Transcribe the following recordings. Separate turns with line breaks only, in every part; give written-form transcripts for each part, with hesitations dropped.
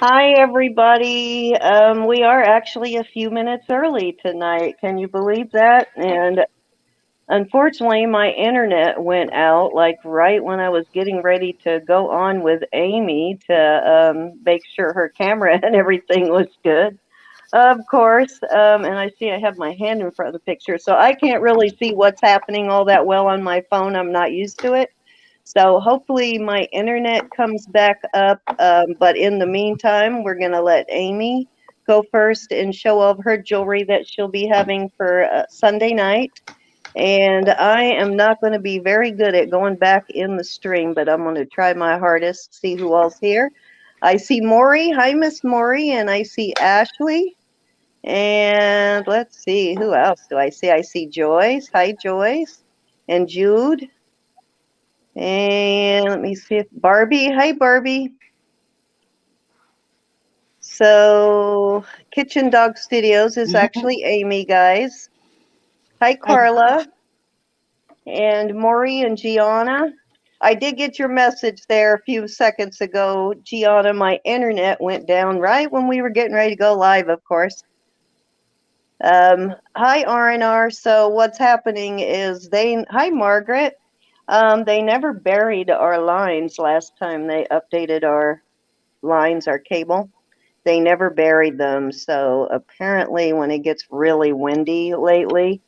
Hi, everybody. We are actually a few minutes early tonight. Can you believe that? And unfortunately, my internet went out like right when I was getting ready to go on with Amy to make sure her camera and everything was good. Of course, and I see I have my hand in front of the picture, so I can't really see what's happening all that well on my phone. I'm not used to it. So hopefully my internet comes back up. But in the meantime, we're going to let Amy go first and show all of her jewelry that she'll be having for Sunday night. And I am not going to be very good at going back in the stream, but I'm going to try my hardest, see who all's here. I see Maury. Hi, Miss Maury. And I see Ashley. And let's see, who else do I see? I see Joyce. Hi, Joyce. And Jude. And let me see if Barbie. Hi, Barbie. So, Kitchen Dog Studios is actually Amy, guys. Hi, Carla. And Maury and Gianna. I did get your message there a few seconds ago, Gianna. My internet went down right when we were getting ready to go live, of course. Hi, R&R. So what's happening is hi, Margaret. They never buried our lines last time they updated our lines, our cable. They never buried them. So apparently when it gets really windy lately,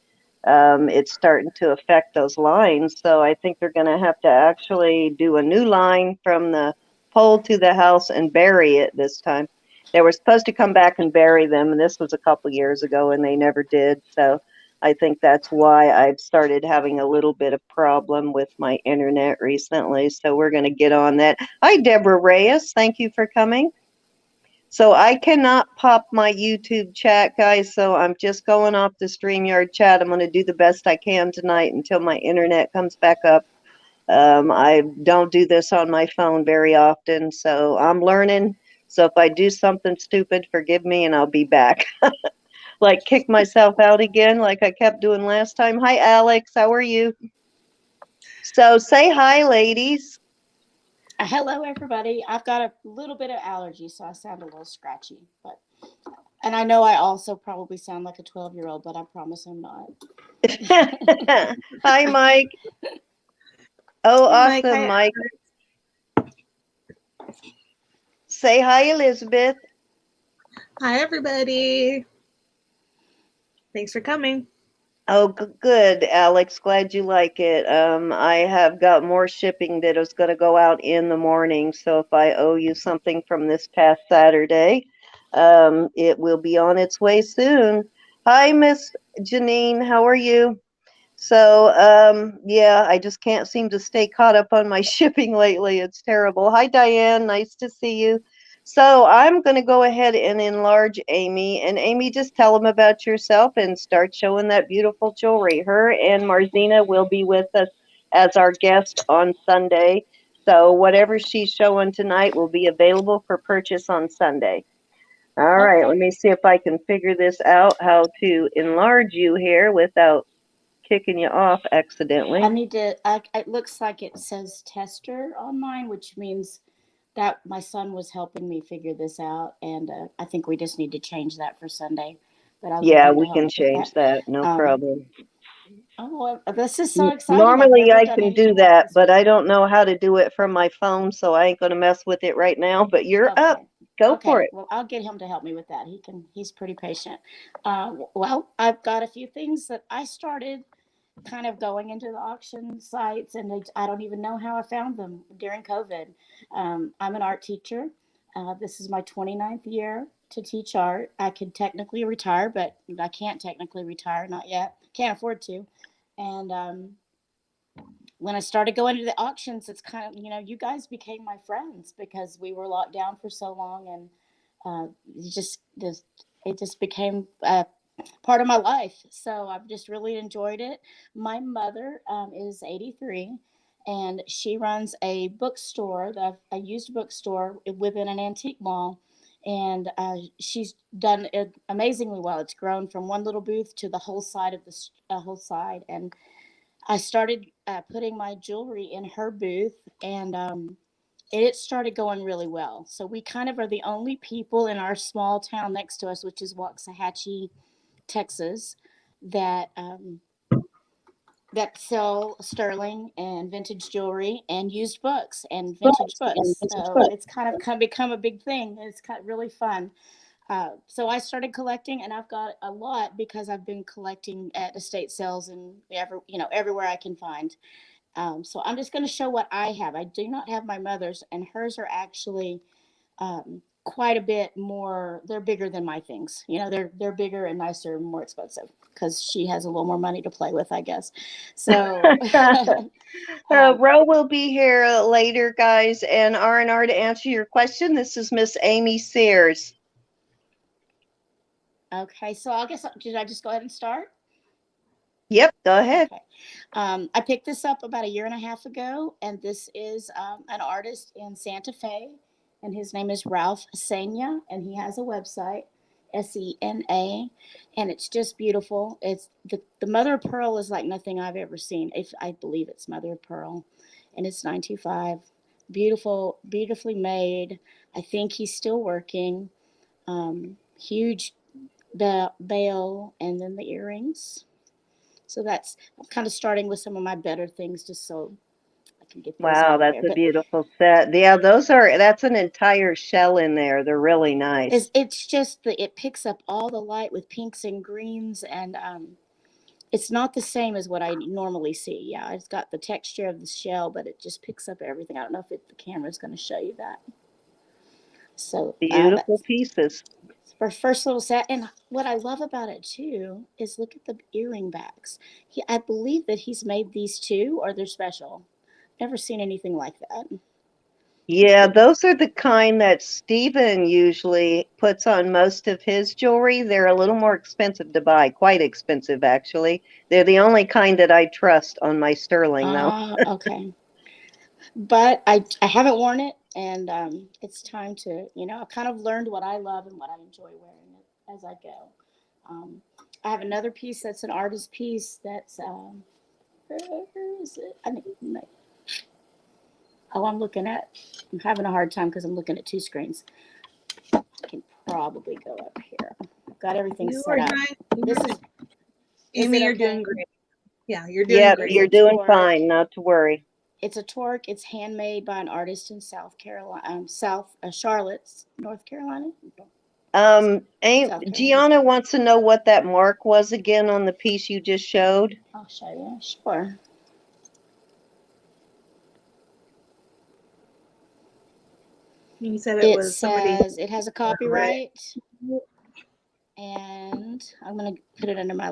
it's starting to affect those lines. So I think they're going to have to actually do a new line from the pole to the house and bury it this time. They were supposed to come back and bury them, and this was a couple years ago, and they never did. So I think that's why I've started having a little bit of problem with my internet recently. So we're going to get on that. Hi, Deborah Reyes. Thank you for coming. So I cannot pop my YouTube chat, guys, so I'm just going off the StreamYard chat. I'm going to do the best I can tonight until my internet comes back up. I don't do this on my phone very often, so I'm learning. So if I do something stupid, forgive me and I'll be back. Like kick myself out again like I kept doing last time. Hi, Alex. How are you? So say hi, ladies.
Hello, everybody. I've got a little bit of allergy, so I sound a little scratchy. And I know I also probably sound like a 12-year-old, but I promise I'm not.
Hi, Mike. Oh,
Hey, Mike.
awesome,
Hi.
Mike. Say hi, Elizabeth.
Hi, everybody. Thanks for coming.
Oh, good, Alex. Glad you like it. I have got more shipping that is going to go out in the morning. So if I owe you something from this past Saturday, it will be on its way soon. Hi, Miss Janine. How are you? So, yeah, I just can't seem to stay caught up on my shipping lately. It's terrible. Hi, Diane. Nice to see you. So, I'm going to go ahead and enlarge Amy. And Amy, just tell them about yourself and start showing that beautiful jewelry. Her and Marzina will be with us as our guest on Sunday. So, whatever she's showing tonight will be available for purchase on Sunday. All right,
Okay.
let me see if I can figure this out how to enlarge you here without kicking you off accidentally.
I need to. It looks like it says tester on mine, which means that my son was helping me figure this out, and I think we just need to change that for Sunday. But I'll get
Yeah,
him to
we
help
can
me with
change
that.
that. No
Um,
problem.
this is so exciting! I've
Normally
never
I
done
can do
anything like
that,
this
but I
before.
don't know how to do it from my phone, so I ain't going to mess with it right now. But you're up.
Okay.
Go for
Okay.
it.
Well, I'll get him to help me with that. He's pretty patient. Well, I've got a few things that I started kind of going into the auction sites, and I don't even know how I found them during COVID. I'm an art teacher. This is my 29th year to teach art. I could technically retire, but I can't technically retire, not yet. Can't afford to. And when I started going to the auctions, it's kind of, you guys became my friends because we were locked down for so long, and it just became part of my life. So I've just really enjoyed it. My mother is 83, and she runs a bookstore, a used bookstore within an antique mall. And she's done it amazingly well. It's grown from one little booth to the whole side of the whole side. And I started putting my jewelry in her booth, and it started going really well. So we kind of are the only people in our small town next to us, which is Waxahachie, Texas, that that sell sterling and vintage jewelry and used books and vintage books. So it's kind of become a big thing. It's kind of really fun. So I started collecting, and I've got a lot because I've been collecting at estate sales and everywhere I can find. So I'm just going to show what I have. I do not have my mother's, and hers are actually quite a bit more. They're bigger than my things. They're bigger and nicer and more expensive because she has a little more money to play with, I guess. So
Ro will be here later, guys, and R&R to answer your question. This is Miss Amy Sears.
Okay, so I guess did I just go ahead and start?
Yep, go ahead.
Okay. I picked this up about a year and a half ago, and this is an artist in Santa Fe, and his name is Ralph Senya, and he has a website, Sena, and it's just beautiful. It's the mother of pearl is like nothing I've ever seen. If I believe it's mother of pearl, and it's 925. Beautiful, beautifully made. I think he's still working. Huge bail, and then the earrings. So I'm kind of starting with some of my better things just so I can get those
Wow,
out
that's
there.
a beautiful set. Yeah, that's an entire shell in there. They're really nice.
It's just it picks up all the light with pinks and greens, and it's not the same as what I normally see. Yeah, it's got the texture of the shell, but it just picks up everything. I don't know if the camera's going to show you that. So
Beautiful pieces.
for first little set. And what I love about it too is look at the earring backs. I believe that he's made these too, or they're special. Never seen anything like that.
Yeah, those are the kind that Stephen usually puts on most of his jewelry. They're a little more expensive to buy, quite expensive actually. They're the only kind that I trust on my sterling though.
Okay. But I haven't worn it, and it's time to, I've kind of learned what I love and what I enjoy wearing it as I go. I have another piece that's an artist piece that's, where is it? I'm having a hard time because I'm looking at two screens. I can probably go up here. I've got everything set up. This is
Amy, you're
okay?
doing great. Yeah, you're doing great.
You're doing fine, not to worry.
It's a torque. It's handmade by an artist in South Carolina, Charlotte, North Carolina.
Gianna wants to know what that mark was again on the piece you just showed.
I'll show you. Sure.
You said it was somebody.
It has a copyright, and I'm gonna put it under my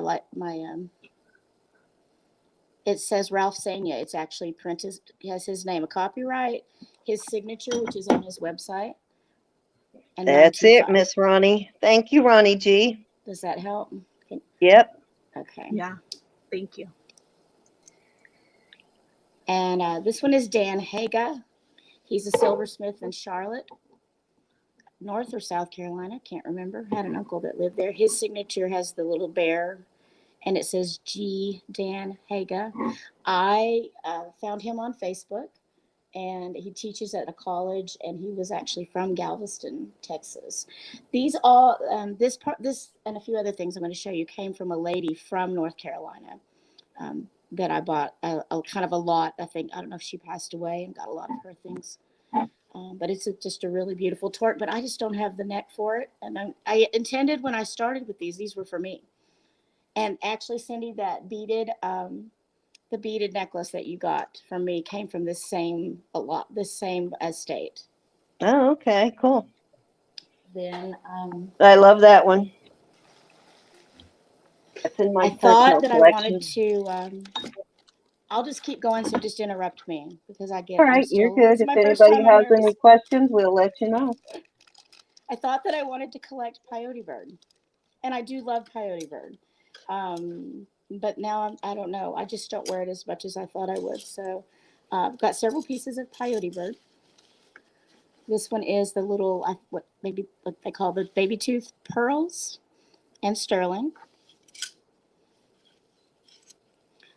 it says Ralph Senya. It's actually printed. It has his name, a copyright, his signature, which is on his website. And
that's it, Miss Ronnie. Thank you, Ronnie G.
Does that help?
Yep.
Okay.
Yeah. Thank you.
And this one is Dan Haga. He's a silversmith in Charlotte, North or South Carolina. Can't remember. Had an uncle that lived there. His signature has the little bear, and it says G. Dan Haga. I found him on Facebook, and he teaches at a college, and he was actually from Galveston, Texas. These all, this and a few other things I'm going to show you came from a lady from North Carolina that I bought a kind of a lot. I don't know if she passed away and got a lot of her things. But it's just a really beautiful torque, but I just don't have the neck for it. And I intended when I started with these were for me. And actually, Cindy, that the beaded necklace that you got from me came from this same estate.
Oh, okay, cool.
Then
I love that one. That's in my
thought that
collection.
I wanted to. I'll just keep going, so just interrupt me because I get.
All right, you're good. If anybody has any questions, we'll let you know.
I thought that I wanted to collect Coyote bird, and I do love Coyote bird. But now I don't know. I just don't wear it as much as I thought I would. So I've got several pieces of Coyote bird. This one is the little what they call the baby tooth pearls and sterling.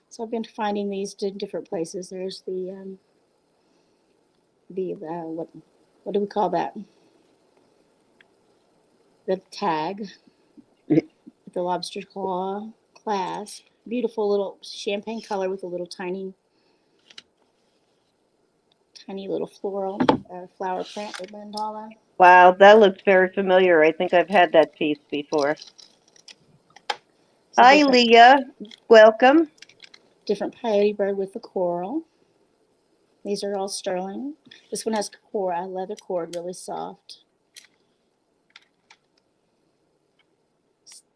So I've been finding these in different places. There's the what do we call that? The tag, the lobster claw clasp. Beautiful little champagne color with a little tiny little floral flower print with mandala.
Wow, that looks very familiar. I think I've had that piece before. Hi, Leah. Welcome.
Different peyote bird with the coral. These are all sterling. This one has leather cord, really soft.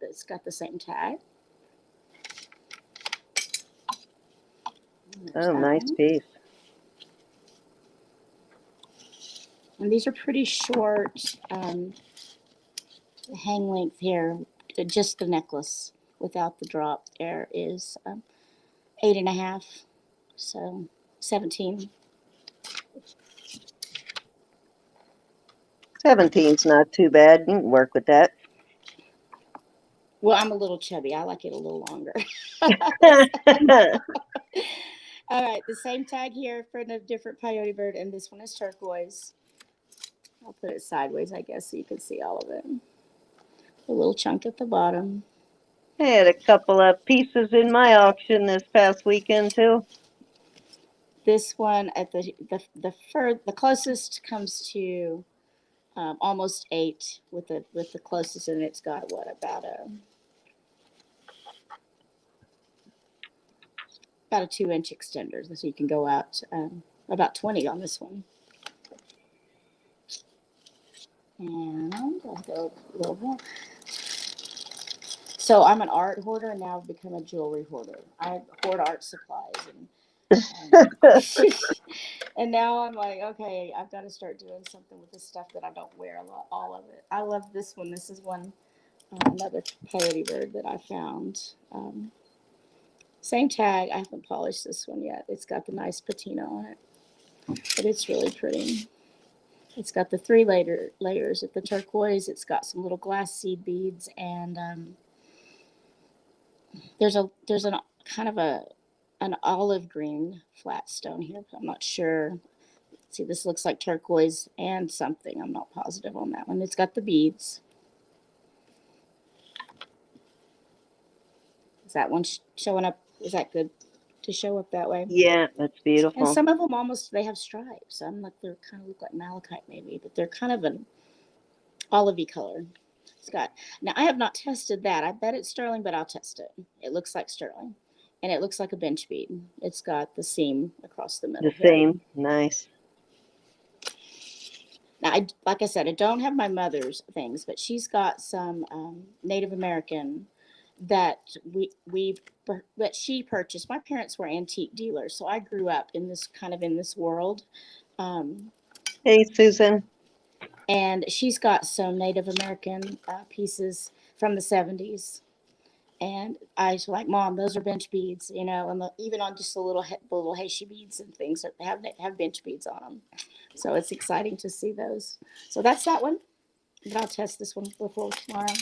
It's got the same tag.
Oh, nice piece.
And these are pretty short hang length here. Just the necklace without the drop there is 8.5, so 17.
17's not too bad. You can work with that.
Well, I'm a little chubby. I like it a little longer. All right, the same tag here for a different peyote bird, and this one is turquoise. I'll put it sideways, I guess, so you can see all of it. A little chunk at the bottom.
I had a couple of pieces in my auction this past weekend too.
This one at the closest comes to almost 8 with the closest, and it's got what about a 2-inch extender, so you can go out about 20 on this one. And I'll go a little more. So I'm an art hoarder, and now I've become a jewelry hoarder. I hoard art supplies, and now I'm like, okay, I've got to start doing something with this stuff that I don't wear a lot, all of it. I love this one. This is one, another peyote bird that I found. Same tag. I haven't polished this one yet. It's got the nice patina on it, but it's really pretty. It's got the 3 layers at the turquoise. It's got some little glass seed beads, and there's an kind of an olive green flat stone here, but I'm not sure. See, this looks like turquoise and something. I'm not positive on that one. It's got the beads. Is that one showing up? Is that good to show up that way?
Yeah, that's beautiful.
And some of them they have stripes. Some they kind of look like malachite maybe, but they're kind of an olivey color. Now I have not tested that. I bet it's sterling, but I'll test it. It looks like sterling, and it looks like a bench bead. It's got the seam across the middle.
The same, nice.
Now, like I said, I don't have my mother's things, but she's got some Native American that she purchased. My parents were antique dealers, so I grew up in this world.
Hey, Susan.
And she's got some Native American pieces from the 70s. And I was like, Mom, those are bench beads, and even on just the little heishi beads and things that have bench beads on them. So it's exciting to see those. So that's that one. But I'll test this one before tomorrow.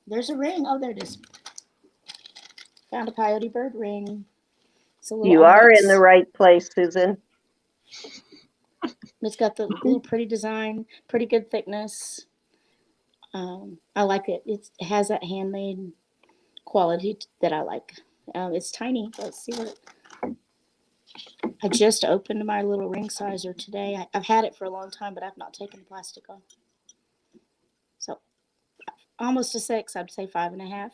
There's a ring. Oh, there it is. Found a coyote bird ring.
You are in the right place, Susan.
It's got the little pretty design, pretty good thickness. I like it. It has that handmade quality that I like. It's tiny. Let's see what I just opened my little ring sizer today. I've had it for a long time, but I've not taken the plastic off. So almost a 6. I'd say 5.5.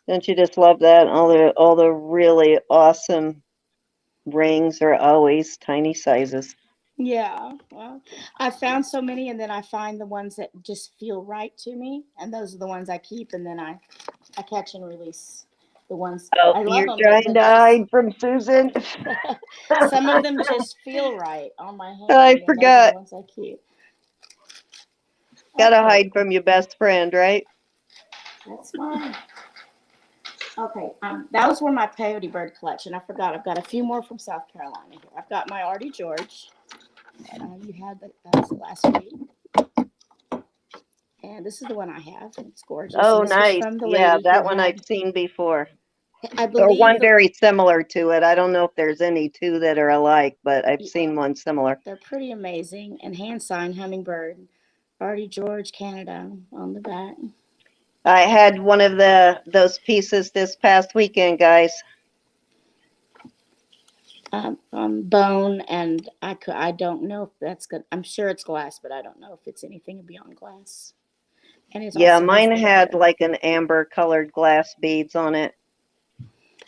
Don't you just love that? All the really awesome rings are always tiny sizes.
Yeah, well, I found so many, and then I find the ones that just feel right to me, and those are the ones I keep, and then I catch and release the ones.
Oh,
I love
you're
them,
trying to hide from Susan.
Some of them just feel right on my hand.
I forgot.
Those are the ones I keep.
Gotta hide from your best friend, right?
That's fine. Okay, those were my peyote bird collection. I forgot. I've got a few more from South Carolina here. I've got my Artie George. You had that was last week. And this is the one I have. It's gorgeous.
Oh, nice. Yeah, that one I've seen before.
I
Or
believe
one very similar to it. I don't know if there's any two that are alike, but I've seen one similar.
they're pretty amazing. And hand sign hummingbird, Artie George, Canada on the back.
I had one of those pieces this past weekend, guys.
Bone, and I don't know if that's good. I'm sure it's glass, but I don't know if it's anything beyond glass. And it
Yeah,
also has
mine
the
had
leather.
like an amber colored glass beads on it.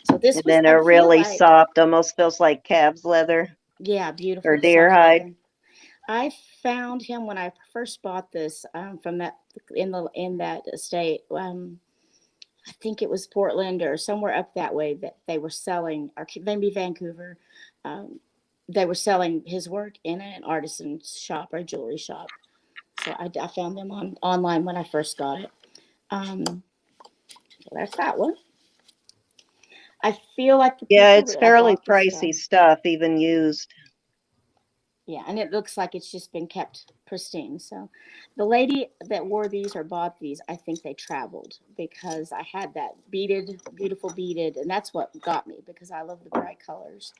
So this
And
was,
then
I
a
feel
really
like,
soft, almost feels like calf's leather
yeah,
or
beautiful
deer
soft
hide.
leather. I found him when I first bought this from that in that estate. I think it was Portland or somewhere up that way that they were selling, or maybe Vancouver. Um, they were selling his work in an artisan shop or jewelry shop. So I found them online when I first got it. So that's that one. I feel like the
Yeah,
people
it's
that I
fairly
bought this
pricey
from,
stuff, even used.
yeah, and it looks like it's just been kept pristine. So the lady that wore these or bought these, I think they traveled because I had that beaded, beautiful beaded, and that's what got me because I love the bright colors.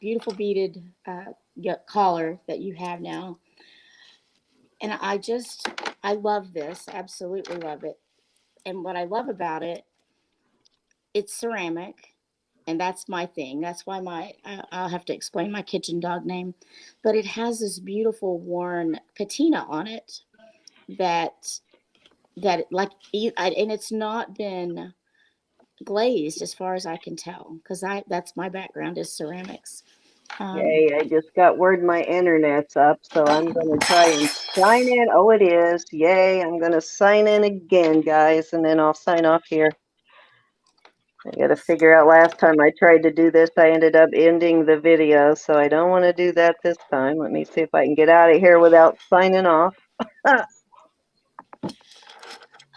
Beautiful beaded collar that you have now. And I love this, absolutely love it. And what I love about it, it's ceramic, and that's my thing. That's why I'll have to explain my kitchen dog name, but it has this beautiful worn patina on it that like, and it's not been glazed as far as I can tell because that's my background is ceramics. Um,
Yay, I just got word my internet's up, so I'm going to try and sign in. Oh, it is. Yay, I'm going to sign in again, guys, and then I'll sign off here. I got to figure out last time I tried to do this, I ended up ending the video, so I don't want to do that this time. Let me see if I can get out of here without signing off.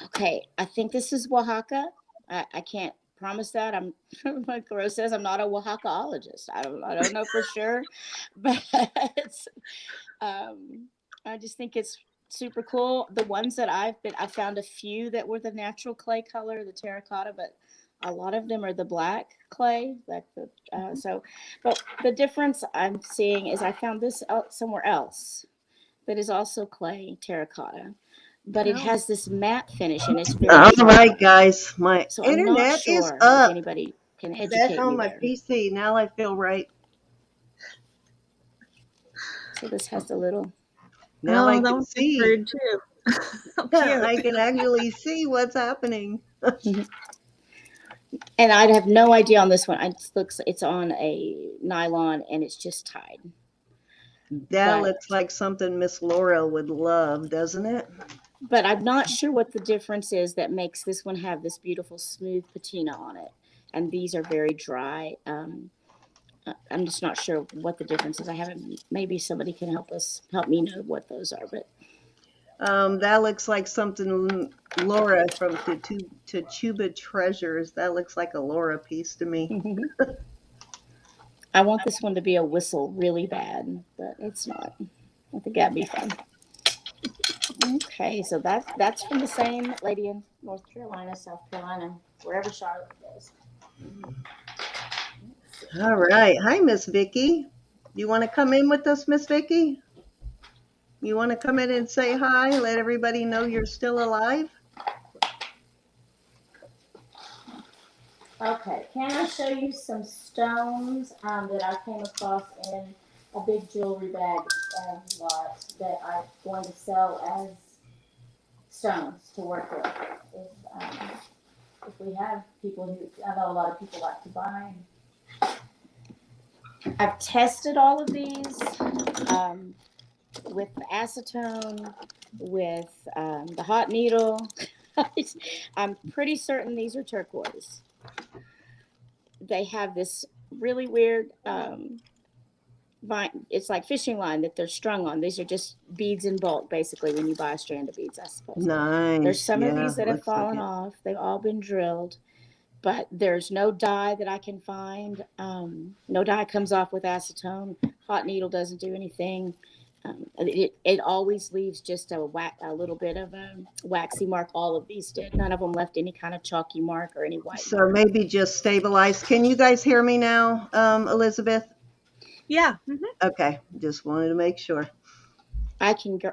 okay, I think this is Oaxaca. I can't promise that. I'm like Rose says, I'm not a Oaxacaologist. I don't know for sure, but um, I just think it's super cool. The ones that I found a few that were the natural clay color, the terracotta, but a lot of them are the black clay. But the difference I'm seeing is I found this somewhere else that is also clay terracotta, but it
Oh.
has this matte finish and it's very
All right,
dry.
guys, my
So I'm not
internet is
sure if
up.
anybody can
Back
educate
on
me
my
there.
PC. Now I feel right.
So this has the little.
Now I
That
can
was
see.
weird too. How
I
cute.
can actually see what's happening.
And I'd have no idea on this one. It's on a nylon and it's just tied.
That
But
looks like something Miss Laura would love, doesn't it?
but I'm not sure what the difference is that makes this one have this beautiful smooth patina on it, and these are very dry. I'm just not sure what the difference is. I haven't. Maybe somebody can help me know what those are. But
That looks like something Laura from Chuba Treasures. That looks like a Laura piece to me.
I want this one to be a whistle really bad, but it's not. I think that'd be fun. Okay, so that's from the same lady in North Carolina, South Carolina, wherever Charlotte goes.
All right. Hi, Miss Vicky. You want to come in with us, Miss Vicky? You want to come in and say hi? Let everybody know you're still alive?
Okay, can I show you some stones that I came across in a big jewelry bag lot that I'm going to sell as stones to work with? If we have people who, I know a lot of people like to buy. I've tested all of these um, with acetone, with the hot needle. I'm pretty certain these are turquoise. They have this really weird vine. It's like fishing line that they're strung on. These are just beads in bulk, basically, when you buy a strand of beads, I suppose. There's
Nice.
some of
Yeah,
these that have
looks like
fallen
it.
off. They've all been drilled, but there's no dye that I can find. No dye comes off with acetone. Hot needle doesn't do anything. It always leaves just a little bit of a waxy mark. All of these did. None of them left any kind of chalky mark or any white
So
mark.
maybe just stabilize. Can you guys hear me now, Elizabeth?
Yeah.
Okay, just wanted to make sure.
I can go,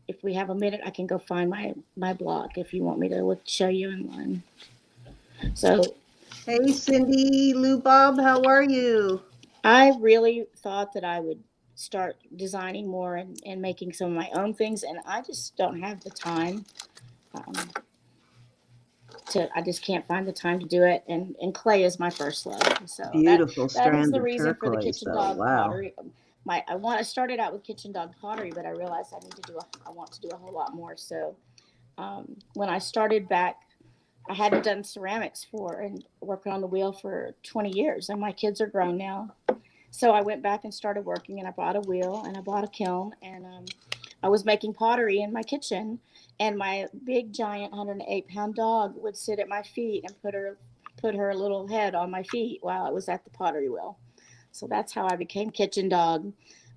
if we have a minute, I can go find my blog if you want me to show you in one. So
Hey, Cindy, Lou Bob, how are you?
I really thought that I would start designing more and making some of my own things, and I just don't have the time. Um, I just can't find the time to do it, and clay is my first love. So
Beautiful
that is
strand
the
of
reason for the
turquoise,
kitchen
though.
dog
Wow.
pottery. I started out with kitchen dog pottery, but I realized I want to do a whole lot more. So when I started back, I hadn't done ceramics and working on the wheel for 20 years, and my kids are grown now. So I went back and started working, and I bought a wheel and I bought a kiln, and I was making pottery in my kitchen, and my big giant 108-pound dog would sit at my feet and put her little head on my feet while I was at the pottery wheel. So that's how I became kitchen dog.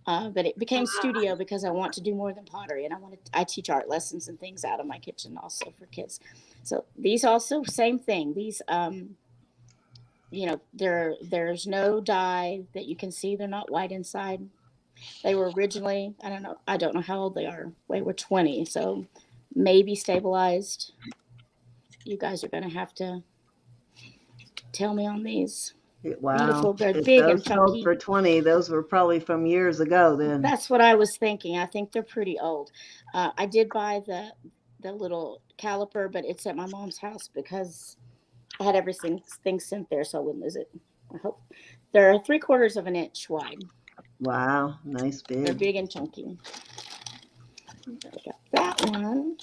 But it became studio because I want to do more than pottery, and I teach art lessons and things out of my kitchen also for kids. So these also same thing. These there's no dye that you can see. They're not white inside. They were originally, I don't know how old they are. They were 20, so maybe stabilized. You guys are going to have to tell me on these.
Wow.
Beautiful. They're
If
big and
those sold
chunky.
for 20, those were probably from years ago then.
That's what I was thinking. I think they're pretty old. I did buy the little caliper, but it's at my mom's house because I had everything sent there, so I wouldn't lose it. I hope they're 3/4 of an inch wide.
Wow, nice big.
They're big and chunky. I got that one.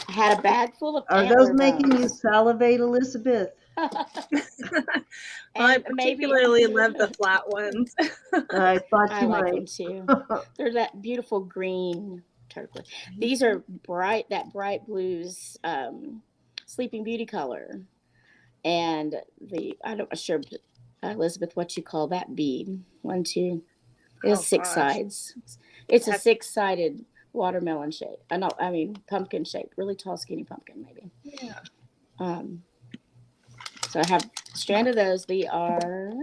I had a bag full of
Are those making you salivate, Elizabeth?
I particularly love the flat ones.
I thought you
like
might.
them too. They're that beautiful green turquoise. These are bright blues, Sleeping Beauty color, and I'm not sure, Elizabeth, what you call that bead. 1, 2. It's 6 sides. It's a 6-sided watermelon shape. Pumpkin shape. Really tall, skinny pumpkin, maybe.
Yeah.
So I have a strand of those. They are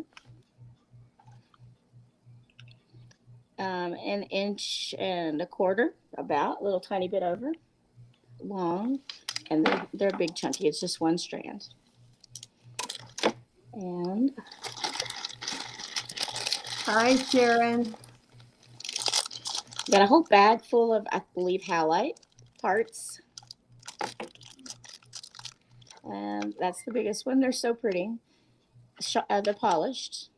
1.25 inches, about a little tiny bit over long, and they're big chunky. It's just one strand. And
hi, Sharon.
Got a whole bag full of, I believe, halite parts. And that's the biggest one. They're so pretty. They're polished.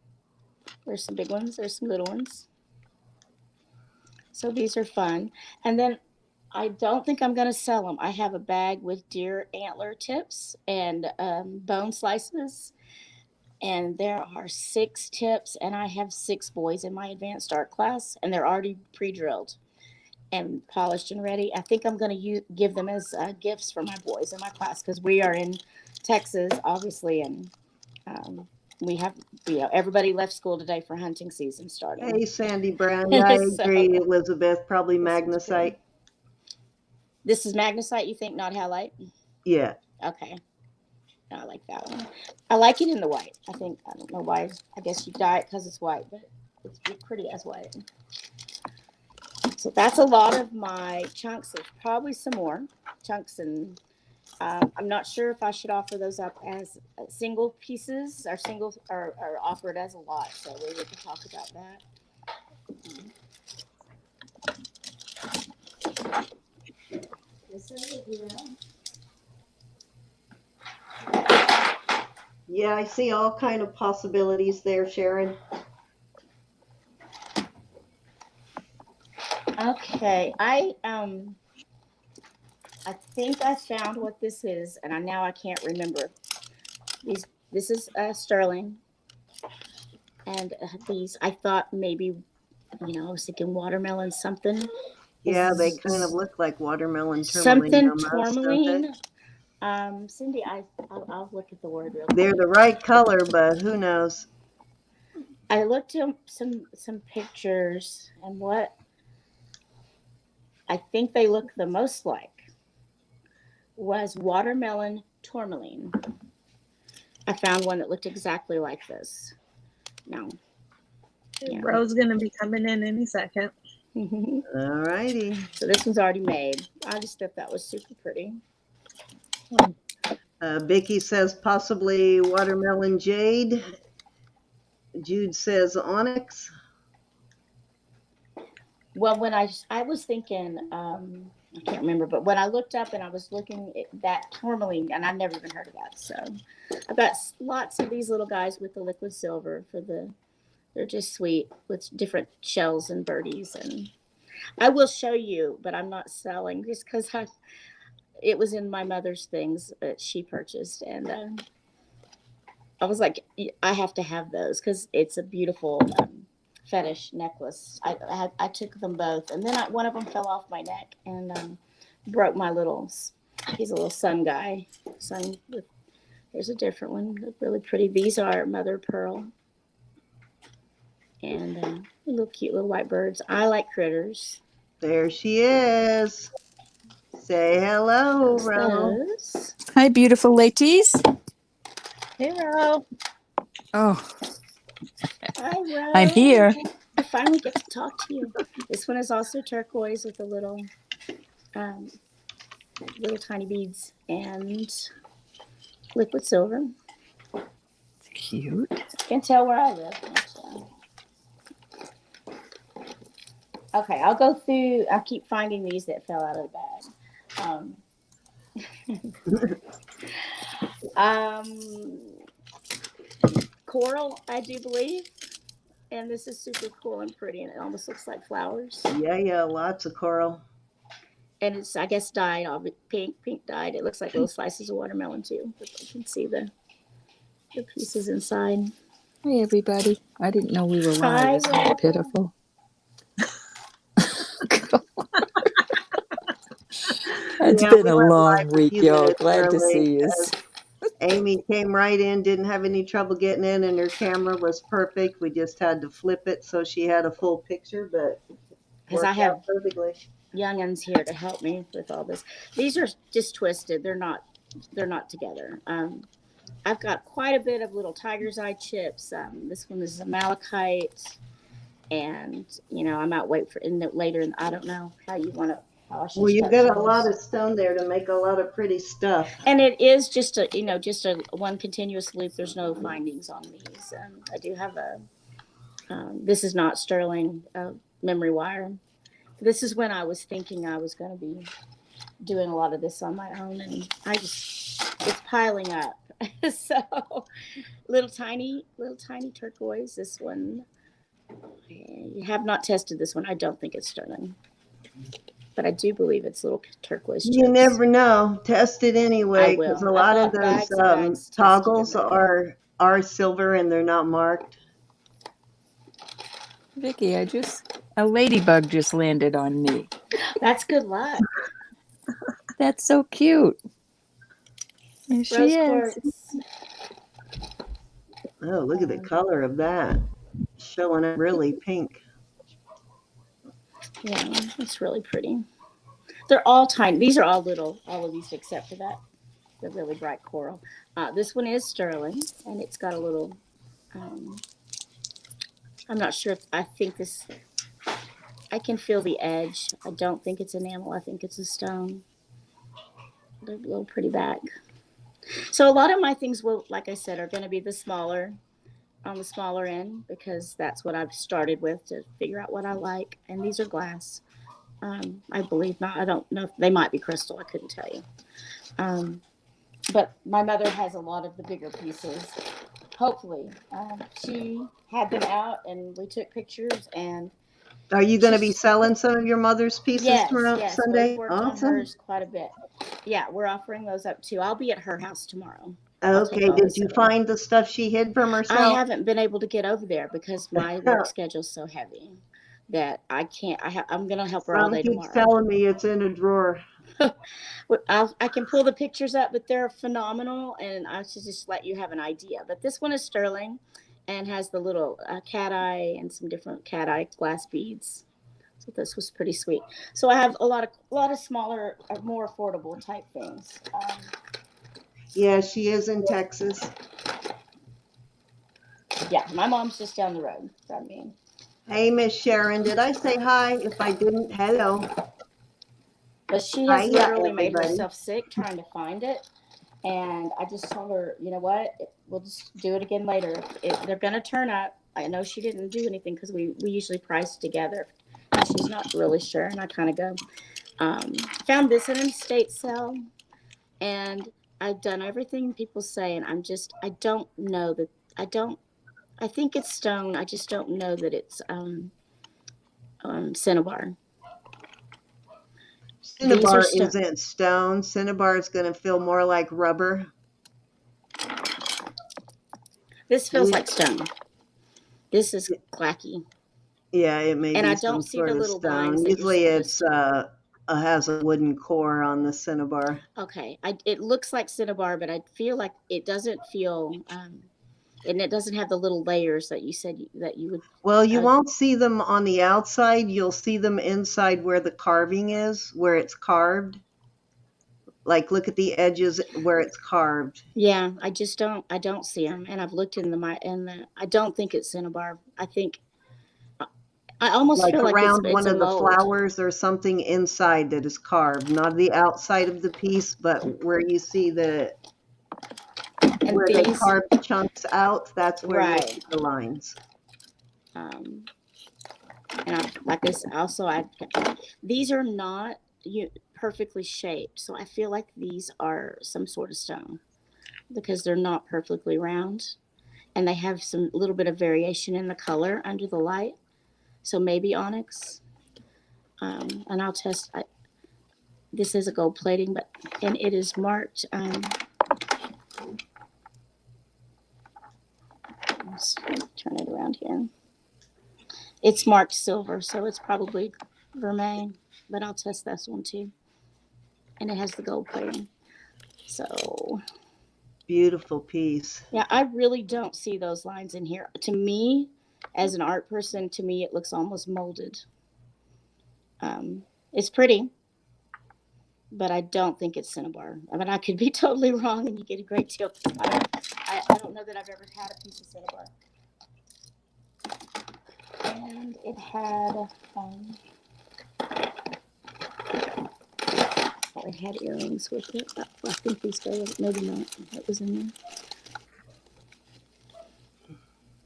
There's some big ones. There's some little ones. So these are fun. And then I don't think I'm going to sell them. I have a bag with deer antler tips and bone slices. And there are 6 tips, and I have 6 boys in my advanced art class, and they're already pre-drilled and polished and ready. I think I'm going to give them as gifts for my boys in my class because we are in Texas, obviously, and we have, everybody left school today for hunting season starting.
Hey, Sandy Brown. Yeah, I agree, Elizabeth. Probably magnesite.
This is magnesite, you think, not halite?
Yeah.
Okay. I like that one. I like it in the white. I don't know why. I guess you dye it because it's white, but it's pretty as white. So that's a lot of my chunks. There's probably some more chunks, and I'm not sure if I should offer those up as single pieces or offer it as a lot. So we can talk about that. This is it here.
Yeah, I see all kind of possibilities there, Sharon.
Okay, I think I found what this is, and now I can't remember. This is sterling, and these I thought maybe, I was thinking watermelon something.
Yeah, they kind of look like watermelon
tourmaline.
Tourmaline.
Tourmaline. Cindy, I'll look at the word real quick.
They're the right color, but who knows?
I looked up some pictures, and what I think they look the most like was watermelon tourmaline. I found one that looked exactly like this. Now, yeah.
Ro's gonna be coming in any second.
All righty.
So this one's already made. I just thought that was super pretty.
Vicky says possibly watermelon jade. Jude says onyx.
Well, when I was thinking, I can't remember, but when I looked up and I was looking at that tourmaline, and I've never even heard of that. So I've got lots of these little guys with the liquid silver they're just sweet with different shells and birdies. And I will show you, but I'm not selling just because it was in my mother's things that she purchased. And I was like, I have to have those because it's a beautiful fetish necklace. I took them both, and then one of them fell off my neck and broke my he's a little sun guy. Here's a different one, really pretty. These are mother of pearl, and little cute little white birds. I like critters.
There she is. Say hello, Ro.
Hi, beautiful ladies.
Hey, Ro.
Oh,
Hi, Ro.
I'm here.
I finally get to talk to you. This one is also turquoise with a little tiny beads and liquid silver.
It's cute.
You can tell where I live. Okay, I'll go through. I'll keep finding these that fell out of the bag. Coral, I do believe. And this is super cool and pretty, and it almost looks like flowers.
Yeah, lots of coral.
And it's, I guess, dyed, pink dyed. It looks like little slices of watermelon, too. But you can see the pieces inside.
Hey, everybody. I didn't know we were live.
Hi,
Isn't that pitiful? It's been a long week, y'all. Glad to see you.
Amy came right in, didn't have any trouble getting in, and her camera was perfect. We just had to flip it so she had a full picture, but
because I have
perfectly.
Young'uns here to help me with all this. These are just twisted. They're not together. I've got quite a bit of little tiger's eye chips. This one is a malachite, and I might wait for later. And I don't know how you want to.
Well, you've got a lot of stone there to make a lot of pretty stuff.
And it is just a one continuous loop. There's no findings on these. I do have this is not sterling memory wire. This is when I was thinking I was going to be doing a lot of this on my own, and it's piling up. So little tiny turquoise. This one, you have not tested this one. I don't think it's sterling. But I do believe it's little turquoise chips.
You never know. Test it anyway, because a lot of those toggles are silver and they're not marked.
Vicky, a ladybug just landed on me.
That's good luck.
That's so cute. There she is.
Oh, look at the color of that. Showing up really pink.
Yeah, it's really pretty. They're all tiny. These are all little, all of these except for the really bright coral. This one is sterling, and it's got a little, I'm not sure I can feel the edge. I don't think it's enamel. I think it's a stone. They're a little pretty back. So a lot of my things will, like I said, are going to be on the smaller end, because that's what I've started with to figure out what I like. And these are glass. I believe not. I don't know if they might be crystal. I couldn't tell you. But my mother has a lot of the bigger pieces. Hopefully, she had them out and we took pictures. And
are you going to be selling some of your mother's pieces tomorrow, Sunday?
We've worked on hers quite a bit. Yeah, we're offering those up too. I'll be at her house tomorrow.
Okay, did you find the stuff she hid from herself?
I haven't been able to get over there because my work schedule's so heavy that I can't. I'm going to help her all day tomorrow.
Keeps telling me it's in a drawer.
I can pull the pictures up, but they're phenomenal, and I should just let you have an idea. But this one is sterling, and has the little cat eye and some different cat eye glass beads. So this was pretty sweet. So I have a lot of smaller, more affordable type things.
Yeah, she is in Texas.
Yeah, my mom's just down the road from me.
Hey, Miss Sharon, did I say hi? If I didn't, hello.
But she has
Hiya,
literally made
everybody.
herself sick trying to find it. And I just told her, you know what? We'll just do it again later. They're going to turn up. I know she didn't do anything because we usually price together. And she's not really sure. And I kind of go, found this in an estate sale. And I've done everything people say. And I don't know that, I think it's stone. I just don't know that it's cinnabar.
Cinnabar isn't stone. Cinnabar is going to feel more like rubber.
This feels like stone. This is clacky.
Yeah, it may
and
be
I
some
don't see
sort
the
of
little
stone.
lines.
Usually it's has a wooden core on the cinnabar.
Okay, it looks like cinnabar, but I feel like it doesn't feel, and it doesn't have the little layers that you said that you would.
Well, you won't see them on the outside. You'll see them inside where the carving is, where it's carved. Like, look at the edges where it's carved.
Yeah, I don't see them, and I've looked in I don't think it's cinnabar. I think I almost
like
feel like
around
it's
one
a
of the
mold.
flowers or something inside that is carved, not the outside of the piece, but where you see where they carved chunks out. That's where you see the lines.
And like this, also, these are not perfectly shaped, so I feel like these are some sort of stone because they're not perfectly round, and they have some little bit of variation in the color under the light. So maybe onyx. And I'll test. This is a gold plating, and it is marked. Let's turn it around here. It's marked silver, so it's probably vermeil, but I'll test this one too. And it has the gold plating. So
beautiful piece.
Yeah, I really don't see those lines in here. To me, as an art person, to me it looks almost molded. It's pretty, but I don't think it's cinnabar. I mean, I could be totally wrong, and you get a great deal. I don't know that I've ever had a piece of cinnabar. And it had it had earrings with it. I think these go, maybe not. That was in there.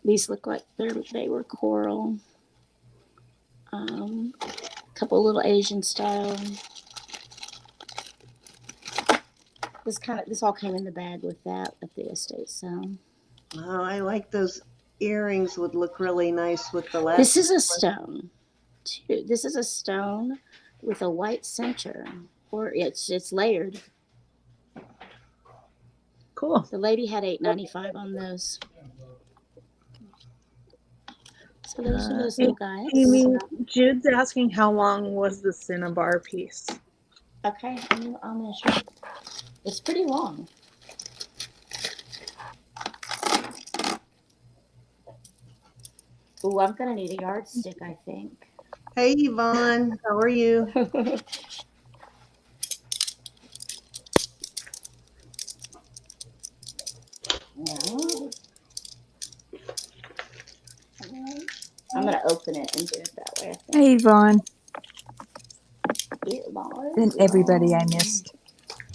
These look like they were coral. A couple little Asian style. This all came in the bag with that at the estate sale.
Oh, I like those earrings. Would look really nice with the last.
This is a stone, too. This is a stone with a white center, or it's layered.
Cool.
The lady had $8.95 on those. So those are those little guys.
Amy, Jude's asking how long was the cinnabar piece?
Okay, I'll measure. It's pretty long. Ooh, I'm gonna need a yardstick, I think.
Hey, Yvonne, how are you? I'm gonna open it and do it that way. I think.
Hey, Yvonne.
Yvonne.
And everybody I missed.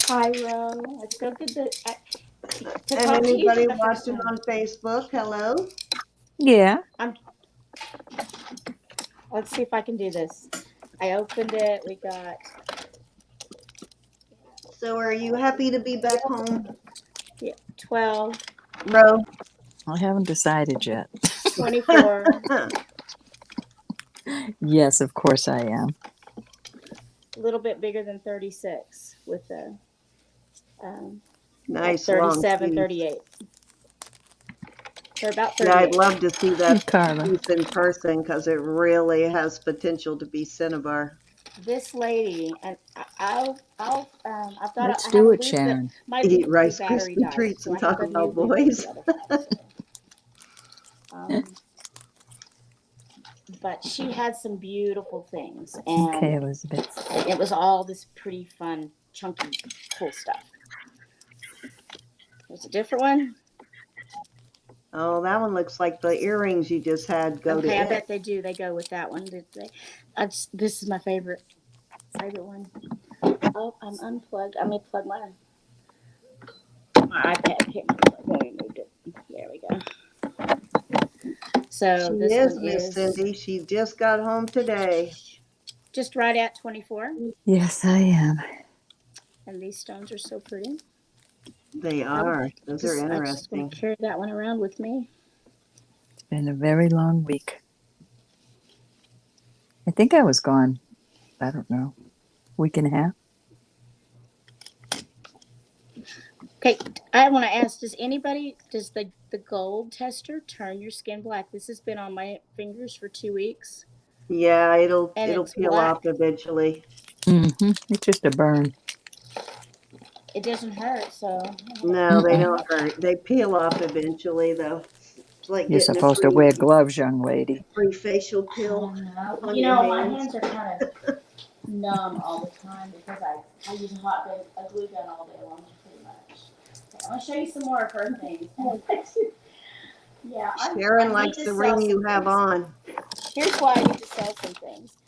Hi, Ro. Let's go get the.
And anybody watching on Facebook, hello.
Yeah.
Let's see if I can do this. I opened it. We got.
So, are you happy to be back home?
Yeah, 12.
Ro.
I haven't decided yet.
24.
Yes, of course I am.
A little bit bigger than 36 with the
nice
37, 38. They're about 38.
Yeah, I'd love to see that
Carla.
piece in person because it really has potential to be cinnabar.
This lady, and I've got.
Let's do it, Sharon.
Eat Rice Krispie treats and talk about boys.
But she had some beautiful things, and
Okay, Elizabeth.
it was all this pretty fun, chunky, cool stuff. There's a different one.
Oh, that one looks like the earrings you just had go to
Okay, I
it.
bet they do. They go with that one. Did they? This is my favorite one. Oh, I'm unplugged. I may plug my iPad came unplugged. Then we moved it. There we go. So
She
this
is,
one
Miss
is
Cindy. She just got home today.
just right at 24.
Yes, I am.
And these stones are so pretty.
They are. Those are
I just want
interesting.
to carry that one around with me.
It's been a very long week. I think I was gone, I don't know, week and a half.
Okay, I want to ask, does the gold tester turn your skin black? This has been on my fingers for 2 weeks.
Yeah, it'll
And it's
peel
black.
off eventually.
It's just a burn.
It doesn't hurt, so.
No, they don't hurt. They peel off eventually, though. It's like
You're
getting
supposed to wear gloves, young lady.
free facial peel. On
You
your
know, my
hands.
hands are kind of numb all the time because I use a glue gun all day long, pretty much. Okay, I'm gonna show you some more of her things. Yeah,
Sharon
I
likes
need
the
to
ring
sell
you
some
have
things.
on.
Here's why I need to sell some things.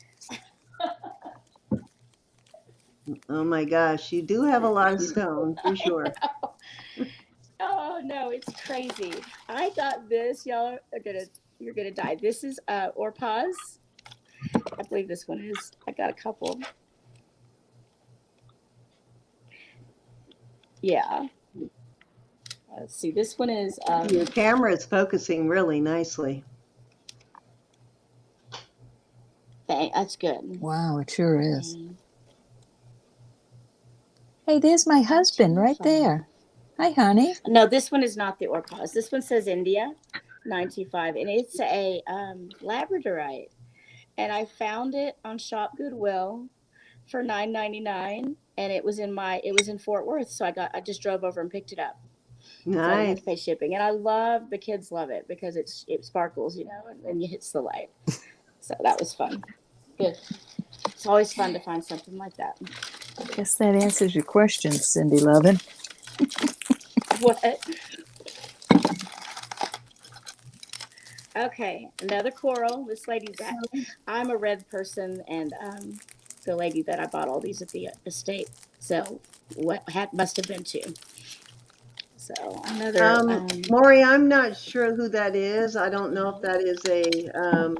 Oh my gosh, you do have a lot of stone for sure.
Oh no, it's crazy. I got this. You're gonna die. This is Orpaz. I believe this one is. I got a couple. Yeah. Let's see. This one is.
Your camera is focusing really nicely.
That's good.
Wow, it sure is. Hey, there's my husband right there. Hi, honey.
No, this one is not the Orpaz. This one says India 925, and it's a Labradorite. And I found it on Shop Goodwill for $9.99, and it was in Fort Worth, so I just drove over and picked it up. So I didn't have to pay shipping, and the kids love it because it sparkles, and it hits the light. So that was fun. Good. It's always fun to find something like that.
Guess that answers your question, Cindy Lovin.
What? Okay, another coral. This lady's that. I'm a red person, and the lady that I bought all these at the estate. So must have been two. So another.
Maury, I'm not sure who that is. I don't know if that is a.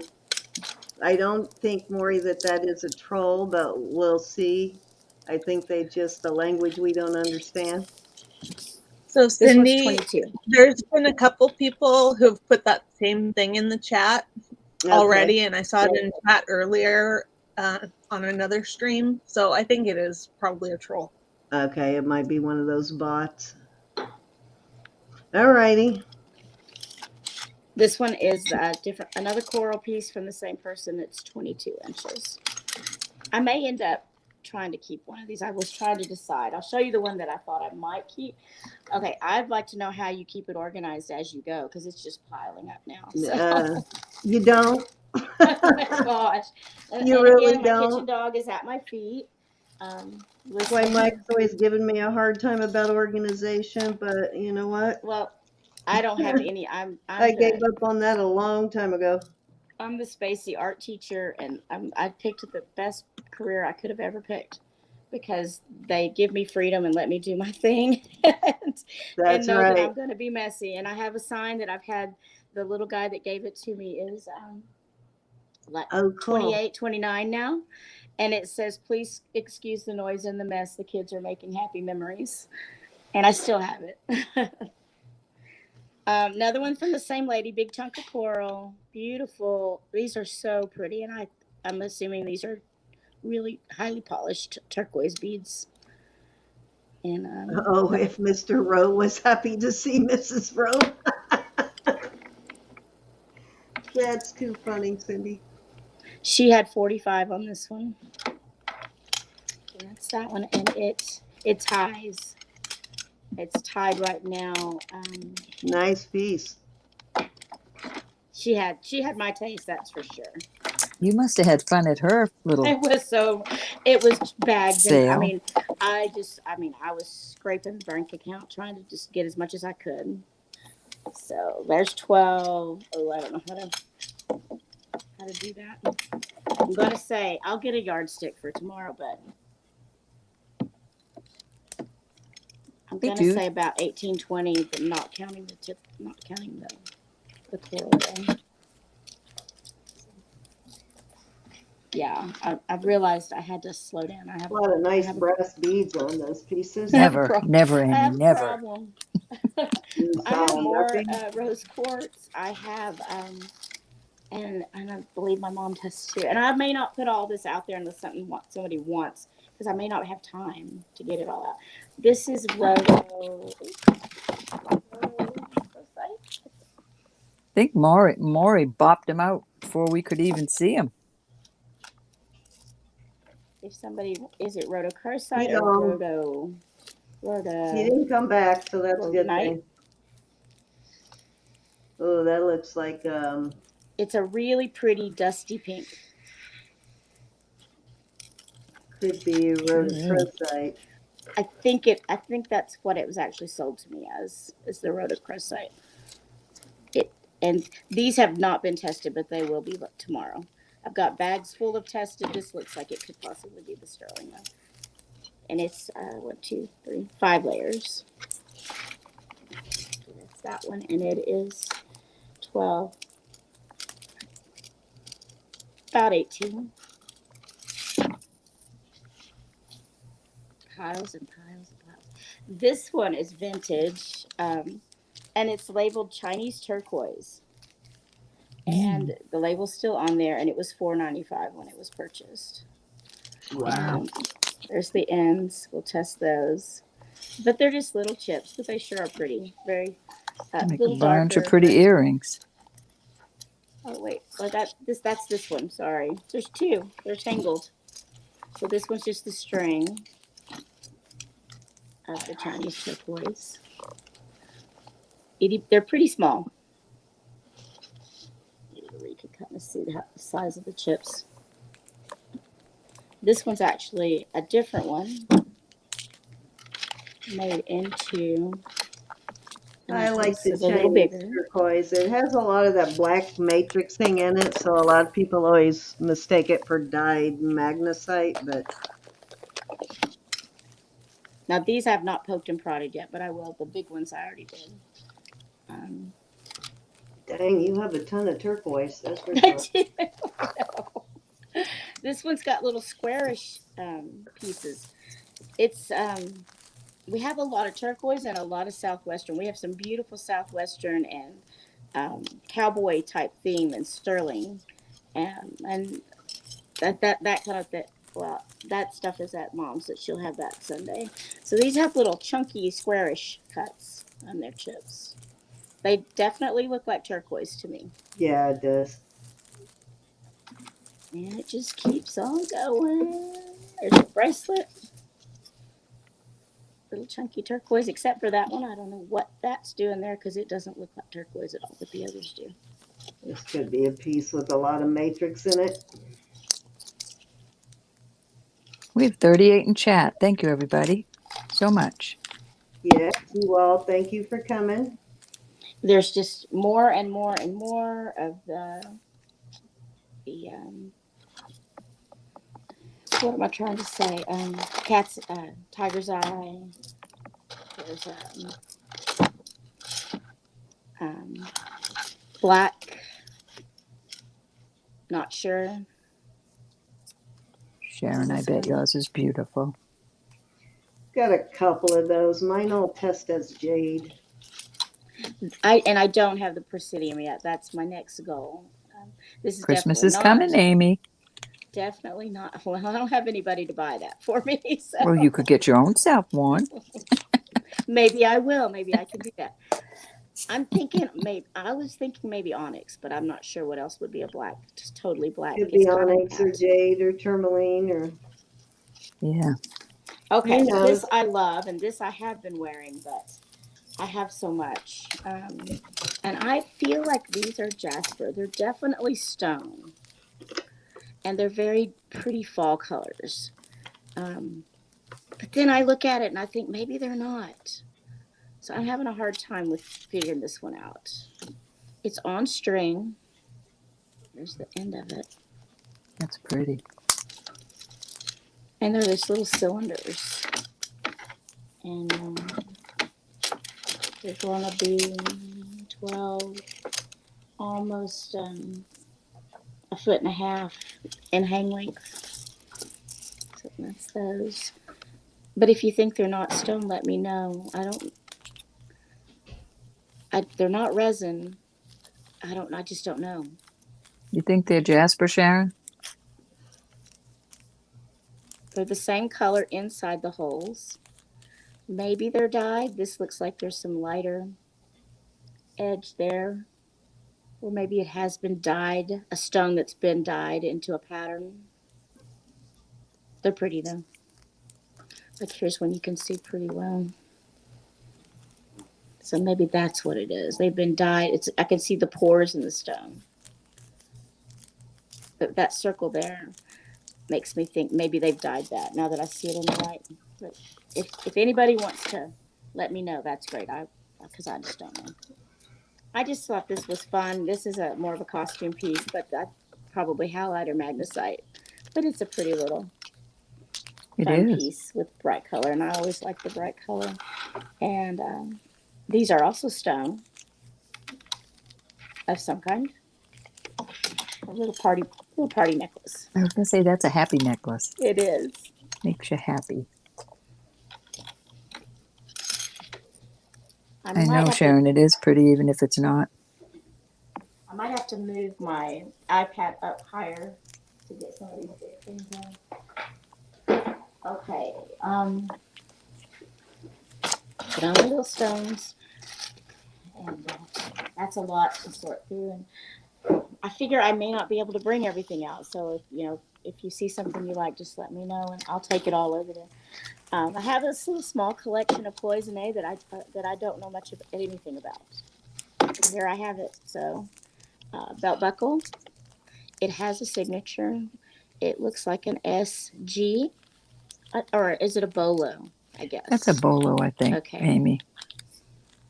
I don't think, Maury, that is a troll, but we'll see. I think they just the language we don't understand.
So Cindy,
22.
There's been a couple people who've put that same thing in the chat already, and I saw it in chat earlier on another stream. So I think it is probably a troll.
Okay, it might be one of those bots. All righty.
This one is another coral piece from the same person. It's 22 inches. I may end up trying to keep one of these. I was trying to decide. I'll show you the one that I thought I might keep. Okay, I'd like to know how you keep it organized as you go because it's just piling up now. So.
You don't.
Gosh.
You really
again,
don't.
My kitchen dog is at my feet.
That's why Mike's always given me a hard time about organization, but you know what?
Well, I don't have any.
I gave up on that a long time ago.
I'm the Spacey art teacher, and I picked the best career I could have ever picked because they give me freedom and let me do my thing. and know that I'm going to be messy. And I have a sign that I've had. The little guy that gave it to me is cool. 28, 29 now. And it says, please excuse the noise and the mess. The kids are making happy memories. And I still have it. Another one from the same lady, big chunk of coral, beautiful. These are so pretty, and I'm assuming these are really highly polished turquoise beads. And
if Mr. Rowe was happy to see Mrs. Rowe. That's too funny, Cindy.
She had 45 on this one. And that's that one, and it ties. It's tied right now.
Nice piece.
She had my taste, that's for sure.
You must have had fun at her little
It was bags, and
sale.
I was scraping the bank account trying to just get as much as I could. So there's 12. Oh, I don't know how to do that. I'm gonna say I'll get a yardstick for tomorrow, but I'm
Hey,
gonna
dude.
say about 18, 20, but not counting the tip, not counting the coral roll. Yeah, I've realized I had to slow down. I have
A lot of nice
have a-
brass beads on those pieces.
I have a
Never,
pro-
never,
I
Amy,
have a
never.
problem.
You
I have
saw
more
nothing.
rose quartz. I have and I believe my mom does too. And I may not put all this out there unless somebody wants, because I may not have time to get it all out. This is Roto.
I think Maury bopped him out before we could even see him.
If somebody, is it Rotocursite
He's
or
on. He
Roto?
didn't come back, so that's a good
Night.
thing. Oh, that looks like
It's a really pretty dusty pink.
could be rhodochrosite.
I think that's what it was actually sold to me as, is the Rotocursite. And these have not been tested, but they will be tomorrow. I've got bags full of tested. This looks like it could possibly be the sterling though. And it's 1, 2, 3, 5 layers. So that's that one, and it is 12, about 18. Piles and piles and piles. This one is vintage, and it's labeled Chinese turquoise. And the label's still on there, and it was $4.95 when it was purchased.
Wow.
There's the ends. We'll test those. But they're just little chips, but they sure are pretty. Very
Make
little
a bunch
darker,
of pretty
but-
earrings.
Oh wait, well that's this one. Sorry, there's two. They're tangled. So this one's just the string of the Chinese turquoise. They're pretty small. You can kind of see the size of the chips. This one's actually a different one, made into.
I like the
a little
Chinese
bigger.
turquoise. It has a lot of that black matrix thing in it, so a lot of people always mistake it for dyed magnesite, but
Now these I've not poked and prodded yet, but I will. The big ones I already did.
dang, you have a ton of turquoise. That's for
I
sure.
do. This one's got little squarish pieces. It's we have a lot of turquoise and a lot of southwestern. We have some beautiful southwestern and cowboy type theme and sterling, and that kind of thing. Well, that stuff is at Mom's, that she'll have that Sunday. So these have little chunky squarish cuts on their chips. They definitely look like turquoise to me.
Yeah, it does.
And it just keeps on going. There's a bracelet. Little chunky turquoise, except for that one. I don't know what that's doing there because it doesn't look like turquoise at all, but the others do.
This could be a piece with a lot of matrix in it.
We have 38 in chat. Thank you, everybody, so much.
Yes, you all. Thank you for coming.
There's just more and more and more of the what am I trying to say? Tiger's eye. There's black. Not sure.
Sharon, I bet yours is beautiful.
Got a couple of those. Mine all test as jade.
I don't have the Presidium yet. That's my next goal. This is
Christmas is coming, Amy.
Definitely not. Well, I don't have anybody to buy that for me. So.
Well, you could get your own self one.
Maybe I will. Maybe I can do that. I was thinking maybe onyx, but I'm not sure what else would be a black, just totally black.
Could be onyx or jade or tourmaline or.
Yeah.
Okay, this I love, and this I have been wearing, but I have so much. And I feel like these are jasper. They're definitely stone. And they're very pretty fall colors. But then I look at it and I think maybe they're not. So I'm having a hard time with figuring this one out. It's on string. There's the end of it.
That's pretty.
And they're just little cylinders. And they're going to be 12, almost a foot and a half in hang length. So that's those. But if you think they're not stone, let me know. They're not resin. I just don't know.
You think they're jasper, Sharon?
They're the same color inside the holes. Maybe they're dyed. This looks like there's some lighter edge there. Or maybe it has been dyed, a stone that's been dyed into a pattern. They're pretty though. Like here's one you can see pretty well. So maybe that's what it is. They've been dyed. I can see the pores in the stone. But that circle there makes me think maybe they've dyed that now that I see it in the light. But if anybody wants to let me know, that's great. Because I just don't know. I just thought this was fun. This is more of a costume piece, but that's probably halide or magnesite. But it's a pretty little fun piece with bright color, and I always like the bright color. And these are also stone of some kind. A little party necklace.
I was gonna say that's a happy necklace.
It is.
Makes you happy.
I
know, Sharon, it is pretty even if it's not.
I might have to move my iPad up higher to get some of these big things in. Okay. Put on the little stones. And that's a lot to sort through. And I figure I may not be able to bring everything out. So, if you see something you like, just let me know and I'll take it all over there. I have this little small collection of cloisonne that I don't know much of anything about. Here I have it. So, belt buckle. It has a signature. It looks like an SG, or is it a bolo? I guess
That's a bolo, I think. Okay, Amy.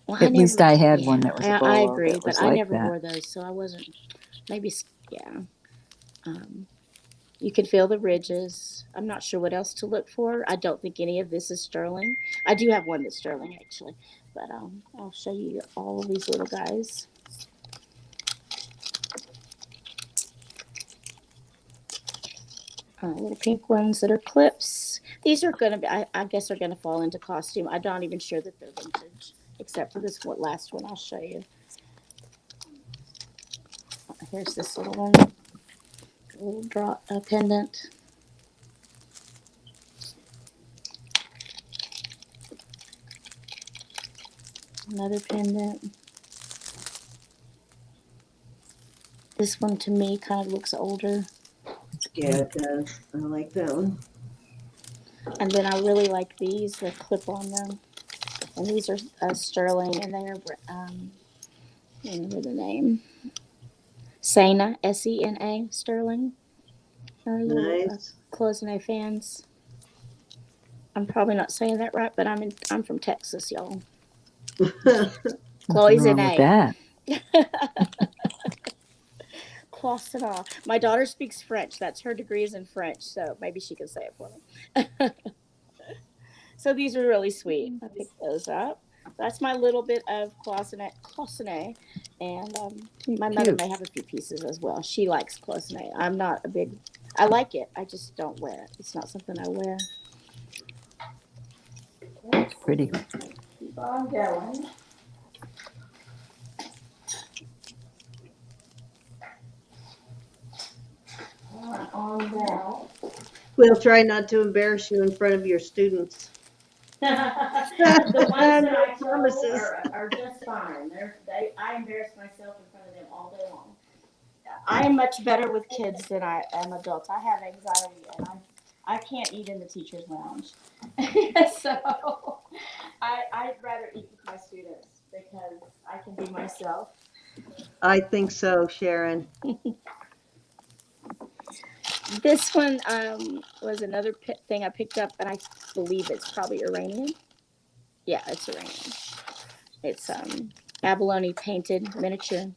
Well,
At least I had one that was a bolo.
I agree, but I
like
never wore those, so I wasn't. Maybe, yeah. You can feel the ridges. I'm not sure what else to look for. I don't think any of this is sterling. I do have one that's sterling, actually. But I'll show you all of these little guys. Little pink ones that are clips. These are going to be, I guess, are going to fall into costume. I'm not even sure that they're vintage, except for this last one I'll show you. Here's this little one. A little drop pendant. Another pendant. This one to me kind of looks older.
Yeah, it does. I like that one.
And then I really like these, the clip on them. And these are sterling, and they are, I remember the name. Sena, S-E-N-A, sterling.
Nice.
Cloisonne fans. I'm probably not saying that right, but I'm from Texas, y'all. Cloisonne. Cloisonne. My daughter speaks French. That's her degree is in French, so maybe she can say it for me. So these are really sweet. I picked those up. That's my little bit of cloisonne, and my mother may have a few pieces as well. She likes cloisonne. I'm not a big. I like it. I just don't wear it. It's not something I wear.
Pretty.
Keep on going. On down.
We'll try not to embarrass you in front of your students.
The ones that I told are just fine. I embarrass myself in front of them all day long. I am much better with kids than I am adults. I have anxiety, and I can't eat in the teacher's lounge. So I'd rather eat with my students because I can be myself.
I think so, Sharon.
This one was another thing I picked up, and I believe it's probably Iranian. Yeah, it's Iranian. It's abalone painted miniature.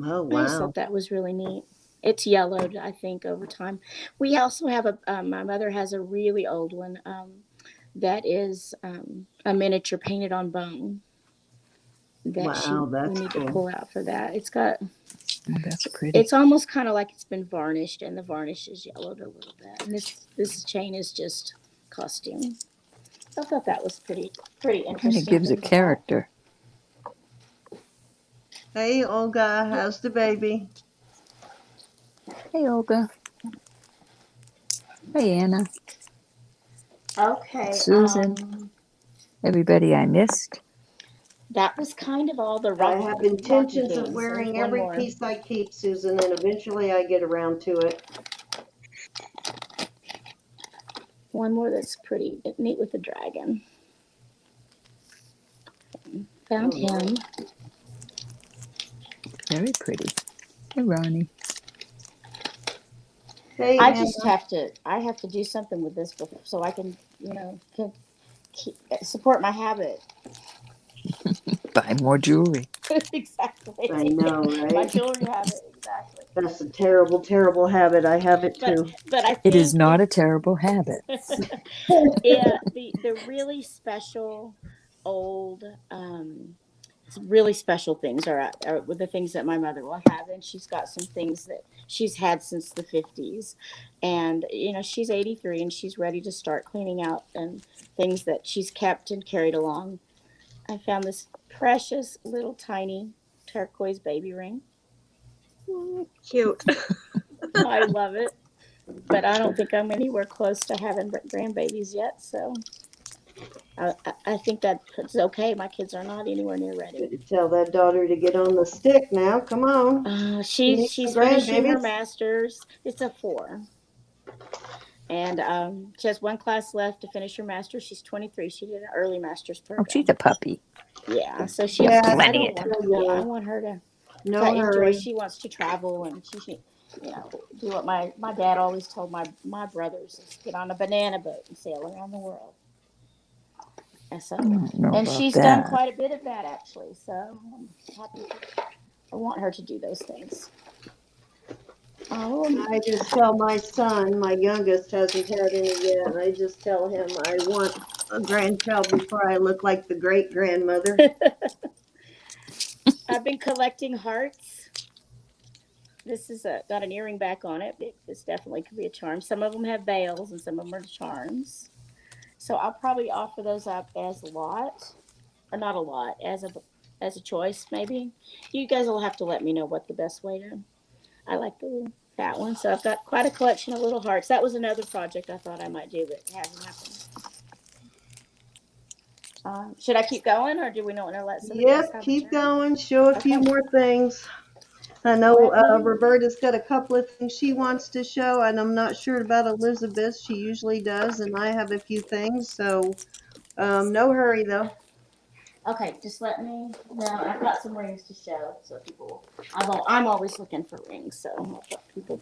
Oh,
I just
wow.
thought that was really neat. It's yellowed, I think, over time. We also have my mother has a really old one that is a miniature painted on bone that
Wow,
we
that's
need to
cool.
pull out for that. It's got,
Oh, that's pretty.
it's almost kind of like it's been varnished, and the varnish is yellowed a little bit. And this chain is just costume. I thought that was pretty
Kind
interesting.
of gives a
thing to have.
character.
Hey, Olga, how's the baby?
Hey, Olga. Hey, Anna.
Okay.
Susan. Everybody I missed.
That was kind of all the
I
rocky
have
things.
intentions of
There's
wearing
one
every
more.
piece I keep, Susan, and eventually I get around to it.
One more that's pretty neat with the dragon. Found him.
Very pretty. Hey, Ronnie.
Hey,
I
Anna.
just have to do something with this so I can, support my habit.
Buy more jewelry.
Exactly.
I know,
My
right?
jewelry habit, exactly.
That's a terrible, terrible habit. I have it too.
But I think
It is not a terrible habit.
yeah, the really special old really special things are the things that my mother will have, and she's got some things that she's had since the 50s, and she's 83 and she's ready to start cleaning out and things that she's kept and carried along. I found this precious little tiny turquoise baby ring.
Cute.
I love it, but I don't think I'm anywhere close to having grandbabies yet, so I think that's okay. My kids are not anywhere near ready.
Tell that daughter to get on the stick now. Come on.
She's finishing her master's. It's a 4, and she has one class left to finish her master's. She's 23. She did an early master's
Oh,
program.
she's a puppy.
Yeah, so she's.
Yeah,
I
plenty
don't
of
want. Yeah, I want her to
no
enjoy.
hurry.
She wants to travel, and she do what my dad always told my brothers: is get on a banana boat and sail around the world. And so,
I don't know
and
about
she's done
that.
quite a bit of that actually. So I'm happy. I want her to do those things. Oh,
I just tell my son, my youngest hasn't had any yet, and I just tell him I want a grandchild before I look like the great grandmother.
I've been collecting hearts. This is got an earring back on it. This definitely could be a charm. Some of them have veils and some of them are charms. So I'll probably offer those up as a lot, or not a lot, as a choice maybe. You guys will have to let me know what the best way to. I like that one. So I've got quite a collection of little hearts. That was another project I thought I might do, but it hasn't happened. Should I keep going, or do we not want to let somebody else
Yep,
have a
keep
turn?
going. Show a few
Okay.
more things. I know
Let me-
Roberta's got a couple of things she wants to show, and I'm not sure about Elizabeth. She usually does, and I have a few things, so no hurry though.
Okay, just let me know. I've got some rings to show, so people. I'm always looking for rings, so people.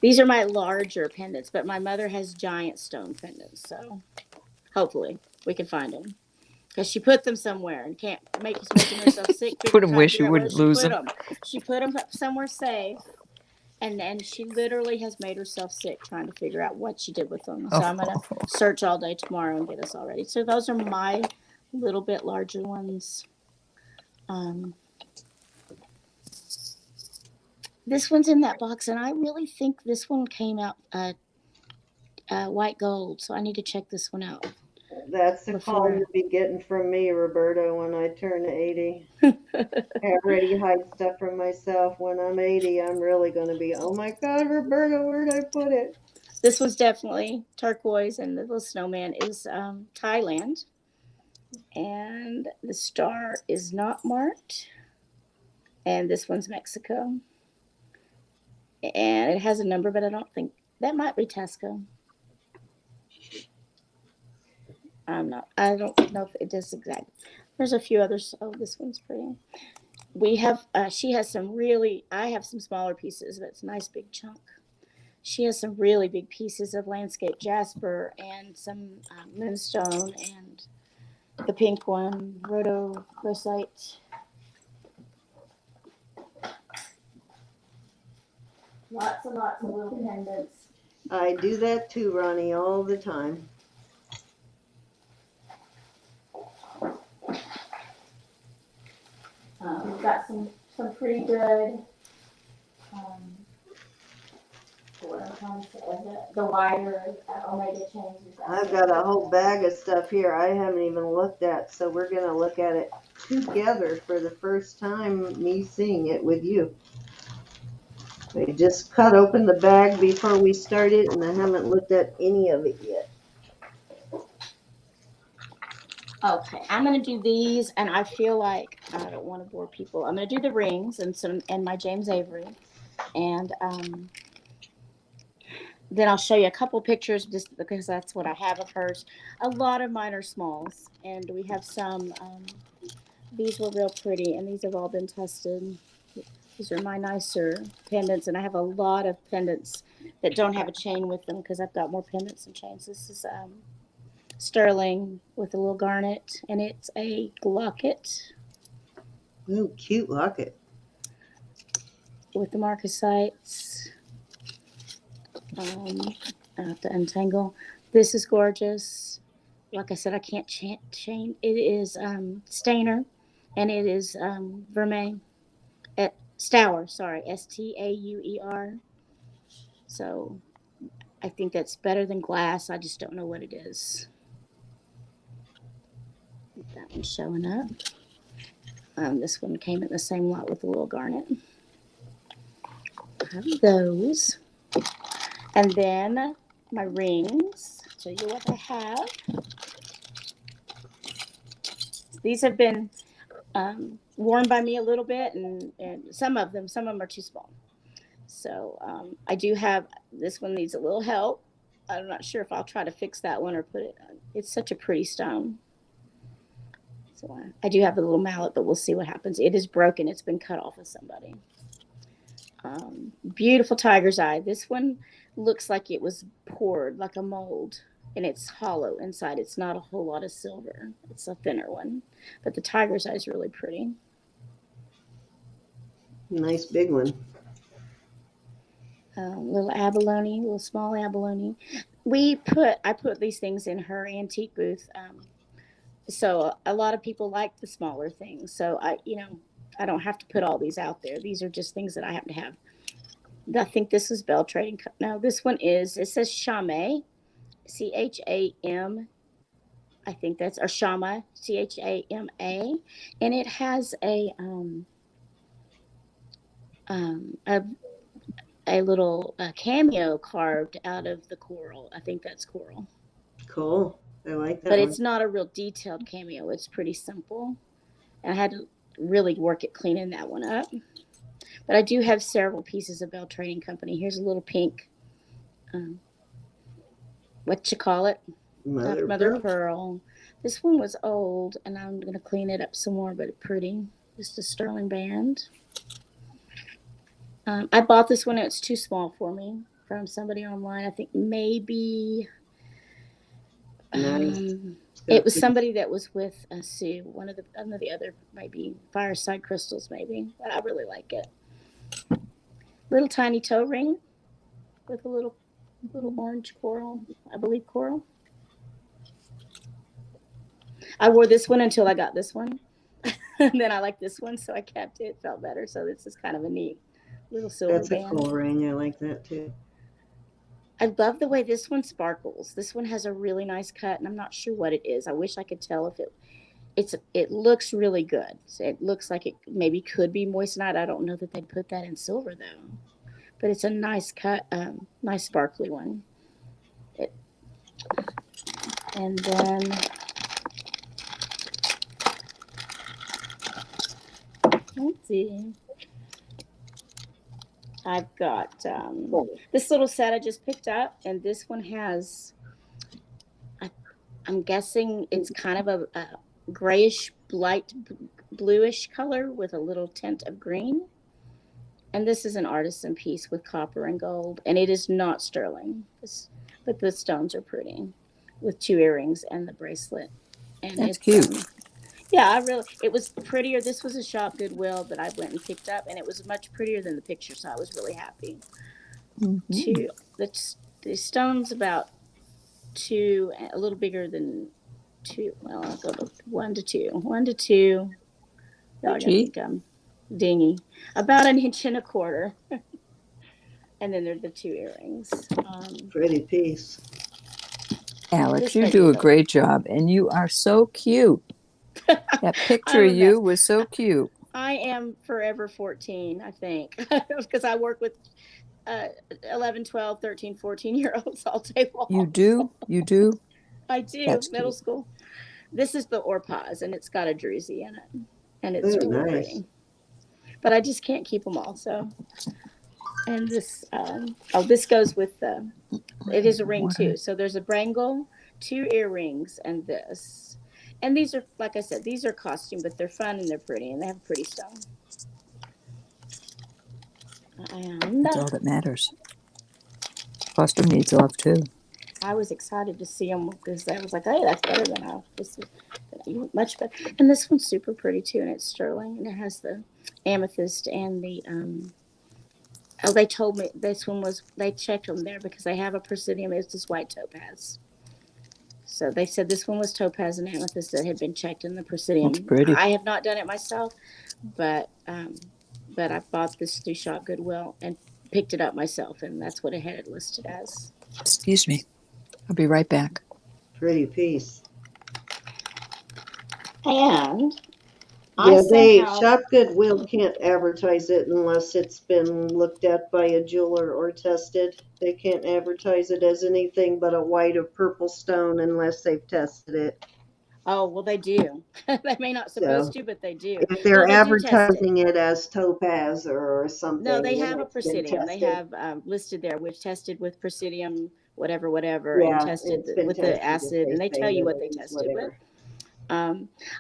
These are my larger pendants, but my mother has giant stone pendants, so hopefully we can find them. Because she put them somewhere and can't making herself sick.
Put 'em where she wouldn't lose them.
She put them somewhere safe, and then she literally has made herself sick trying to figure out what she did with them. So I'm gonna search all day tomorrow and get us all ready. So those are my little bit larger ones. This one's in that box, and I really think this one came out white gold. So I need to check this one out.
That's the call you'll be getting from me, Roberta, when I turn 80. I already hide stuff from myself. When I'm 80, I'm really going to be, oh my God, Roberta, where'd I put it?
This one's definitely turquoise, and the little snowman is Thailand. And the star is not marked. And this one's Mexico. And it has a number, but I don't think that might be Tesco. I don't know if it does exactly. There's a few others. Oh, this one's pretty. we have, she has some really, I have some smaller pieces, but it's a nice big chunk. She has some really big pieces of landscape jasper and some moonstone and the pink one, Roberta. Lots and lots of little pendants.
I do that too, Ronnie, all the time.
We've got some pretty good, what I'm trying to say, the wider Omega chains.
I've got a whole bag of stuff here I haven't even looked at, so we're going to look at it together for the first time, me seeing it with you. We just cut open the bag before we started, and I haven't looked at any of it yet.
Okay, I'm gonna do these, and I feel like I don't want to bore people. I'm gonna do the rings and my James Avery, and then I'll show you a couple pictures just because that's what I have of hers. A lot of mine are smalls, and we have some. These were real pretty, and these have all been tested. These are my nicer pendants, and I have a lot of pendants that don't have a chain with them because I've got more pendants and chains. This is sterling with a little garnet, and it's a locket.
Ooh, cute locket.
With the Marcosites. I have to untangle. This is gorgeous. Like I said, I can't chain. It is Stainer, and it is Vermeil. Stauer, sorry, Stauer. So I think that's better than glass. I just don't know what it is. That one's showing up. This one came in the same lot with a little garnet. I have those. And then my rings. Show you what I have. These have been worn by me a little bit, and some of them are too small. So I do have, this one needs a little help. I'm not sure if I'll try to fix that one or put it on. It's such a pretty stone. So I do have a little mallet, but we'll see what happens. It is broken. It's been cut off of somebody. Beautiful tiger's eye. This one looks like it was poured like a mold, and it's hollow inside. It's not a whole lot of silver. It's a thinner one, but the tiger's eye is really pretty.
Nice big one.
Little abalone, little small abalone. I put these things in her antique booth. So a lot of people like the smaller things. So I don't have to put all these out there. These are just things that I happen to have. I think this is Bell Trading. No, this one is. It says Chame, Cham. I think that's, or Shama, Chama, and it has a little cameo carved out of the coral. I think that's coral.
Cool. I like that.
But it's not a real detailed cameo. It's pretty simple. And I had to really work at cleaning that one up. But I do have several pieces of Bell Trading Company. Here's a little pink, what you call it? Mother Pearl. This one was old, and I'm going to clean it up some more, but it's pretty. Just a sterling band. I bought this one. It's too small for me from somebody online. I think maybe it was somebody that was with Sue. One of the other, maybe Fireside Crystals, maybe. But I really like it. Little tiny toe ring with a little orange coral. I believe coral. I wore this one until I got this one. And then I liked this one, so I kept it. It felt better. So this is kind of a neat little silver band.
That's a cool ring. I like that too.
I love the way this one sparkles. This one has a really nice cut, and I'm not sure what it is. I wish I could tell if it looks really good. So it looks like it maybe could be moissanite. I don't know that they'd put that in silver though. But it's a nice cut, nice sparkly one. And then let's see. I've got this little set I just picked up, and this one has, I'm guessing it's kind of a grayish light bluish color with a little tint of green. And this is an artisan piece with copper and gold, and it is not sterling. But the stones are pretty, with 2 earrings and the bracelet. And
That's
it's
cute.
yeah, it was prettier. This was a shop Goodwill that I went and picked up, and it was much prettier than the picture, so I was really happy.
Mhm.
The stone's about 2, a little bigger than 2. Well, I'll go to 1 to 2. 1 to 2. Y'all are gonna
Gee,
think I'm dingy. About an inch and a quarter. And then there are the 2 earrings.
Pretty piece.
Alex,
This
you
may
do
be
a
the.
great job, and you are so cute. That picture
I'm a
of you
mess.
was so cute.
I am forever 14, I think, because I work with uh, 11, 12, 13, 14 year olds all day
You
long.
do? You do?
I do,
That's
middle
cute.
school. This is the Orpaz, and it's got a druzy in it, and it's
Oh,
really
nice.
pretty. But I just can't keep them all. So, and this, this goes with the. It is a ring too. So there's a bangle, 2 earrings, and this. And these are, like I said, these are costume, but they're fun and they're pretty, and they have a pretty stone. And
That's all that matters. Costume needs love too.
I was excited to see them because I was like, "Hey, that's better than I this is much better." And this one's super pretty too, and it's sterling, and it has the amethyst and the. Oh, they told me this one was. They checked them there because they have a presidium. It's this white topaz. So they said this one was topaz and amethyst that had been checked in the
That's
presidium.
pretty.
I have not done it myself, but I bought this through Shop Goodwill and picked it up myself, and that's what it had it listed as.
Excuse me. I'll be right back.
Pretty piece.
And I
Yeah, they
somehow
Shop Goodwill can't advertise it unless it's been looked at by a jeweler or tested. They can't advertise it as anything but a white or purple stone unless they've tested it.
oh well they do. They may not supposed
So
to, but they do.
if
No,
they're
they do test it.
advertising it as topaz or
No,
something,
they
then
have a
it's been
Presidium. They
tested.
have listed there. We've tested with Presidium, whatever, whatever, and
Yeah,
tested
it's been
with the
tested if
acid,
they
and they
say
tell you
that
what they
it is
tested with.
whatever.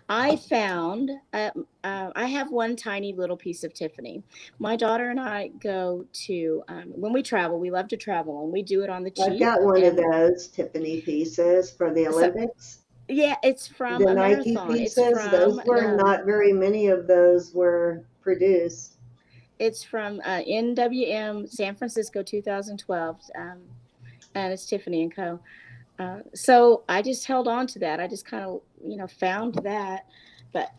I found I have one tiny little piece of Tiffany. My daughter and I go to when we travel. We love to travel, and we do it on the
I've
cheap.
got one of
And
those Tiffany pieces for the
so
Olympics.
yeah, it's from
The
a
Nike
marathon.
pieces, those were not very many of those were produced.
It's from NWM San Francisco 2012, and it's Tiffany and Co. So I just held on to that. I just kind of found that, but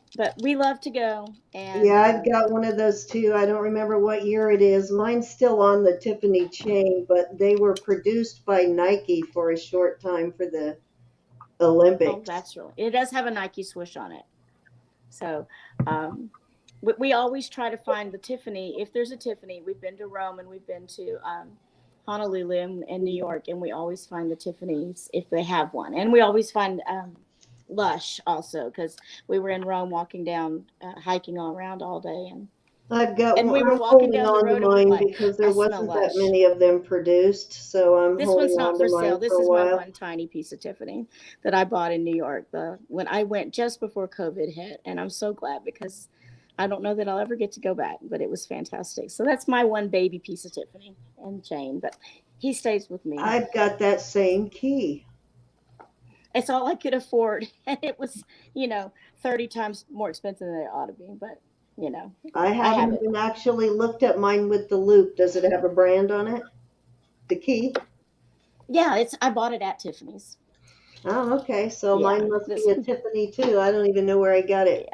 we love to go, and
Yeah, I've got one of those too. I don't remember what year it is. Mine's still on the Tiffany chain, but they were produced by Nike for a short time for the
oh,
Olympics.
that's really it does have a Nike swoosh on it. So um, we always try to find the Tiffany. If there's a Tiffany, we've been to Rome and we've been to Honolulu and New York, and we always find the Tiffany's if they have one. And we always find Lush also because we were in Rome walking down, hiking all around all day,
I've got
and
one,
we were
I'm
walking
holding
down the
on to
road and we're
mine
like,
because there
I smell
wasn't that
Lush.
many of them produced, so I'm
This one's
holding
not
on to
for sale.
mine for
This
a
is my
while.
one tiny piece of Tiffany that I bought in New York. When I went just before COVID hit, and I'm so glad because I don't know that I'll ever get to go back, but it was fantastic. So that's my one baby piece of Tiffany and Jane, but he stays with me.
I've got that same key.
It's all I could afford, and it was 30 times more expensive than it ought to be, but you know,
I
I have
haven't
it.
even actually looked at mine with the loop. Does it have a brand on it? The key?
Yeah, it's I bought it at Tiffany's.
Oh, okay. So
Yeah,
mine must
this
be a Tiffany too. I don't even know where I got it.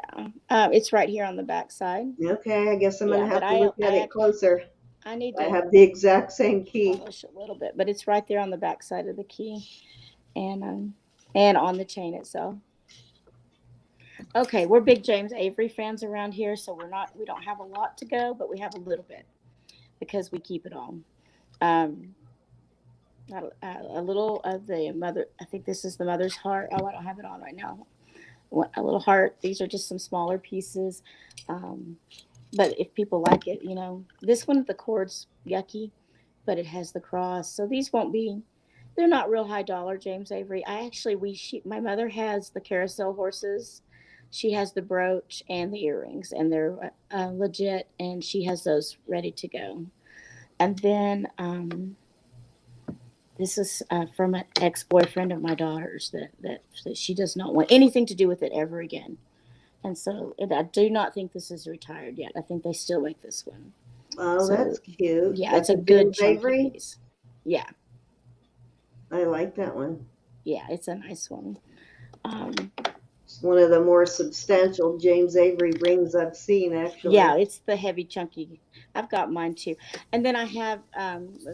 yeah, it's right here on the back side.
Okay, I guess I'm gonna
Yeah, but
have to look at it closer.
I need
I
to
have the exact same key.
polish a little bit, but it's right there on the back side of the key and on the chain itself. Okay, we're big James Avery fans around here, so we don't have a lot to go, but we have a little bit because we keep it all. Um, a little of the mother. I think this is the mother's heart. Oh, I don't have it on right now. A little heart. These are just some smaller pieces. Um, but if people like it, this one the cord's yucky, but it has the cross. So these won't be. They're not real high dollar, James Avery. I actually my mother has the carousel horses, She has the brooch and the earrings, and they're legit, and she has those ready to go. And then this is from an ex-boyfriend of my daughter's that she does not want anything to do with it ever again. And so I do not think this is retired yet. I think they still make this one.
Oh,
So
that's cute.
yeah,
That's
it's a good
James
chunky
Avery.
piece. Yeah,
I like that one.
yeah, it's a nice one.
It's one of the more substantial James Avery rings I've seen, actually.
Yeah, it's the heavy chunky. I've got mine too. And then I have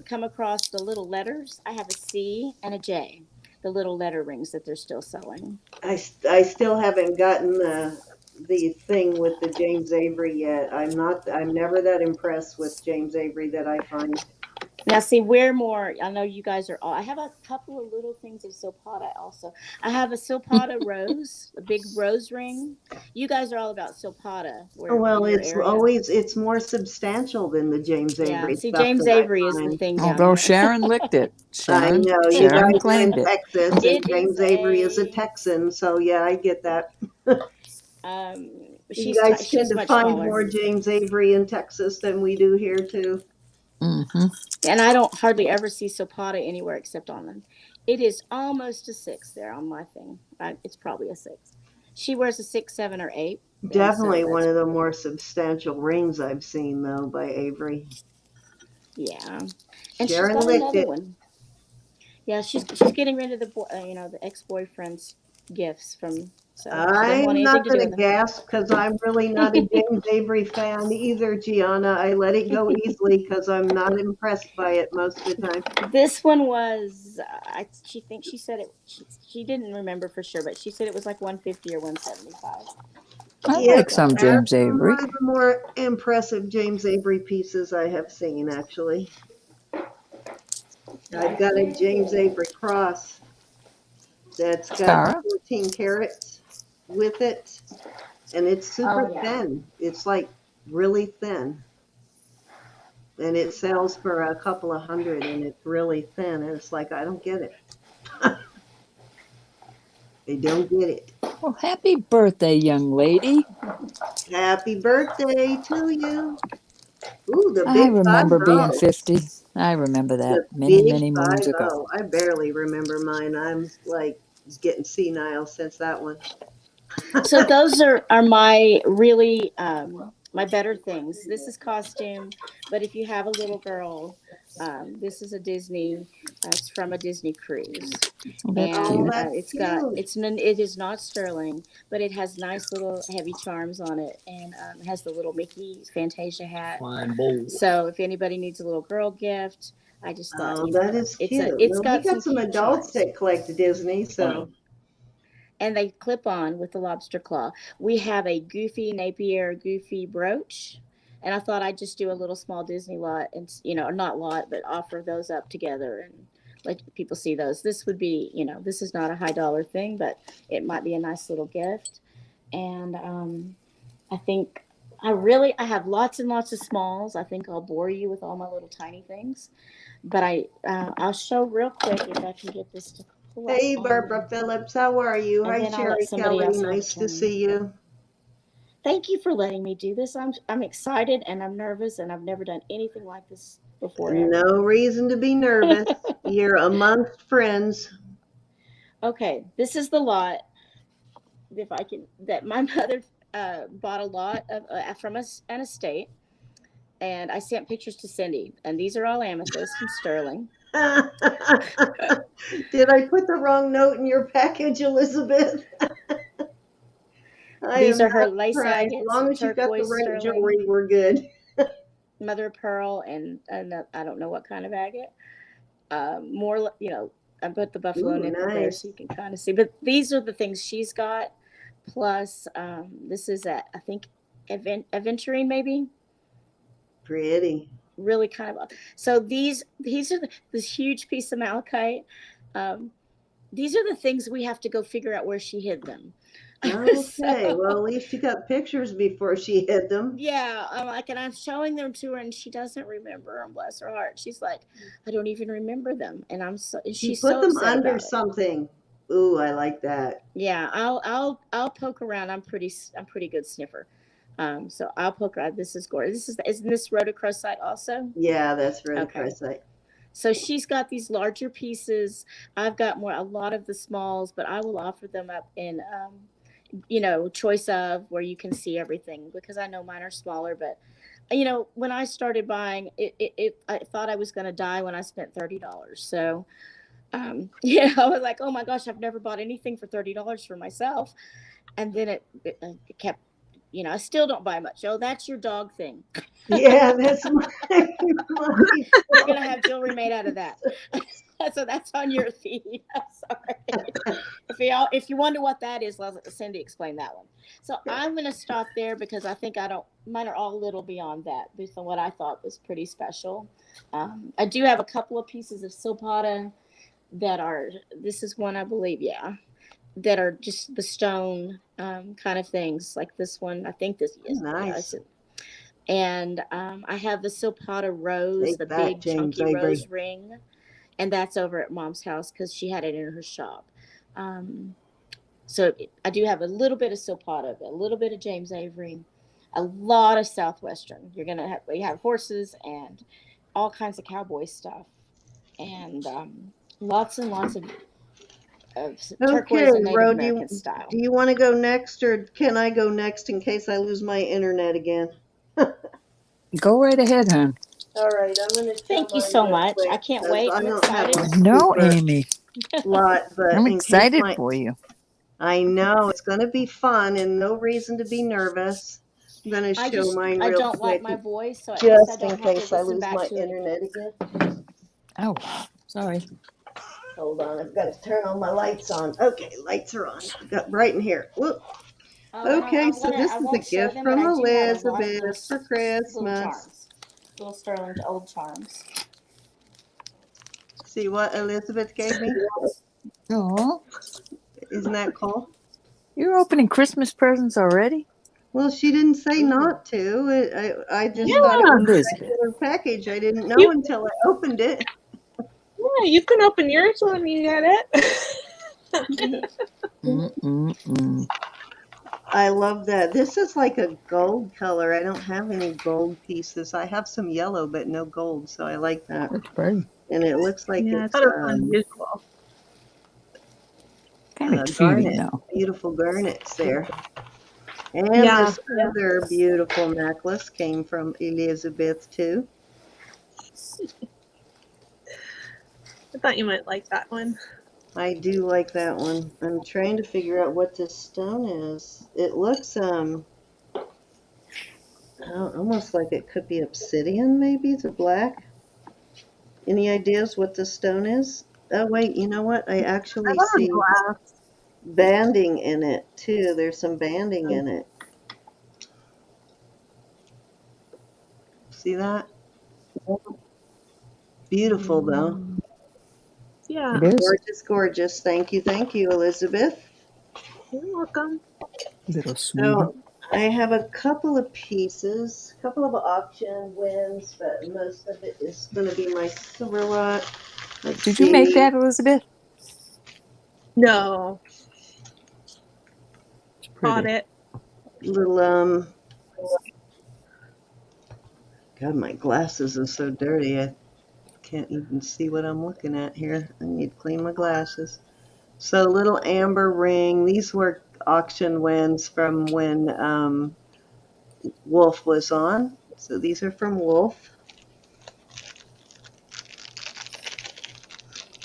come across the little letters. I have a C and a J, the little letter rings that they're still selling.
I still haven't gotten the thing with the James Avery yet. I'm never that impressed with James Avery that I find.
Now, see, we're more. I know you guys are all. I have a couple of little things of silpata also. I have a silpata rose, a big rose ring. You guys are all about silpata,
Oh,
where
well,
in your area.
it's more substantial than the James
Yeah,
Avery
see,
stuff
James
that I
Avery is the
find.
thing down
Although
here.
Sharon licked it.
I
Sharon,
know you
Sharon
guys are in
claimed it.
Texas, and
It
James
is
Avery is a
a.
Texan, so yeah, I get that. You
She's
guys tend
she's
to
much
find
smaller,
more James Avery in Texas than we do here too.
Mm-hmm.
and I don't hardly ever see silpata anywhere except on them. It is almost a 6 there on my thing. It's probably a 6. She wears a 6, 7, or 8, and so
Definitely one
that's
of the more substantial rings I've seen though by Avery.
yeah. And she's
Sharon
got
licked
another
it.
one. Yeah, she's getting rid of the ex-boyfriend's gifts from, so she doesn't want
I'm
anything
not
to do
going
with
to
them.
gasp because I'm really not a James Avery fan either, Gianna. I let it go easily because I'm not impressed by it most of the time.
This one was she thinks she said it she didn't remember for sure, but she said it was like 150 or 175.
I
Yeah,
like some
that's
James Avery.
one of the more impressive James Avery pieces I have seen, actually. I've got a James Avery cross that's got
Tara?
14 carats with it, and it's super
Oh yeah.
thin. It's like really thin. And it sells for a couple of hundred, and it's really thin. And it's like, I don't get it. I don't get it.
Well, happy birthday, young lady.
Happy birthday to you. Ooh, the
I
big
remember being
5-0.
50. I remember that
The
many,
big
many moons
5-0.
ago.
I barely remember mine. I'm like getting senile since that one.
So those are my really my better things. This is costume, but if you have a little girl, this is a Disney. It's from a Disney cruise,
Oh, that's
Oh,
and
cute.
that's cute.
it is not sterling, but it has nice little heavy charms on it, and it has the little Mickey Fantasia hat. So if anybody needs a little girl gift, I just thought,
Oh, that is cute.
it's
Well, we
got
got
some
some
cute
adults
charms.
that collect Disney, so
And they clip on with the lobster claw. We have a Goofy Napier Goofy brooch, and I thought I'd just do a little small Disney lot, and not lot, but offer those up together and let people see those. This would be, this is not a high dollar thing, but it might be a nice little gift. And I think I have lots and lots of smalls. I think I'll bore you with all my little tiny things, but I'll show real quick if I can get this to pull up
hey,
on
Barbara Phillips, how are you?
and
Hi,
then I'll let
Sherry
somebody
Kelly.
else have a
Nice to
turn.
see you.
Thank you for letting me do this. I'm excited and I'm nervous and I've never done anything like this before ever.
No reason to be nervous. You're amongst friends.
Okay, this is the lot. If I can, that my mother bought a lot of from an estate, and I sent pictures to Cindy, and these are all amethyst and sterling.
Did I put the wrong note in your package, Elizabeth? I
These
am
are her
not
lace
surprised. As
agates,
long as you've got the
turquoise
right
sterling,
jewelry, we're good.
mother of pearl, and I don't know what kind of agate. More, I put the buffalo
Ooh,
nickel there so
nice.
you can kind of see. But these are the things she's got. Plus, this is I think aventurine maybe.
Pretty.
Really kind of. So these are this huge piece of malachite. Um, these are the things we have to go figure out where she hid them.
Okay, well,
So
at least you got pictures before she hid them.
yeah, I'm like, and I'm showing them to her, and she doesn't remember. And bless her heart, she's like, I don't even remember them, and
She
she's
put
so
them
upset
under
about it.
something. Ooh, I like that.
Yeah, I'll poke around. I'm pretty good sniffer. So I'll poke around. This is gorgeous. Isn't this rhodochrosite also?
Yeah, that's
Okay.
rhodochrosite.
So she's got these larger pieces. I've got a lot of the smalls, but I will offer them up in, choice of where you can see everything because I know mine are smaller. But, when I started buying I thought I was going to die when I spent $30. So, I was like, oh my gosh, I've never bought anything for $30 for myself. And then it kept, I still don't buy much. Oh, that's your dog thing.
Yeah, that's my
You're gonna have jewelry made out of that. So that's on your feed. Sorry. If you wonder what that is, let Cindy explain that one. So I'm gonna stop there because I think mine are all a little beyond that based on what I thought was pretty special. I do have a couple of pieces of silpata that are, this is one I believe, yeah, that are just the stone kind of things like this one. I think this is
nice.
yeah, and I have the silpata rose,
Take
the
that,
big
James
chunky
Avery.
rose ring, and that's over at Mom's house because she had it in her shop. So I do have a little bit of silpata, a little bit of James Avery, a lot of Southwestern. We have horses and all kinds of cowboy stuff, and lots and lots of turquoise
Okay,
and Native
Ro,
American style.
do you want to go next, or can I go next in case I lose my internet again?
Go right ahead, hon.
All right, I'm going to tell
Thank you
mine
so
real
much. I
quick
can't
because
wait.
I
I'm
don't have
excited.
a
I know,
super
Amy.
lot, but
I'm
in case
excited for you.
I know it's going to be fun and no reason to be nervous. I'm going to show mine
I
real
don't like
quick
my voice, so at least I
just in
don't have to
case I
listen
lose
back
my
to it.
internet again.
Oh, sorry.
Hold on, I've got to turn all my lights on. Okay, lights are on. Got bright in here. Whoop.
Oh, and
Okay, so this
I
is a
won't show
gift
them, but
from
I do have a lot of
Elizabeth
little
for
little
Christmas.
charms, little sterling to old charms.
See what Elizabeth gave me?
Oh,
Isn't that cool?
you're opening Christmas presents already?
Well, she didn't say
Ooh.
not to. I just
Yeah,
thought it was a
Elizabeth.
regular package. I didn't know
you
until I opened it.
yeah, you can open yours when you get it.
Mm-mm-mm.
I love that. This is like a gold color. I don't have any gold pieces. I have some yellow, but no gold, so I like that.
That's pretty.
And it looks like
Yeah, I
it's
thought it was unusual.
Kind of cheating
garnet,
now.
beautiful garnets there. And
Yeah.
this other beautiful necklace came from Elizabeth too.
I thought you might like that one.
I do like that one. I'm trying to figure out what this stone is. It looks almost like it could be obsidian, maybe the black. Any ideas what the stone is? Oh wait, you know what? I
I
actually
love
see
glass.
banding in it too. There's some banding in it. See that? Beautiful though.
Yeah,
It is.
Gorgeous, gorgeous. Thank you, Elizabeth.
you're welcome.
Little sweetie.
So I have a couple of pieces, a couple of auction wins, but most of it is going to be my silver lot. Let's
Did you make
see.
that, Elizabeth?
No,
It's
bought
pretty.
it.
Little God, my glasses are so dirty. I can't even see what I'm looking at here. I need to clean my glasses. So little amber ring. These were auction wins from when Wolf was on. So these are from Wolf.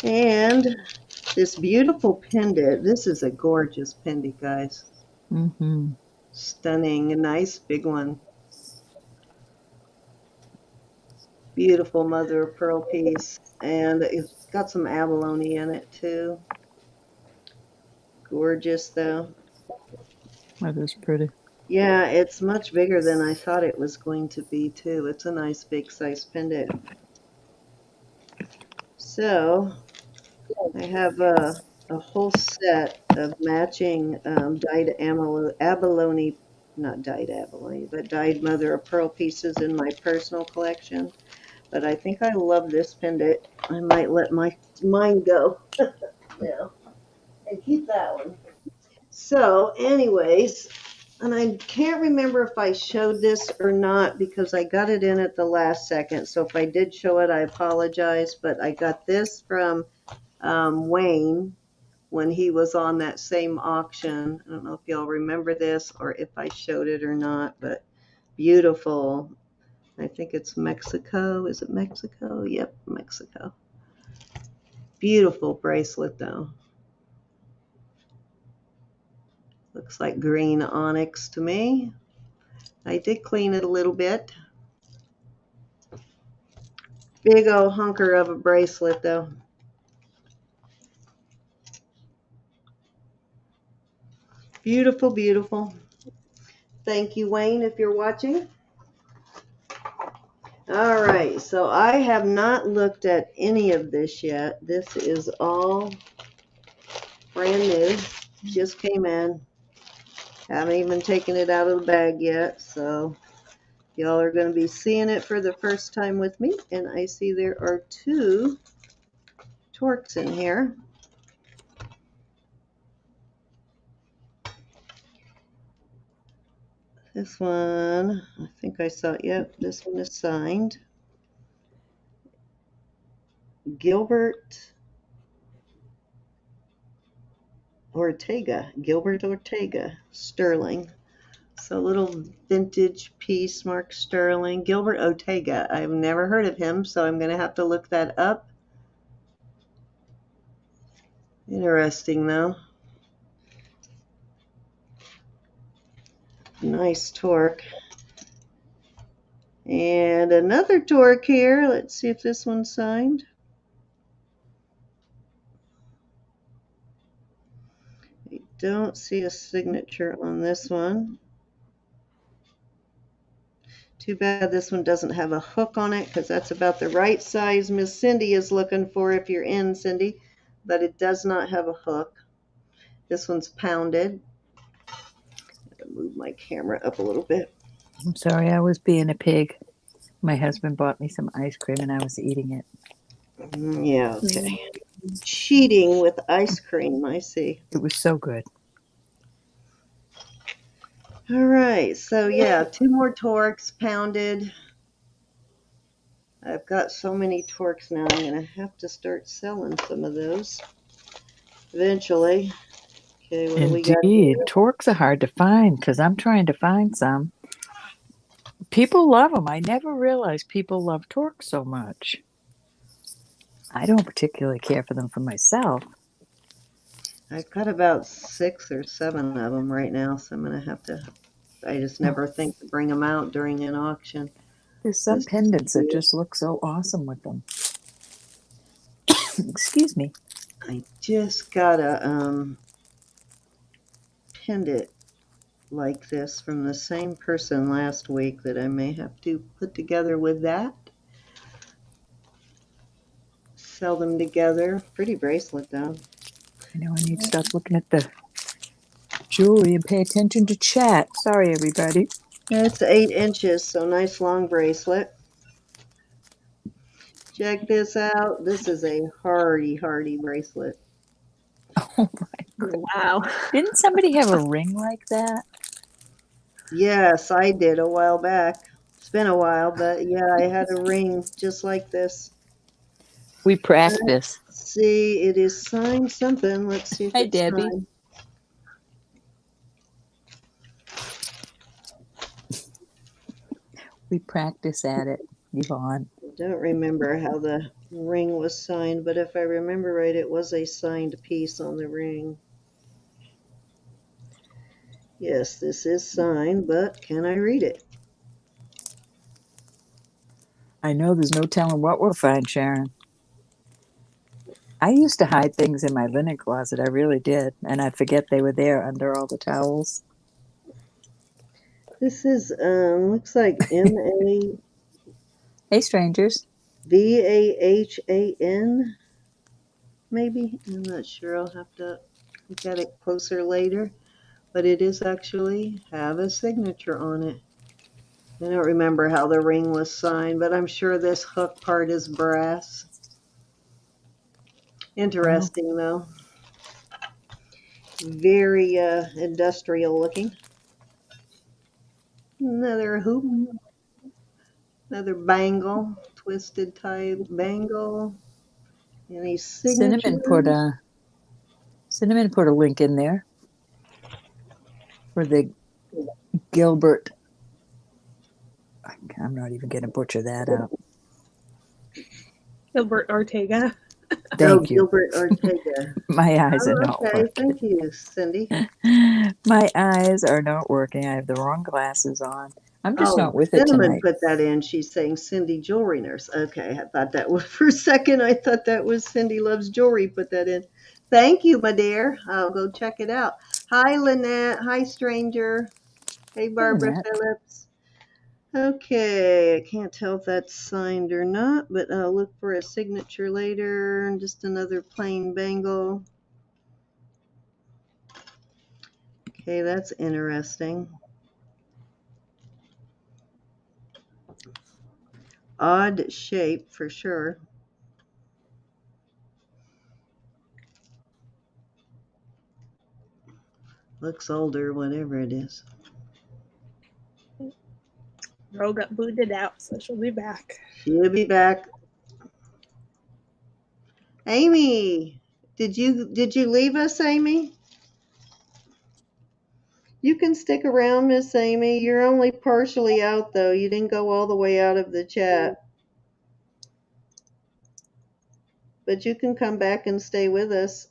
And this beautiful pendant. This is a gorgeous pendant, guys.
Mm-hmm.
Stunning. A nice big one. Beautiful mother of pearl piece. And it's got some abalone in it too. Gorgeous though.
That is pretty.
Yeah, it's much bigger than I thought it was going to be too. It's a nice big size pendant. So I have a whole set of matching dyed abalone, not dyed abalone, but dyed mother of pearl pieces in my personal collection. But I think I love this pendant. I might let mine go now. and keep that one. So anyways, and I can't remember if I showed this or not because I got it in at the last second. So if I did show it, I apologize. But I got this from Wayne when he was on that same auction. I don't know if y'all remember this or if I showed it or not, but beautiful. I think it's Mexico. Is it Mexico? Yep, Mexico. Beautiful bracelet though. Looks like green onyx to me. I did clean it a little bit. Big old hunker of a bracelet though. Beautiful, beautiful. Thank you, Wayne, if you're watching. All right, so I have not looked at any of this yet. This is all brand new. Just came in. Haven't even taken it out of the bag yet, so y'all are going to be seeing it for the first time with me. And I see there are 2 torques in here. This one, I think I saw, yep, this one is signed. Gilbert Ortega, Sterling. So a little vintage piece, Mark Sterling. Gilbert Ortega, I've never heard of him, so I'm going to have to look that up. Interesting, though. Nice torque. And another torque here. Let's see if this one's signed. I don't see a signature on this one. Too bad this one doesn't have a hook on it because that's about the right size Miss Cindy is looking for if you're in, Cindy. But it does not have a hook. This one's pounded. Move my camera up a little bit.
I'm sorry, I was being a pig. My husband bought me some ice cream and I was eating it.
Yeah, okay. Cheating with ice cream, I see.
It was so good.
All right, so yeah, 2 more torques pounded. I've got so many torques now, I'm going to have to start selling some of those eventually. Okay, what do we got
Indeed.
here?
Torques are hard to find because I'm trying to find some. People love them. I never realized people love torques so much. I don't particularly care for them for myself.
I've got about 6 or 7 of them right now, so I'm going to have to, I just never think to bring them out during an auction.
There's some pendants that just look so awesome with them. Excuse me.
I just got a pendant like this from the same person last week that I may have to put together with that. Sell them together. Pretty bracelet though.
I know I need to stop looking at the jewelry and pay attention to chat. Sorry, everybody.
It's 8 inches, so nice long bracelet. Check this out. This is a hardy bracelet.
Oh my God.
Wow.
Didn't somebody have a ring like that?
Yes, I did a while back. It's been a while, but yeah, I had a ring just like this.
We practice.
Let's see, it is signed something. Let's see if
Hi,
it's
Debbie.
signed.
We practice at it, Yvonne.
I don't remember how the ring was signed, but if I remember right, it was a signed piece on the ring. Yes, this is signed, but can I read it?
I know there's no telling what we'll find, Sharon. I used to hide things in my linen closet. I really did. And I'd forget they were there under all the towels.
This is, looks like M-A-V-A-H-A-N,
Hey, strangers.
maybe? I'm not sure. I'll have to look at it closer later. But it is actually have a signature on it. I don't remember how the ring was signed, but I'm sure this hook part is brass. Interesting, though. Very industrial looking. Another hoop. Another bangle. Twisted type bangle. Any
Cinnamon put
signatures?
a link in there for the Gilbert. I'm not even going to butcher that out.
Gilbert Ortega.
Thank you.
Gilbert Ortega.
My eyes are
Oh,
not
okay,
working.
thank you, Cindy.
My eyes are not working. I have the wrong glasses on. I'm just not with it
Cinnamon
tonight.
put that in. She's saying Cindy Jewelry Nurse. Okay, I thought that was for a second. I thought that was Cindy Loves Jewelry. Put that in. Thank you, my dear. I'll go check it out. Hi, Lynette. Hi, stranger. Hey, Barbara
Lynette.
Phillips. Okay, I can't tell if that's signed or not, but I'll look for a signature later. And just another plain bangle. Okay, that's interesting. Odd shape for sure. Looks older, whatever it is.
Ro got booted out, so she'll be back.
She'll be back. Amy, did you leave us, Amy? You can stick around, Miss Amy. You're only partially out though. You didn't go all the way out of the chat. But you can come back and stay with us.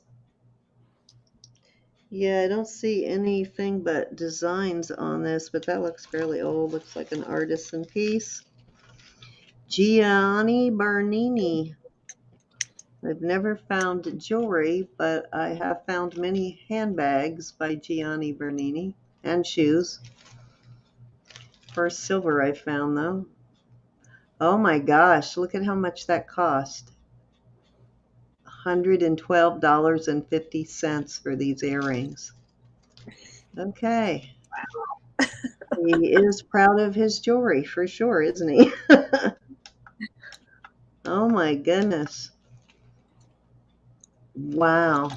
Yeah, I don't see anything but designs on this, but that looks fairly old. Looks like an artisan piece. Gianni Bernini. I've never found jewelry, but I have found many handbags by Gianni Bernini and shoes. First silver I found, though. Oh my gosh, look at how much that cost. $112.50 for these earrings. Okay. He is proud of his jewelry for sure, isn't he? Oh my goodness. Wow.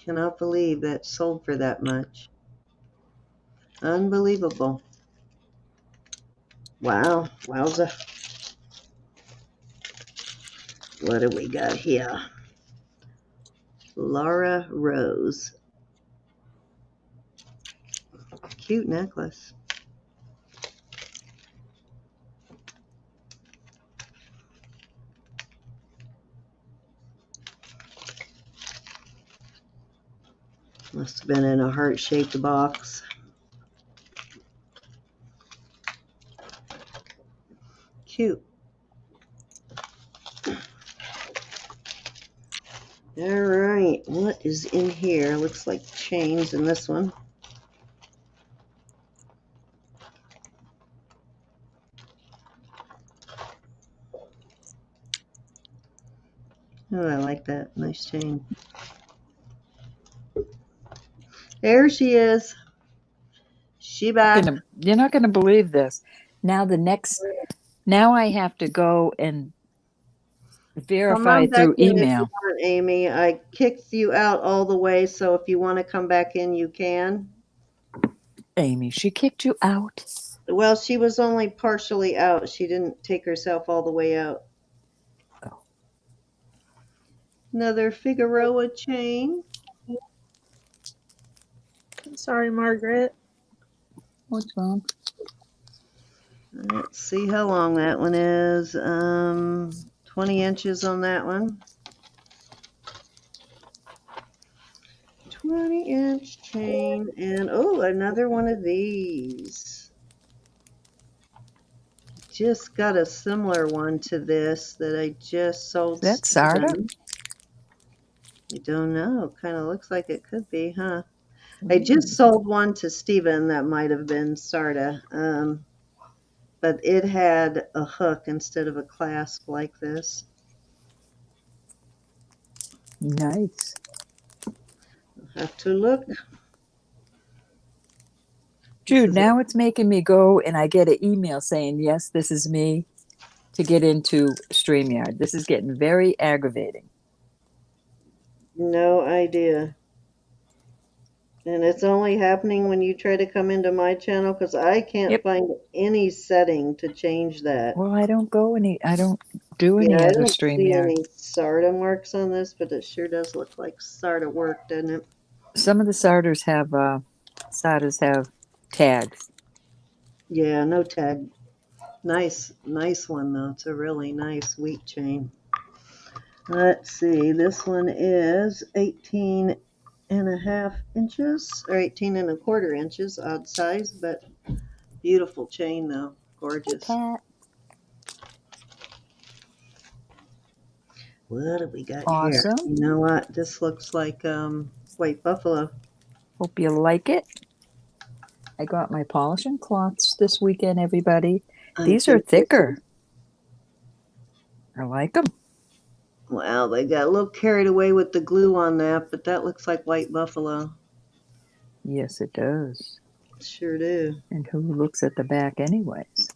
Cannot believe that sold for that much. Unbelievable. Wow. Wowza. What do we got here? Laura Rose. Cute necklace. Must have been in a heart-shaped box. Cute. All right, what is in here? Looks like chains in this one. Oh, I like that. Nice chain. There she is. She back.
You're not going to believe this. Now I have to go and
Come
verify
on back
through
in if you
email.
want, Amy. I kicked you out all the way, so if you want to come back in, you can.
Amy, she kicked you out.
Well, she was only partially out. She didn't take herself all the way out.
Oh.
Another Figueroa chain.
Sorry, Margaret.
What's wrong?
Let's see how long that one is. 20 inches on that one. 20-inch chain, and oh, another one of these. Just got a similar one to this that I just sold.
That's Sarda?
I don't know. Kind of looks like it could be, huh? I just sold one to Stephen that might have been Sarda, but it had a hook instead of a clasp like this.
Nice.
I'll have to look.
Jude, now it's making me go and I get an email saying, yes, this is me, to get into StreamYard. This is getting very aggravating.
No idea. And it's only happening when you try to come into my channel because I can't
Yep.
find any setting to change that.
Well, I don't do
Yeah,
any
I
other
don't see
StreamYard.
any SARTA marks on this, but it sure does look like SARTA work, doesn't it?
Some of the SATAs have tags.
Yeah, no tag. Nice one though. It's a really nice wheat chain. Let's see, this one is 18.5 inches or 18.25 inches, odd size, but beautiful chain though. Gorgeous.
Cat.
What do we got here?
Awesome.
You know what? This looks like white buffalo.
Hope you like it. I got my polishing cloths this weekend, everybody. These are thicker. I like them.
Wow, they got a little carried away with the glue on that, but that looks like white buffalo.
Yes, it does.
Sure do.
And who looks at the back anyways?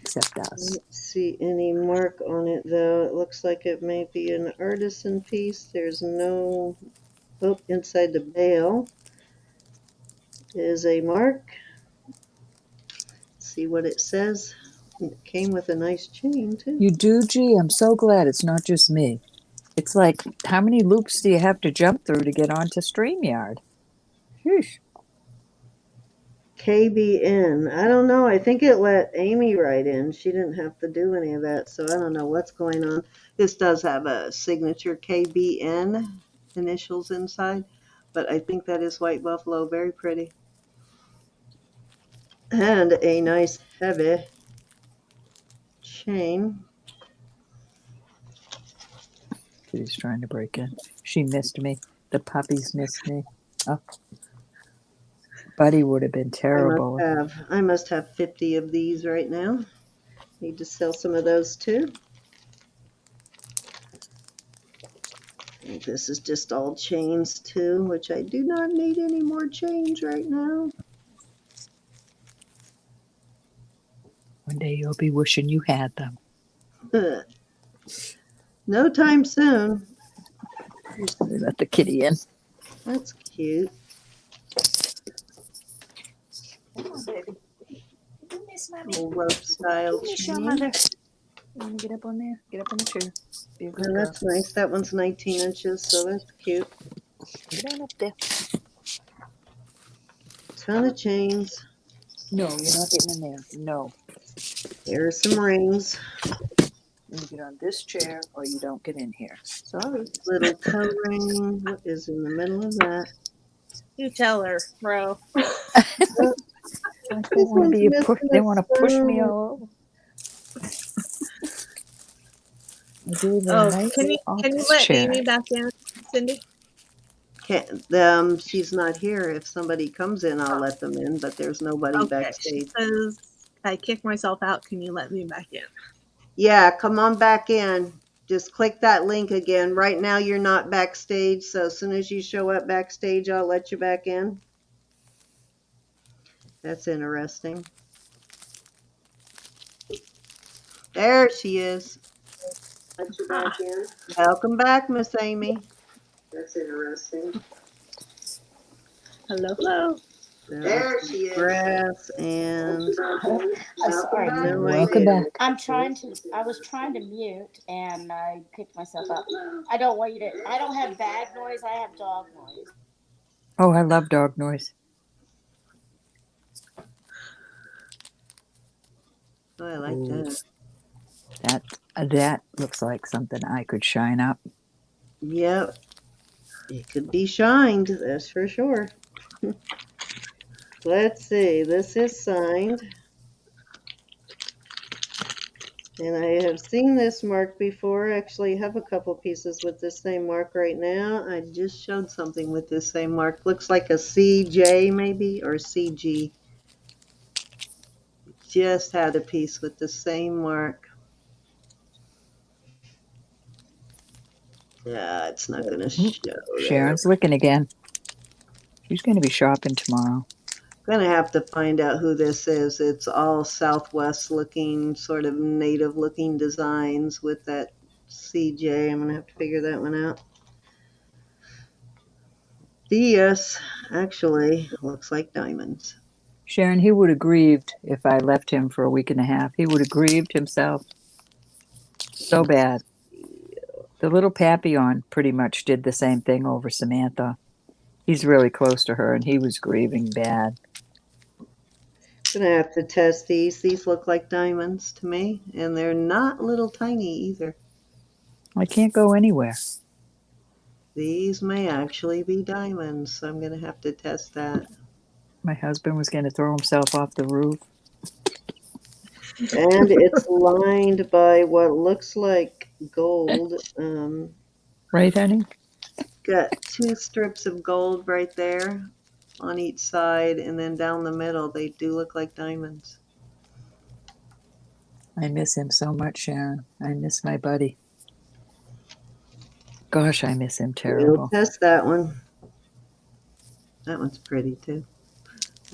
Except
I
us.
don't see any mark on it though. It looks like it may be an artisan piece. There's no, oh, inside the bail is a mark. Let's see what it says. It came with a nice chain too.
You do, G? I'm so glad it's not just me. It's like, how many loops do you have to jump through to get onto StreamYard? Sheesh.
KBN. I don't know. I think it let Amy write in. She didn't have to do any of that, so I don't know what's going on. This does have a signature KBN initials inside, but I think that is white buffalo. Very pretty. And a nice heavy chain.
Kitty's trying to break in. She missed me. The puppies missed me. Oh. Buddy would have been terrible.
I must have 50 of these right now. Need to sell some of those too. This is just all chains too, which I do not need any more chains right now.
One day you'll be wishing you had them.
No time soon.
We let the kitty in.
That's cute.
Come on, baby. Miss mommy.
Little rope style
Miss your
chain.
mother. You want to get up on there? Get up on the chair. Be a good girl.
That's nice. That one's 19 inches, so that's cute.
Get on up there.
Ton of chains.
No, you're not getting in there. No.
There are some rings.
You get on this chair or you don't get in here. Sorry.
Little toe ring. What is in the middle of that?
You tell her, bro.
They want to push me all over.
Can you let Amy back in, Cindy?
She's not here. If somebody comes in, I'll let them in, but there's nobody backstage.
She says, I kicked myself out. Can you let me back in?
Yeah, come on back in. Just click that link again. Right now you're not backstage, so as soon as you show up backstage, I'll let you back in. That's interesting. There she is. Let you back in. Welcome back, Miss Amy. That's interesting.
Hello.
There she is. Grass and
I'm sorry.
Welcome back.
I was trying to mute and I picked myself up. I don't have bag noise, I have dog noise.
Oh, I love dog noise.
Oh, I like that.
That looks like something I could shine up.
Yep. It could be shined, that's for sure. Let's see. This is signed. And I have seen this mark before. Actually, I have a couple pieces with this same mark right now. I just showed something with this same mark. Looks like a CJ maybe, or CG. Just had a piece with the same mark. Yeah, it's not going to show.
Sharon's looking again. She's going to be shopping tomorrow.
I'm going to have to find out who this is. It's all Southwest looking, sort of native looking designs with that CJ. I'm going to have to figure that one out. These actually looks like diamonds.
Sharon, he would have grieved if I left him for a week and a half. He would have grieved himself so bad. The little Papillon pretty much did the same thing over Samantha. He's really close to her, and he was grieving bad.
Gonna have to test these. These look like diamonds to me, and they're not little tiny either.
I can't go anywhere.
These may actually be diamonds, so I'm gonna have to test that.
My husband was going to throw himself off the roof.
And it's lined by what looks like gold.
Right, honey?
Got 2 strips of gold right there on each side, and then down the middle, they do look like diamonds.
I miss him so much, Sharon. I miss my buddy. Gosh, I miss him
We'll
terrible.
test that one. That one's pretty too.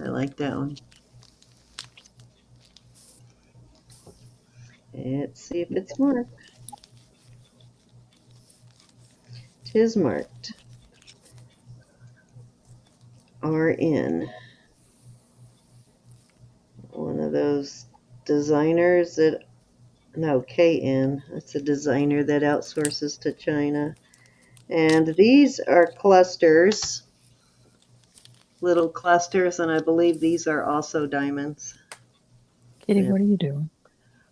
I like that one. Let's see if it's marked. It is marked. RN. One of those designers that, no, KN. That's a designer that outsources to China. And these are clusters, little clusters, and I believe these are also diamonds.
Kitty,
Yeah.
what are you doing?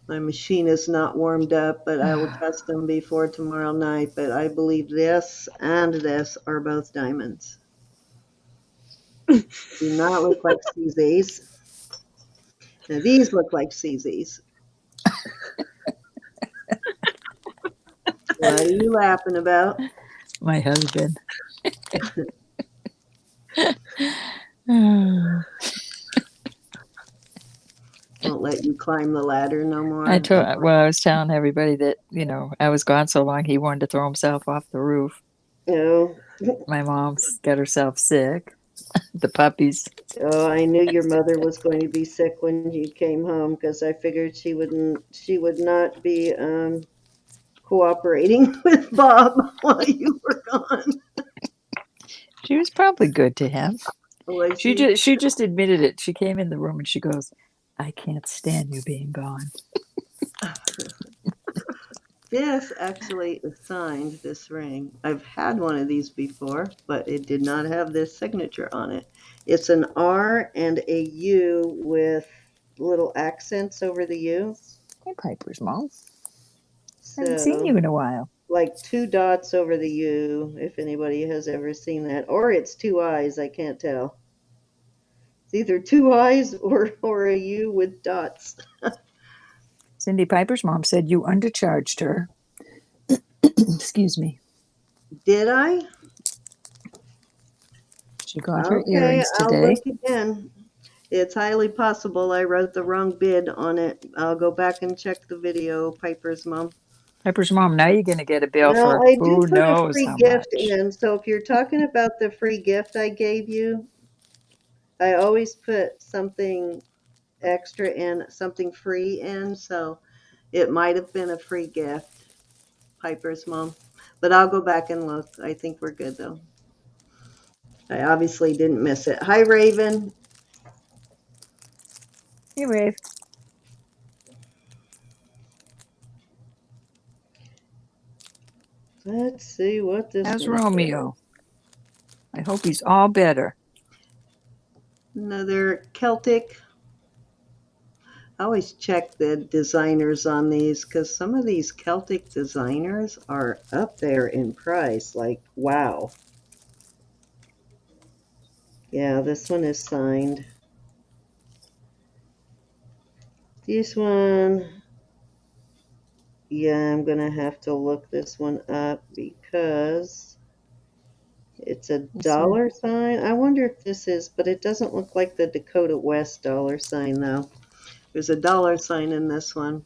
My machine is not warmed up, but I will test them before tomorrow night. But I believe this and this are both diamonds. Do not look like CZs. Now these look like CZs. What are you laughing about?
My husband.
Won't let you climb the ladder no more.
I was telling everybody that, I was gone so long he wanted to throw himself off the roof.
No.
My mom's got herself sick. The puppies.
Oh, I knew your mother was going to be sick when you came home because I figured she would not be cooperating with Bob while you were gone.
She was probably good to him.
Was
She just admitted it. She came in the room and she goes, "I can't stand you being gone."
This actually is signed, this ring. I've had one of these before, but it did not have this signature on it. It's an R and a U with little accents over the U.
Hey, Piper's mom.
So,
I haven't seen you in a while.
Like 2 dots over the U, if anybody has ever seen that. Or it's 2 eyes, I can't tell. It's either 2 eyes or a U with dots.
Cindy Piper's mom said you undercharged her. Excuse me.
Did I?
She got her earrings today.
I'll look again. It's highly possible I wrote the wrong bid on it. I'll go back and check the video, Piper's mom.
Piper's mom, now you're going to get a bill for
I
who
did put
knows
a free
how
gift
much.
in. So if you're talking about the free gift I gave you, I always put something extra in, something free in. So it might have been a free gift, Piper's mom. But I'll go back and look. I think we're good though. I obviously didn't miss it. Hi, Raven.
Hey, Rave.
Let's see what this
How's
one
Romeo? I hope he's all better.
Another Celtic. I always check the designers on these because some of these Celtic designers are up there in price. Like, wow. Yeah, this one is signed. This one, yeah, I'm going to have to look this one up because it's a dollar sign. I wonder if this is, but it doesn't look like the Dakota West dollar sign, though. There's a dollar sign in this one.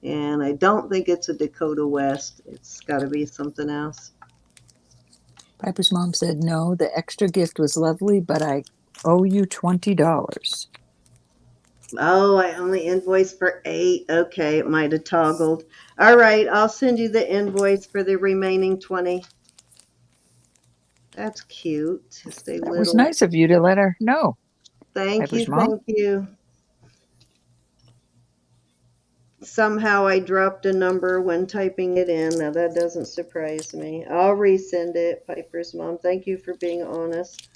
And I don't think it's a Dakota West. It's got to be something else.
Piper's mom said, no, the extra gift was lovely, but I owe you $20.
Oh, I only invoiced for 8. Okay, it might have toggled. All right, I'll send you the invoice for the remaining 20. That's cute. Just a
That was
little.
nice of you to let her know.
Thank you,
Avery's mom.
thank you. Somehow I dropped a number when typing it in. Now that doesn't surprise me. I'll resend it, Piper's mom. Thank you for being honest.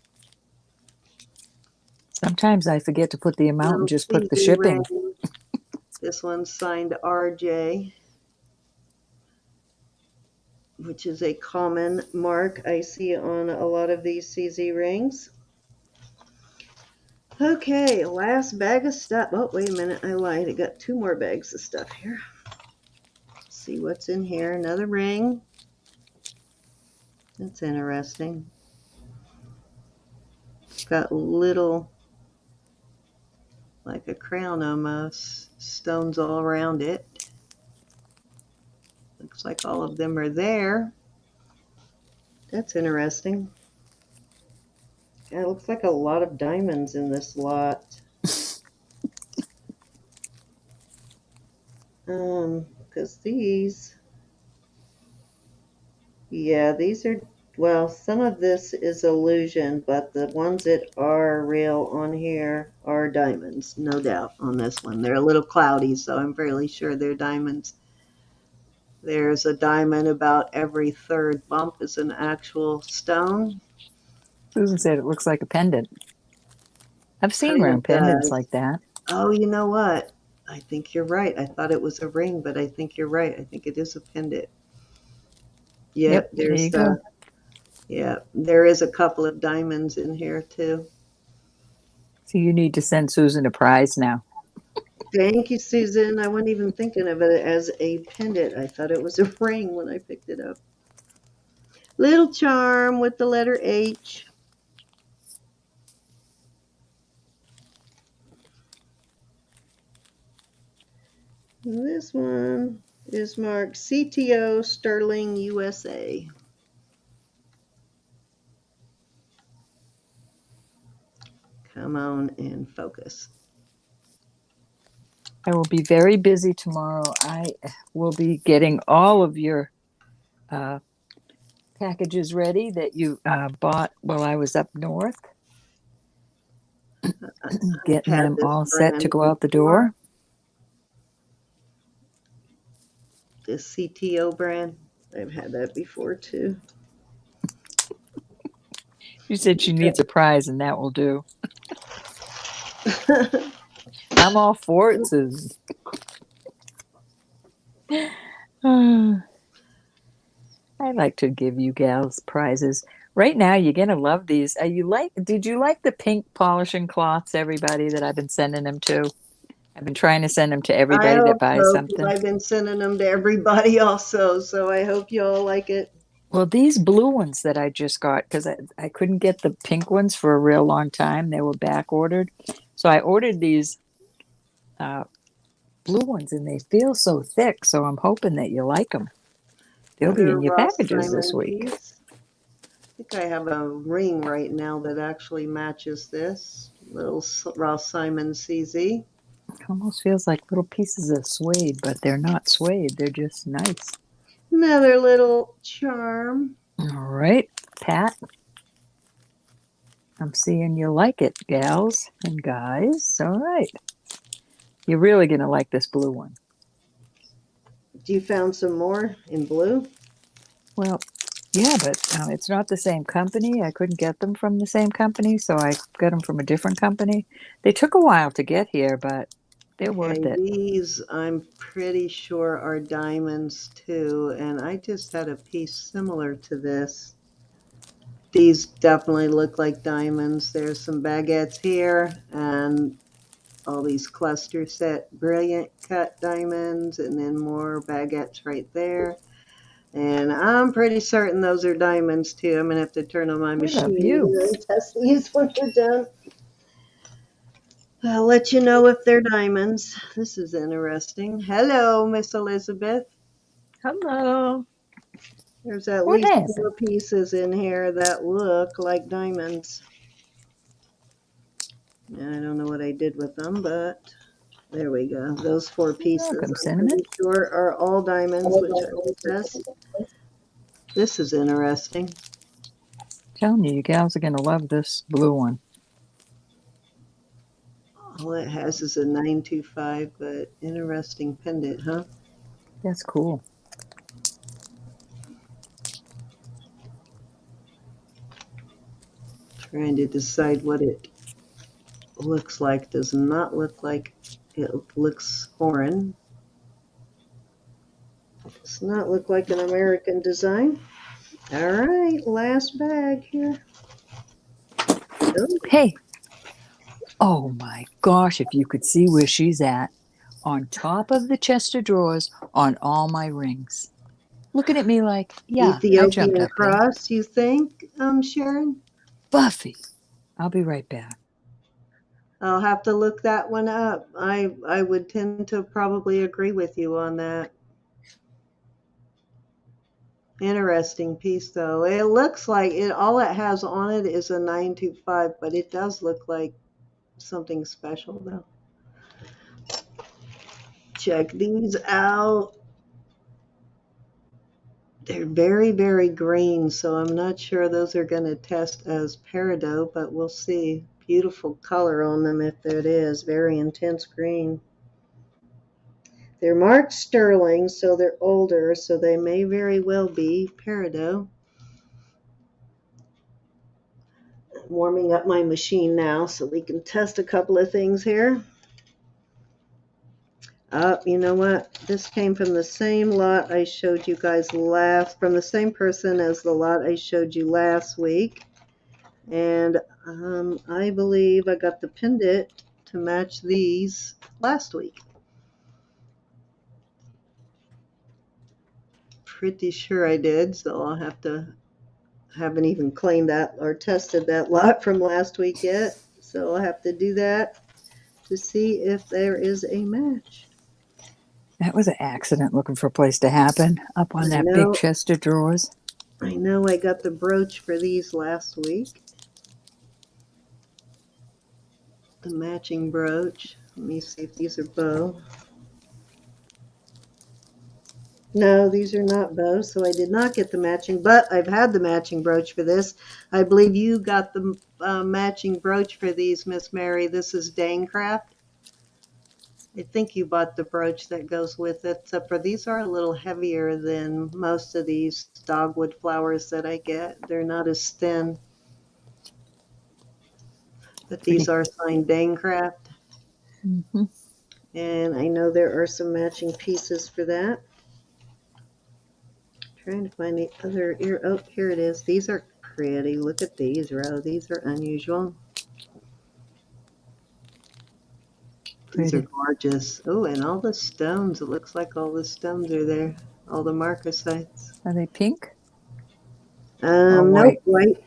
Sometimes I forget to put the amount and
Little
just put the
CZ
shipping.
ring. This one's signed RJ, which is a common mark I see on a lot of these CZ rings. Okay, last bag of stuff. Oh, wait a minute, I lied. I got 2 more bags of stuff here. Let's see what's in here. Another ring. That's interesting. It's got little, like a crown almost, stones all around it. Looks like all of them are there. That's interesting. Yeah, it looks like a lot of diamonds in this lot. Because these, yeah, these are, well, some of this is illusion, but the ones that are real on here are diamonds, no doubt on this one. They're a little cloudy, so I'm fairly sure they're diamonds. There's a diamond about every 3rd bump is an actual stone.
Susan said it looks like a pendant. I've seen
Kind
round
of
pendants
does.
like that.
Oh, you know what? I think you're right. I thought it was a ring, but I think you're right. I think it is a pendant.
Yep,
Yep,
there you go.
yeah, there is a couple of diamonds in here too.
So you need to send Susan a prize now.
Thank you, Susan. I wasn't even thinking of it as a pendant. I thought it was a ring when I picked it up. Little charm with the letter H. And this one is marked CTO Sterling USA. Come on and focus.
I will be very busy tomorrow. I will be getting all of your packages ready that you bought while I was up north. Getting
Had
them
this
all set to
brand
go out the
before.
door.
This CTO brand. I've had that before too.
She said she needs a prize, and that will do. I'm all for it, Susan. I like to give you gals prizes. Right now, you're gonna love these. Did you like the pink polishing cloths, everybody, that I've been sending them to? I've been trying to send them to
I
everybody that
hope
buys
so, because
something.
I've been sending them to everybody also, so I hope you all like it.
Well, these blue ones that I just got, because I couldn't get the pink ones for a real long time. They were back ordered. So I ordered these blue ones, and they feel so thick. So I'm hoping that you like them. They'll be
Another
in your
Ross
packages this
Simon
week.
piece. I think I have a ring right now that actually matches this. Little Ross Simon CZ.
Almost feels like little pieces of suede, but they're not suede. They're just nice.
Another little charm.
All right, Pat. I'm seeing you like it, gals and guys. All right. You're really going to like this blue one.
You found some more in blue?
Well, yeah, but it's not the same company. I couldn't get them from the same company, so I got them from a different company. They took a while to get here, but they're worth it.
These I'm pretty sure are diamonds too, and I just had a piece similar to this. These definitely look like diamonds. There's some baguettes here and all these cluster set brilliant cut diamonds, and then more baguettes right there. And I'm pretty certain those are diamonds too. I'm gonna have to turn on my
I
machine
love you.
and test these when we're done. I'll let you know if they're diamonds. This is interesting. Hello, Miss Elizabeth.
Hello.
There's at
What
least
happened?
4 pieces in here that look like diamonds. I don't know what I did with them, but there we go. Those 4 pieces,
Welcome,
I'm
Cinnamon.
pretty sure, are all diamonds, which I will test. This is interesting.
telling you, you gals are going to love this blue one.
All it has is a 925, but interesting pendant, huh?
That's cool.
Trying to decide what it looks like. Does not look like it looks foreign. Does not look like an American design. All right, last bag here. Oh,
Hey. Oh my gosh, if you could see where she's at. On top of the chest of drawers on all my rings. Looking at me like, yeah, I jumped
Ethiopian
up there.
cross, you think, Sharon?
Buffy. I'll be right back.
I'll have to look that one up. I would tend to probably agree with you on that. Interesting piece, though. It looks like it. All it has on it is a 925, but it does look like something special, though. Check these out. They're very, very green, so I'm not sure those are going to test as peridot, but we'll see. Beautiful color on them if it is. Very intense green. They're marked sterling, so they're older, so they may very well be peridot. I'm warming up my machine now so we can test a couple of things here. You know what? This came from the same lot I showed you guys from the same person as the lot I showed you last week. And I believe I got the pendant to match these last week. Pretty sure I did, so I'll have to, haven't even claimed that or tested that lot from last week yet. So I'll have to do that to see if there is a match.
That was an accident looking for a place to happen up on that big chest of drawers.
I know I got the brooch for these last week. The matching brooch. Let me see if these are bow. No, these are not bow, so I did not get the matching, but I've had the matching brooch for this. I believe you got the matching brooch for these, Miss Mary. This is Danecraft. I think you bought the brooch that goes with it, except for these are a little heavier than most of these dogwood flowers that I get. They're not as thin. But these are signed Danecraft.
Mm-hmm.
And I know there are some matching pieces for that. Trying to find the other ear. Oh, here it is. These are pretty. Look at these, Ro. These are unusual. These are gorgeous. Oh, and all the stones. It looks like all the stones are there. All the marcosites.
Are they pink?
Nope, white.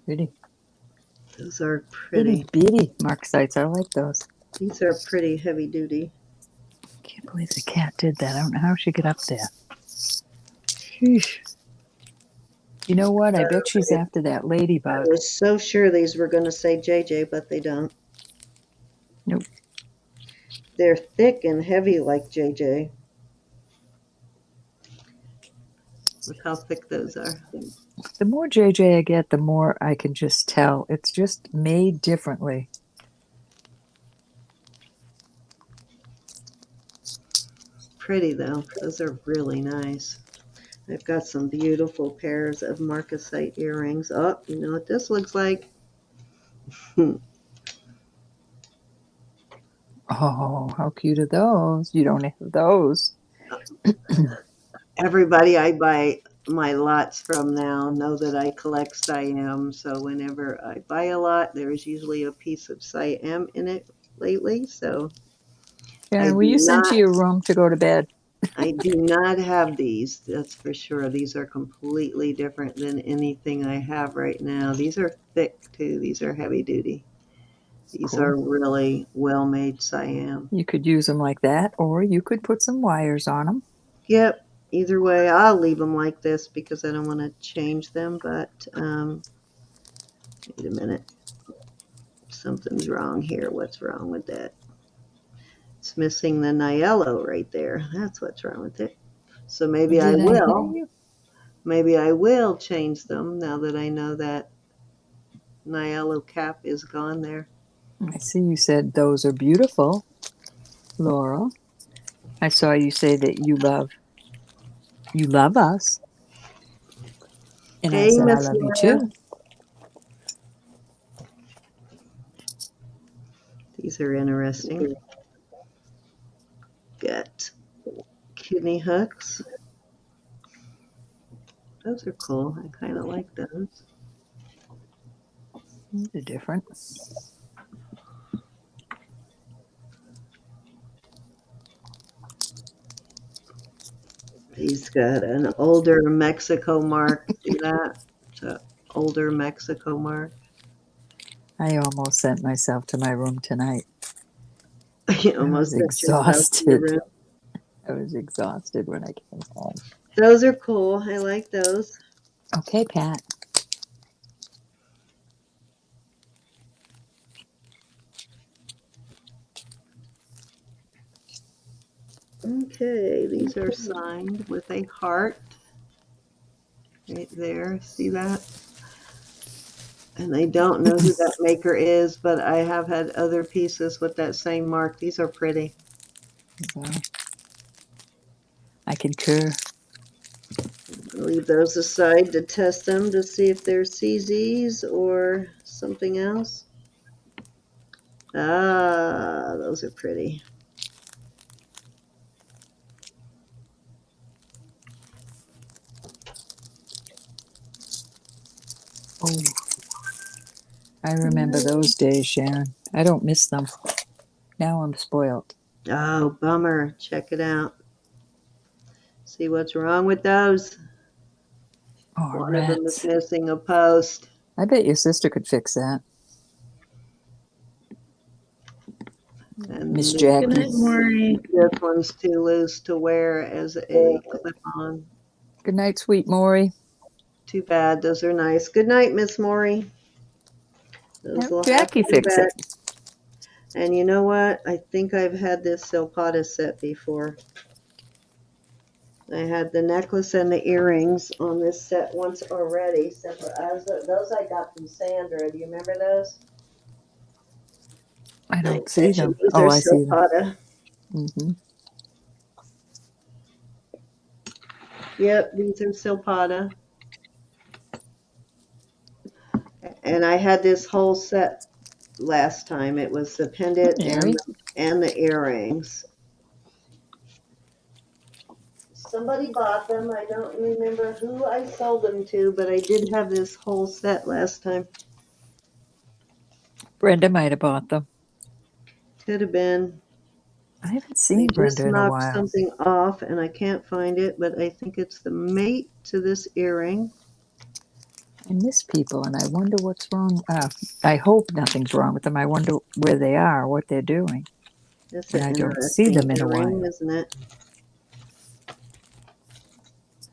Pretty.
Those are pretty.
Bitty marcosites. I like those.
These are pretty heavy duty.
Can't believe the cat did that. I don't know how she got up there. Sheesh. You know what? I bet she's after that ladybug.
I was so sure these were going to say JJ, but they don't.
Nope.
They're thick and heavy like JJ. Look how thick those are.
The more JJ I get, the more I can just tell. It's just made differently.
Pretty though. Those are really nice. I've got some beautiful pairs of Marcosite earrings. Oh, you know what this looks like?
Oh, how cute are those? You don't have those.
Everybody I buy my lots from now know that I collect Siam. So whenever I buy a lot, there's usually a piece of Siam in it lately. So
Sharon, will you send to your room to go to bed?
I do not have these, that's for sure. These are completely different than anything I have right now. These are thick too. These are heavy duty. These are really well-made Siam.
You could use them like that, or you could put some wires on them.
Yep. Either way, I'll leave them like this because I don't want to change them. But wait a minute. Something's wrong here. What's wrong with that? It's missing the Niello right there. That's what's wrong with it. So maybe I will maybe I will change them now that I know that my yellow cap is gone there.
I see you said those are beautiful, Laurel. I saw you say that you love us. And I
Hey,
said, I
Miss
love you
Laura.
too.
These are interesting. Got kidney hooks. Those are cool. I kind of like those.
They're different.
He's got an older Mexico mark. See that? It's an older Mexico mark.
I almost sent myself to my room tonight.
You
I was
almost sent yourself to your
exhausted.
room.
I was exhausted when I came home.
Those are cool. I like those.
Okay, Pat.
Okay, these are signed with a heart right there. See that? And I don't know who that maker is, but I have had other pieces with that same mark. These are pretty.
Well, I concur.
Leave those aside to test them to see if they're CZs or something else. Ah, those are pretty.
Oh, I remember those days, Sharon. I don't miss them. Now I'm spoiled.
Oh, bummer. Check it out. See what's wrong with those.
Oh,
One of them is
rats.
missing a post.
I bet your sister could fix that.
And
Miss
this,
Good night,
Jackie.
Maury.
this one's too loose to wear as a clip-on.
Good night, sweet Maury.
Too bad. Those are nice. Good night, Miss Maury. Those
Have
will have
Jackie
to be
fix it.
back. And you know what? I think I've had this Silpata set before. I had the necklace and the earrings on this set once already. Those I got from Sandra. Do you remember those?
I
I
don't see
bet you
them.
these
Oh,
are
I see them.
Silpata.
Mm-hmm.
Yep, these are Silpata. And I had this whole set last time. It was the pendant
Avery.
and the earrings. Somebody bought them. I don't remember who I sold them to, but I did have this whole set last time.
Brenda might have bought them.
Could have been.
I haven't
I
seen
just
Brenda in a
knocked
while.
something off and I can't find it, but I think it's the mate to this earring.
I miss people, and I wonder what's wrong. I hope nothing's wrong with them. I wonder where they are, what they're doing.
That's
And
an
I don't see
interesting
them in a
earring,
while.
isn't it?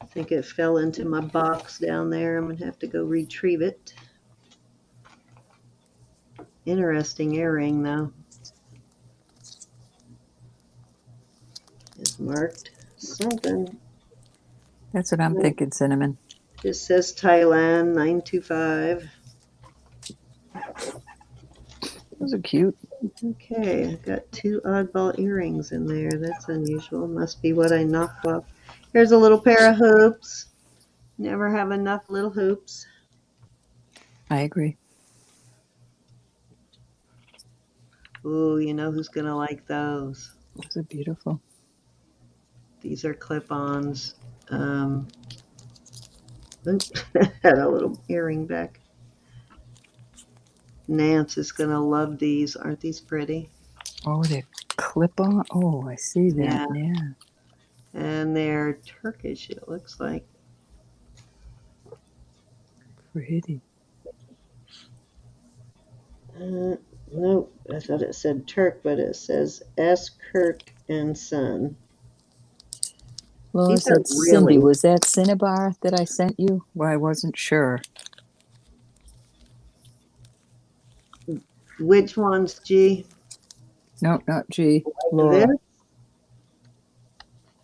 I think it fell into my box down there. I'm going to have to go retrieve it. Interesting earring, though. It's marked something.
That's what I'm thinking, Cinnamon.
It says Thailand 925.
Those are cute.
Okay, I've got two oddball earrings in there. That's unusual. Must be what I knocked off. Here's a little pair of hoops. Never have enough little hoops.
I agree.
Ooh, you know who's going to like those?
Those are beautiful.
These are clip-ons. Had a little earring back. Nance is going to love these. Aren't these pretty?
Oh, they're clip-on. Oh, I see that. Yeah.
And they're Turkish, it looks like.
Pretty.
Nope, I thought it said Turk, but it says S. Kirk and Son.
Laura
These are
said, Cindy,
really,
was that Cinnabar that I sent you? Well, I wasn't sure.
which ones, G?
No, not G.
Like this
Laura.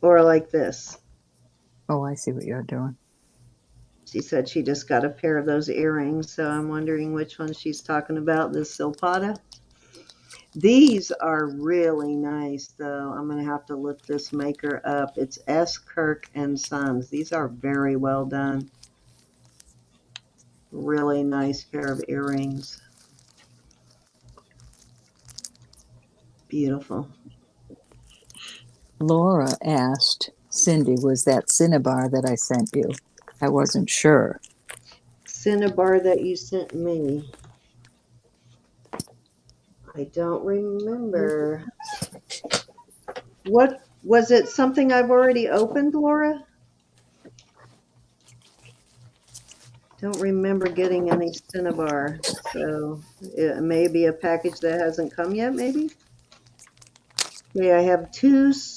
or like this?
Oh, I see what you're doing.
She said she just got a pair of those earrings, so I'm wondering which one she's talking about, the Silpata. These are really nice, though. I'm going to have to look this maker up. It's S. Kirk and Sons. These are very well done. Really nice pair of earrings. Beautiful.
Laura asked Cindy, was that Cinnabar that I sent you? I wasn't sure.
Cinnabar that you sent me. I don't remember. What was it? Something I've already opened, Laura? Don't remember getting any Cinnabar, so it may be a package that hasn't come yet, maybe? Okay, I have two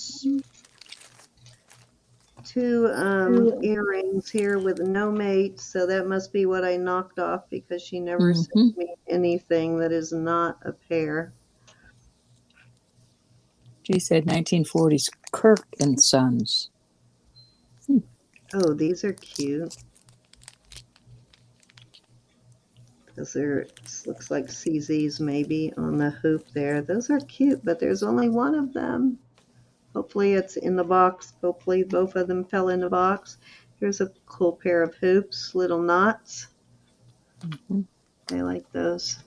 earrings here with no mate, so that must be what I knocked off because she never sent me anything that is not a pair.
She said 1940s Kirk and Sons.
Oh, these are cute. Those are, looks like CZs maybe on the hoop there. Those are cute, but there's only one of them. Hopefully it's in the box. Hopefully both of them fell in the box. Here's a cool pair of hoops, little knots. I like those.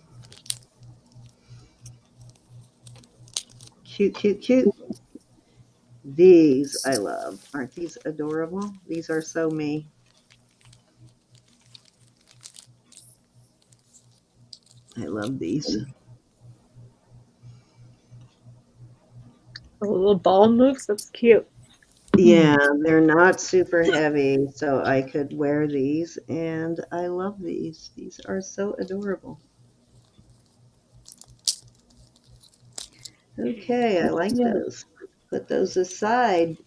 Cute, cute, cute. These I love. Aren't these adorable? These are so me. I love these.
The little ball moves. That's cute.
Yeah, they're not super heavy, so I could wear these, and I love these. These are so adorable. Okay, I like those. Put those aside.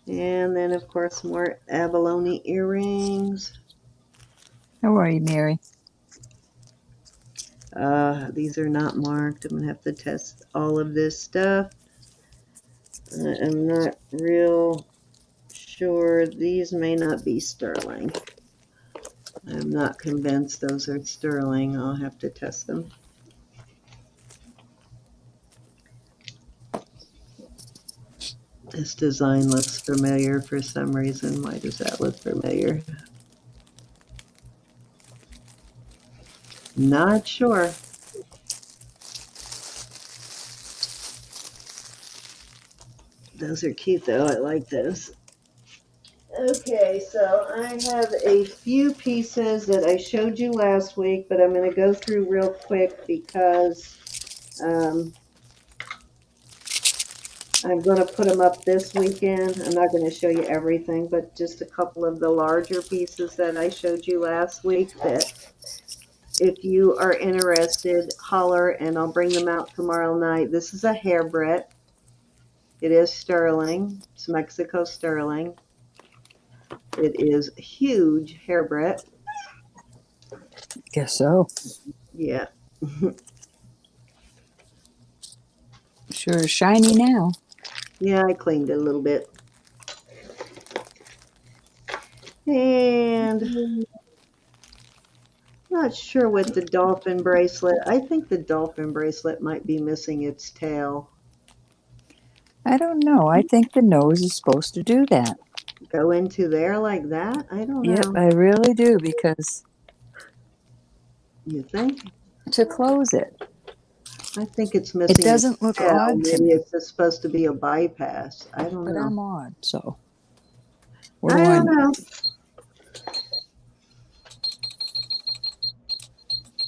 And then, of course, more abalone earrings.
How are you, Mary?
These are not marked. I'm going to have to test all of this stuff. I'm not real sure. These may not be sterling. I'm not convinced those are sterling. I'll have to test them. This design looks familiar for some reason. Why does that look familiar? Not sure. Those are cute though. I like those. Okay, so I have a few pieces that I showed you last week, but I'm going to go through real quick because I'm going to put them up this weekend. I'm not going to show you everything, but just a couple of the larger pieces that I showed you last week that if you are interested, holler and I'll bring them out tomorrow night. This is a hairbret. It is sterling. It's Mexico sterling. It is huge hairbret.
Guess so.
Yeah.
Sure is shiny now.
Yeah, I cleaned it a little bit. And not sure with the dolphin bracelet. I think the dolphin bracelet might be missing its tail.
I don't know. I think the nose is supposed to do that.
Go into there like that? I don't know.
Yep, I really do, because
You think?
to close it,
I think it's missing
it doesn't
its
look
tail.
odd to
Maybe
me.
it's just supposed to be a bypass. I don't
But
know.
I'm odd, so what
I
do I
don't
know?
know.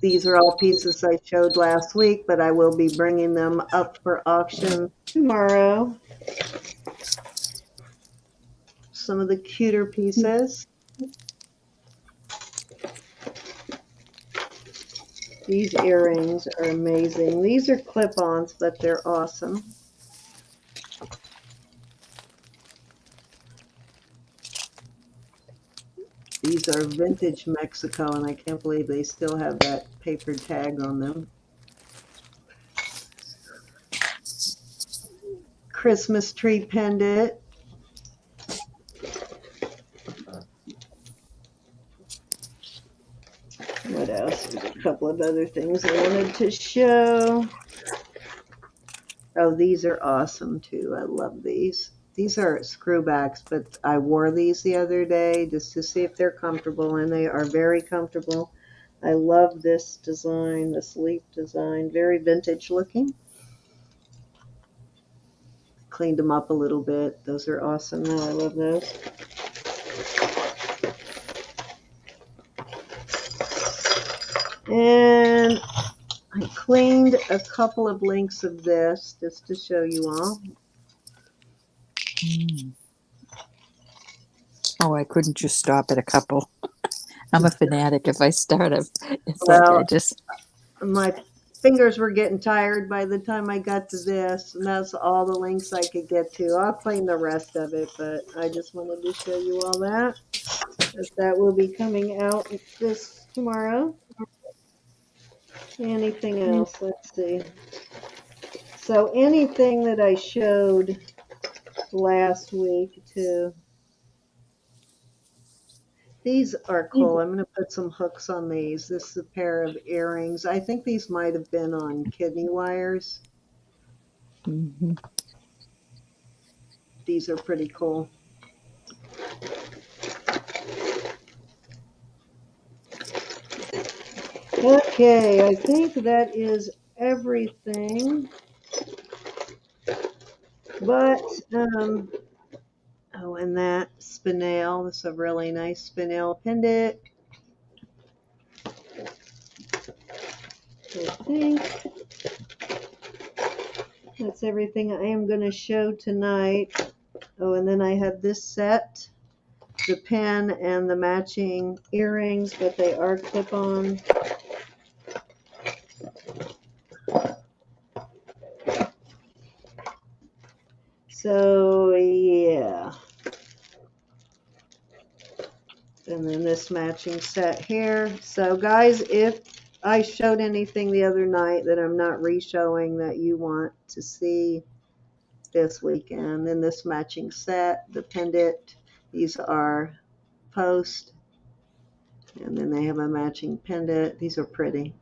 These are all pieces I showed last week, but I will be bringing them up for auction tomorrow. Some of the cuter pieces. These earrings are amazing. These are clip-ons, but they're awesome. These are vintage Mexico, and I can't believe they still have that paper tag on them. Christmas tree pendant. What else? There's a couple of other things I wanted to show. Oh, these are awesome too. I love these. These are screwbacks, but I wore these the other day just to see if they're comfortable, and they are very comfortable. I love this design, this leaf design, very vintage looking. Cleaned them up a little bit. Those are awesome though. I love those. And I cleaned a couple of links of this just to show you all.
Oh, I couldn't just stop at a couple. I'm a fanatic. If I start, it's
Well,
like I just.
my fingers were getting tired by the time I got to this, and that's all the links I could get to. I'll clean the rest of it, but I just wanted to show you all that. That will be coming out this tomorrow. Anything else? Let's see. So anything that I showed last week too. These are cool. I'm going to put some hooks on these. This is a pair of earrings. I think these might have been on kidney wires.
Mm-hmm.
These are pretty cool. Okay, I think that is everything. But, oh, and that spinel. This is a really nice spinel pendant. I think that's everything I am going to show tonight. Oh, and then I have this set, the pin and the matching earrings, but they are clip-on. So, yeah. And then this matching set here. So, guys, if I showed anything the other night that I'm not re-showing that you want to see this weekend, then this matching set, the pendant, these are post, and then they have a matching pendant. These are pretty.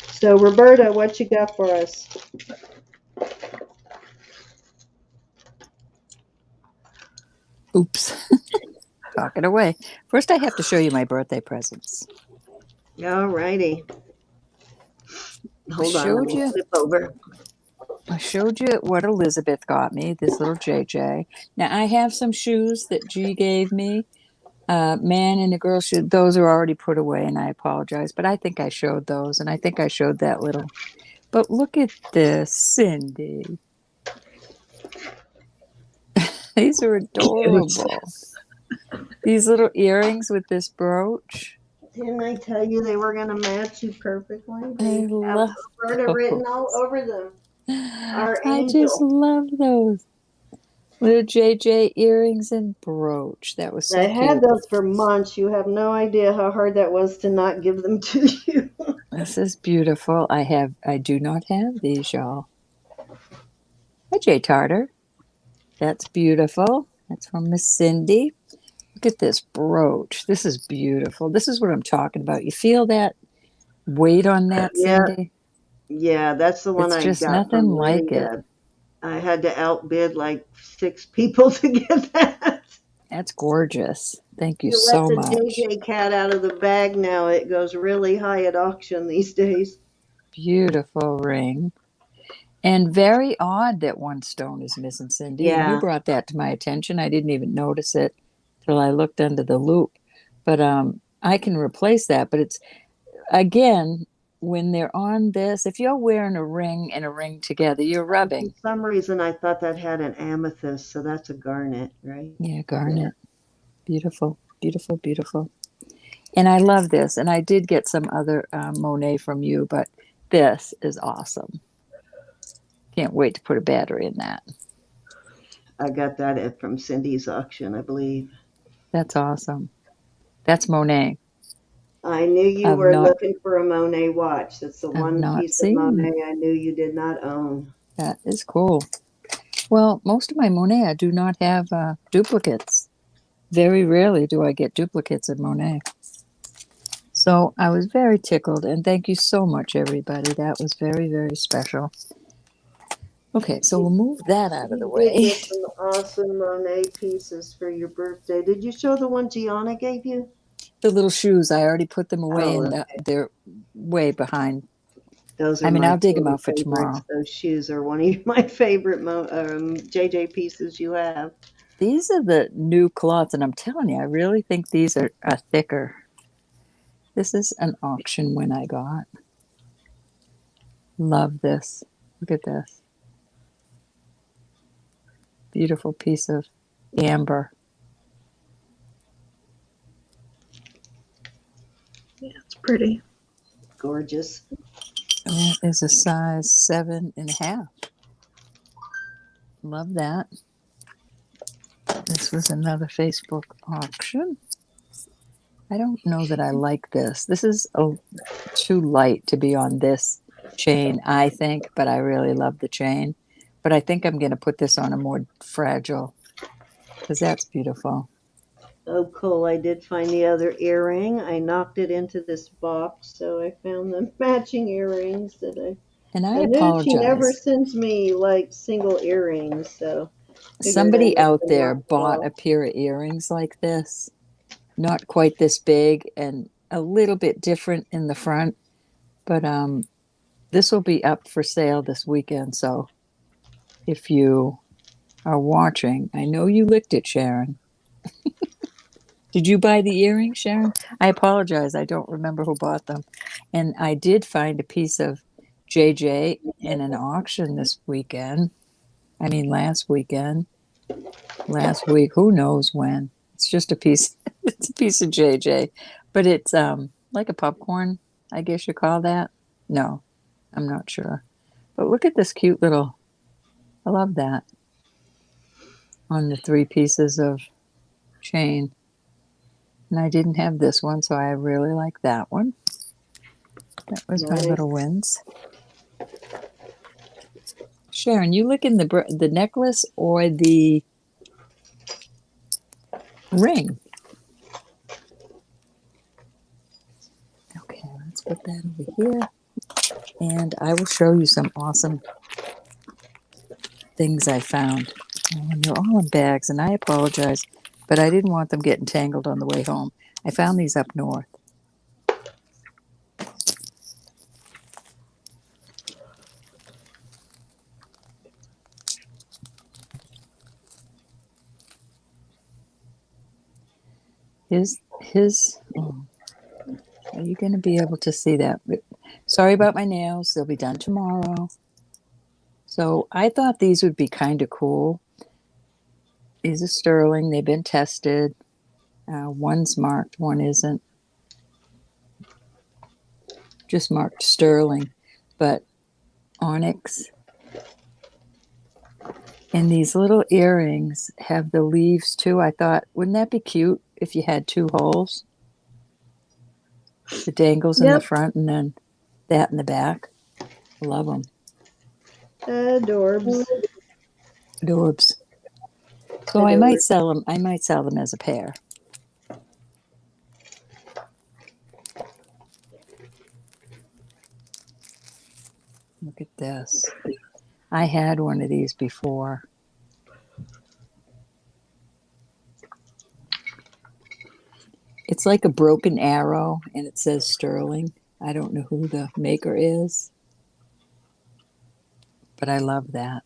So, Roberta, what you got for us?
Oops. Talk it away. First, I have to show you my birthday presents.
All righty. Hold on, let me flip over.
I showed you what Elizabeth got me, this little JJ. Now, I have some shoes that G gave me. Man and a girl shoe, those are already put away, and I apologize. But I think I showed those, and I think I showed that little. But look at this, Cindy. These are adorable. These little earrings with this brooch.
Didn't I tell you they were going to match you perfectly?
I love
Roberta written all over them. Our
I
angel.
just love those. Little JJ earrings and brooch. That was so
I
cute.
had those for months. You have no idea how hard that was to not give them to you.
This is beautiful. I do not have these, y'all. Hi, J Tartar. That's beautiful. That's from Miss Cindy. Look at this brooch. This is beautiful. This is what I'm talking about. You feel that weight on that, Cindy?
Yeah, that's the one
It's
I
just
got
nothing
from
like
Lydia.
it.
I had to outbid like 6 people to get that.
That's gorgeous. Thank you
You
so
let
much.
the JJ cat out of the bag now. It goes really high at auction these days.
Beautiful ring. And very odd that one stone is missing, Cindy.
Yeah.
You brought that to my attention. I didn't even notice it till I looked under the loop. But I can replace that. But it's, again, when they're on this, if you're wearing a ring and a ring together, you're rubbing.
For some reason, I thought that had an amethyst, so that's a garnet, right?
Yeah, garnet. Yeah. Beautiful, beautiful, beautiful. And I love this. And I did get some other Monet from you, but this is awesome. Can't wait to put a battery in that.
I got that from Cindy's auction, I believe.
That's awesome. That's Monet.
I knew you were looking for a Monet watch. That's the one piece of Monet I knew you did not own.
That is cool. Well, most of my Monet, I do not have duplicates. very rarely do I get duplicates of Monet. So I was very tickled, and thank you so much, everybody. That was very, very special. Okay, so we'll move that out of the
You did
way.
get some awesome Monet pieces for your birthday. Did you show the one Gianna gave you?
The little shoes, I already put them away,
Oh,
and they're way behind.
those
I
are
mean,
my
I'll dig them
total
out for
favorites.
tomorrow.
Those shoes are one of my favorite JJ pieces you have.
These are the new cloths, and I'm telling you, I really think these are thicker. This is an auction win I got. Love this. Look at this. Beautiful piece of amber.
Yeah, it's pretty.
Gorgeous.
That is a size 7.5. Love that. This was another Facebook auction. I don't know that I like this. This is too light to be on this chain, I think, but I really love the chain. But I think I'm going to put this on a more fragile, because that's beautiful.
Oh, cool. I did find the other earring. I knocked it into this box, so I found the matching earrings that
And I
I knew she never
apologize.
sends me like single earrings, so figured I
Somebody
must
out
have
there
knocked it
bought
off.
a pair of earrings like this, not quite this big and a little bit different in the front, but this will be up for sale this weekend. So if you are watching, I know you licked it, Sharon. Did you buy the earrings, Sharon? I apologize. I don't remember who bought them. And I did find a piece of JJ in an auction this weekend. I mean, last weekend, last week, who knows when. It's just a piece. It's a piece of JJ, but it's like a popcorn, I guess you call that. No, I'm not sure. But look at this cute little, I love that on the 3 pieces of chain. And I didn't have this one, so I really like that one. That was my
Nice.
little wins. Sharon, you looking the necklace or the ring? Okay, let's put that over here. And I will show you some awesome things I found. And they're all in bags, and I apologize, but I didn't want them getting tangled on the way home. I found these up north. Oh, are you going to be able to see that? Sorry about my nails. They'll be done tomorrow. So I thought these would be kind of cool. These are sterling. They've been tested. One's marked, one isn't. Just marked sterling, but onyx. And these little earrings have the leaves too. I thought, wouldn't that be cute if you had 2 holes? The dangles in the front and then that in the back. Love them.
Adorbs.
Adorbs. So I might sell them. I might sell them as a pair. Look at this. I had one of these before. It's like a broken arrow and it says sterling. I don't know who the maker is, but I love that.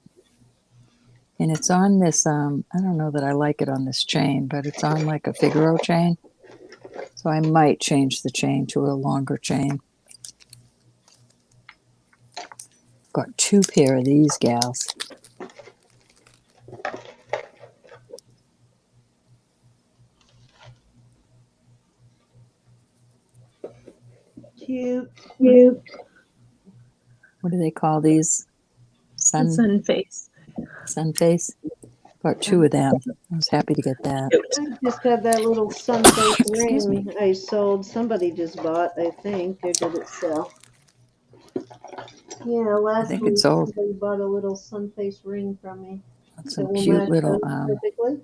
And it's on this, I don't know that I like it on this chain, but it's on like a Figaro chain. So I might change the chain to a longer chain. Got 2 pair of these gals.
Cute.
What do they call these?
Sun face.
Sun face. Got 2 of them. I was happy to get that.
I just had that little sun-faced
Excuse me.
ring I sold. Somebody just bought, I think. Or did it sell? Yeah,
I
last
think
week
it's sold.
somebody bought a little sun-faced ring from me.
Got
That
some
will
cute
match
little
us perfectly.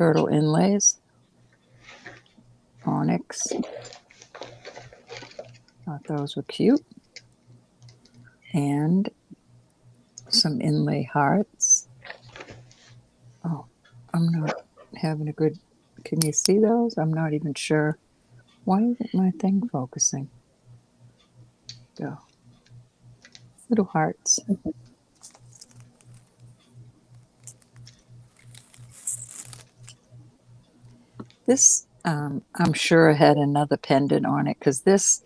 turtle inlays, onyx. Thought those were cute. And some inlay hearts. Oh, I'm not having a good... Can you see those? I'm not even sure. Why isn't my thing focusing? Go. Little hearts. This, I'm sure, had another pendant on it, because this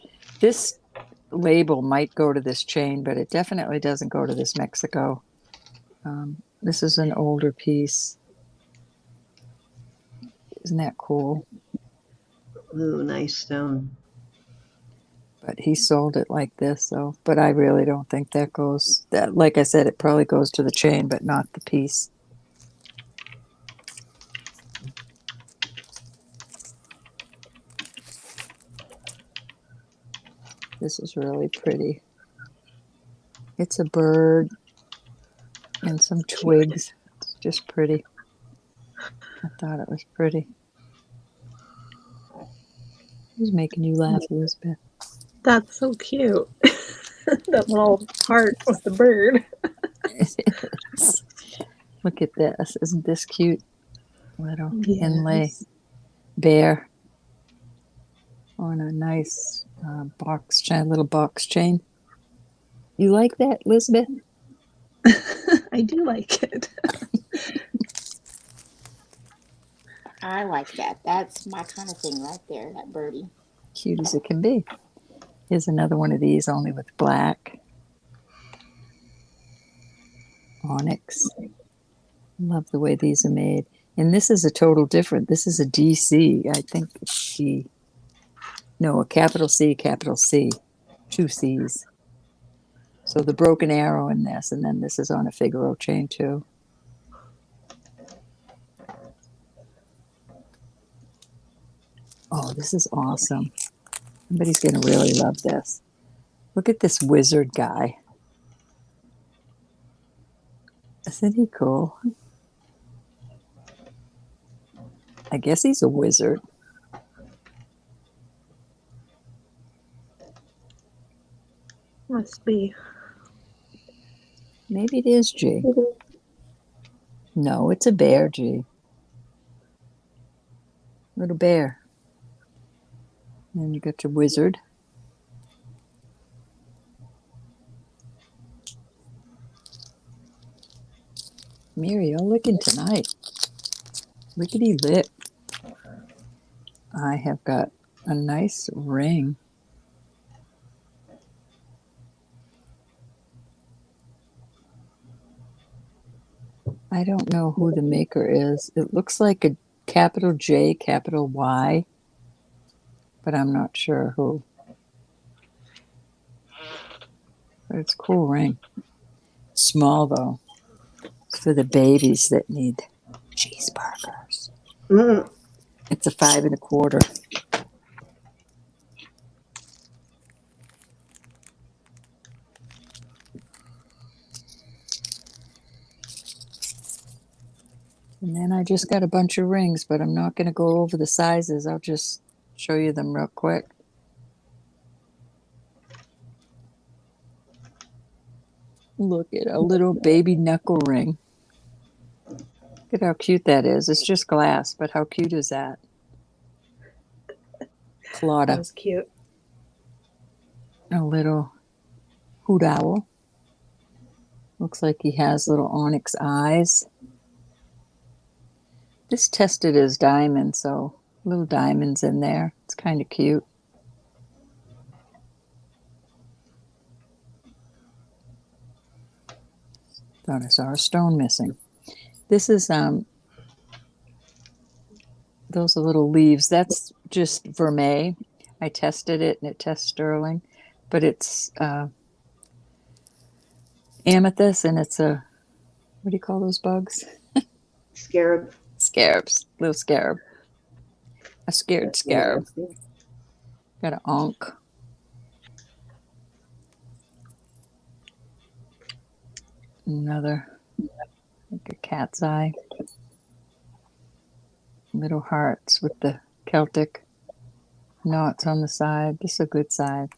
label might go to this chain, but it definitely doesn't go to this Mexico. This is an older piece. Isn't that cool?
Ooh, nice stone.
But he sold it like this, so. But I really don't think that goes. That, like I said, it probably goes to the chain, but not the piece. This is really pretty. It's a bird and some twigs. It's just pretty. I thought it was pretty. Who's making you laugh, Elizabeth?
That's so cute. That little heart with the bird.
Look at this. Isn't this cute? Little inlay
Yes.
bear on a nice box chain, little box chain. You like that, Elizabeth?
I do like it.
I like that. That's my kind of thing right there, that birdie.
Cute as it can be. Here's another one of these, only with black. Onyx. Love the way these are made. And this is a total different. This is a DC. I think she... No, a capital C, capital C. 2 C's. So the broken arrow in this, and then this is on a Figaro chain too. Oh, this is awesome. Somebody's going to really love this. Look at this wizard guy. Isn't he cool? I guess he's a wizard.
Must be.
Maybe it is G. No, it's a bear, G. Little bear. And then you got your wizard. Mary, you're looking tonight. Lickety lip. I have got a nice ring. I don't know who the maker is. It looks like a capital J, capital Y, but I'm not sure who. But it's a cool ring. Small though. It's for the babies that need cheeseburgers.
Mm.
It's a 5 1/4. And then I just got a bunch of rings, but I'm not going to go over the sizes. I'll just show you them real quick. Look at a little baby knuckle ring. Look at how cute that is. It's just glass, but how cute is that? Claudia.
That was cute.
A little hoot owl. Looks like he has little onyx eyes. This tested as diamond, so little diamonds in there. It's kind of cute. Thought I saw a stone missing. This is those are little leaves. That's just vermeil. I tested it and it tests sterling, but it's amethyst and it's a, what do you call those bugs?
Scarab.
Scarabs. Little scarab. A scared scarab. Got an ankh. Another, like a cat's eye. little hearts with the Celtic knots on the side. This is a good size.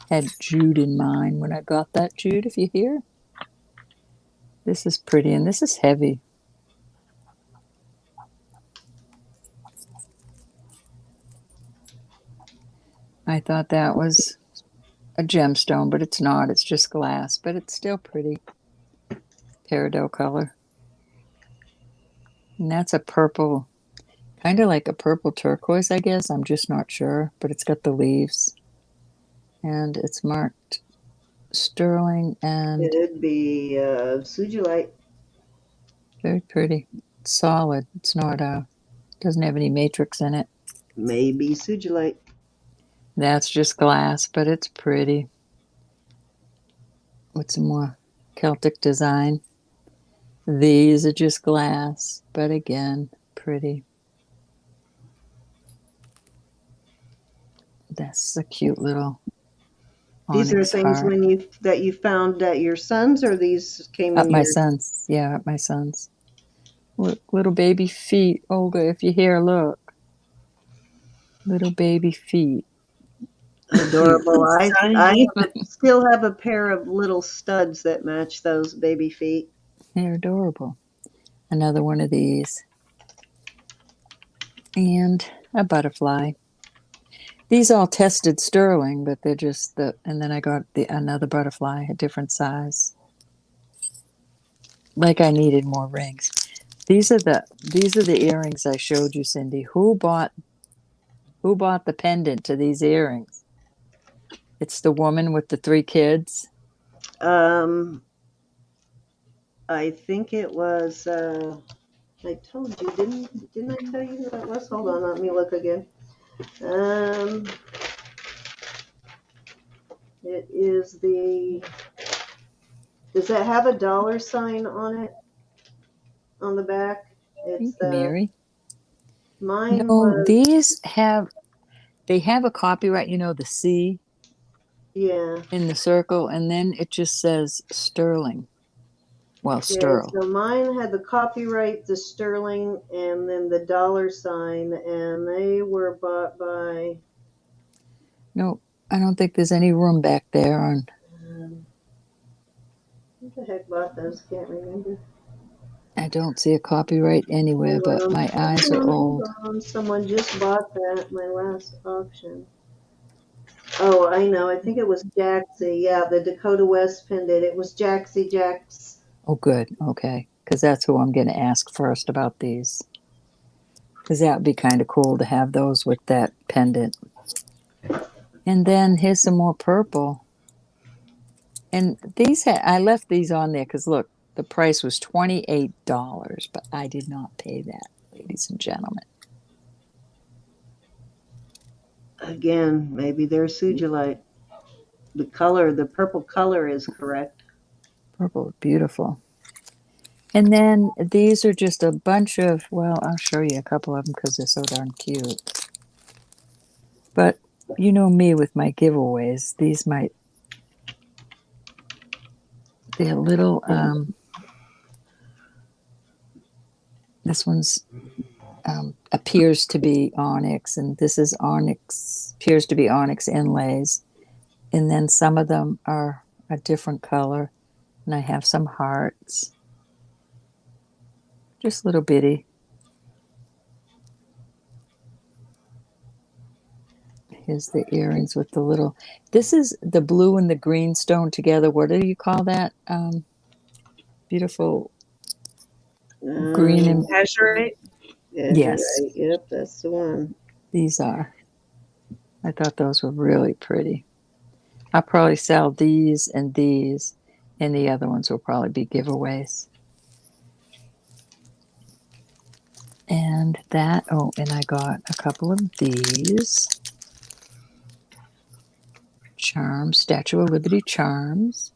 Had Jude in mind when I got that, Jude, if you hear. This is pretty, and this is heavy. I thought that was a gemstone, but it's not. It's just glass, but it's still pretty. Peridot color. And that's a purple, kind of like a purple turquoise, I guess. I'm just not sure, but it's got the leaves. And it's marked sterling and
It'd be sugilite.
very pretty. It's solid. It's not doesn't have any matrix in it.
Maybe sugilite.
That's just glass, but it's pretty. With some more Celtic design. These are just glass, but again, pretty. That's a cute little
These are
onyx
things
heart.
that you found at your son's, or these came
At
in
my
your...
son's. Yeah, at my son's. Look, little baby feet. Olga, if you hear, look. Little baby feet.
Adorable. I
Stunning.
still have a pair of little studs that match those baby feet.
They're adorable. Another one of these. And a butterfly. These all tested sterling, but they're just and then I got another butterfly, a different size. Like I needed more rings. These are the earrings I showed you, Cindy. Who bought the pendant to these earrings? It's the woman with the 3 kids.
I think it was. I told you, didn't I tell you who that was? Hold on, let me look again. It is the. Does that have a $sign on it? On the back? It's the.
Mary.
Mine
No,
was.
they have a copyright, the C
Yeah.
in the circle, and then it just says sterling. Well,
Yeah,
sterl.
so mine had the copyright, the sterling, and then the $sign, and they were bought by.
No, I don't think there's any room back there on.
Who the heck bought those? Can't remember.
I don't see a copyright anywhere, but my eyes are old.
Hold on. Someone just bought that at my last auction. Oh, I know. I think it was Jaxie. Yeah, the Dakota West pendant. It was Jaxie Jax.
Oh, good. Okay. Because that's who I'm going to ask first about these. Because that would be kind of cool to have those with that pendant. And then here's some more purple. And these, I left these on there because look, the price was $28, but I did not pay that, ladies and gentlemen.
Again, maybe they're sugilite. The purple color is correct.
Purple, beautiful. And then these are just a bunch of, well, I'll show you a couple of them because they're so darn cute. But you know me with my giveaways. These they're little, this one's appears to be onyx, and this is onyx, appears to be onyx inlays. And then some of them are a different color. And I have some hearts. Just little bitty. Here's the earrings with the little, this is the blue and the green stone together. What do you call that? Beautiful green and
Azurite.
yes.
Right. Yep, that's the one.
These are. I thought those were really pretty. I'll probably sell these, and the other ones will probably be giveaways. And that, and I got a couple of these. Charms, Statue of Liberty charms.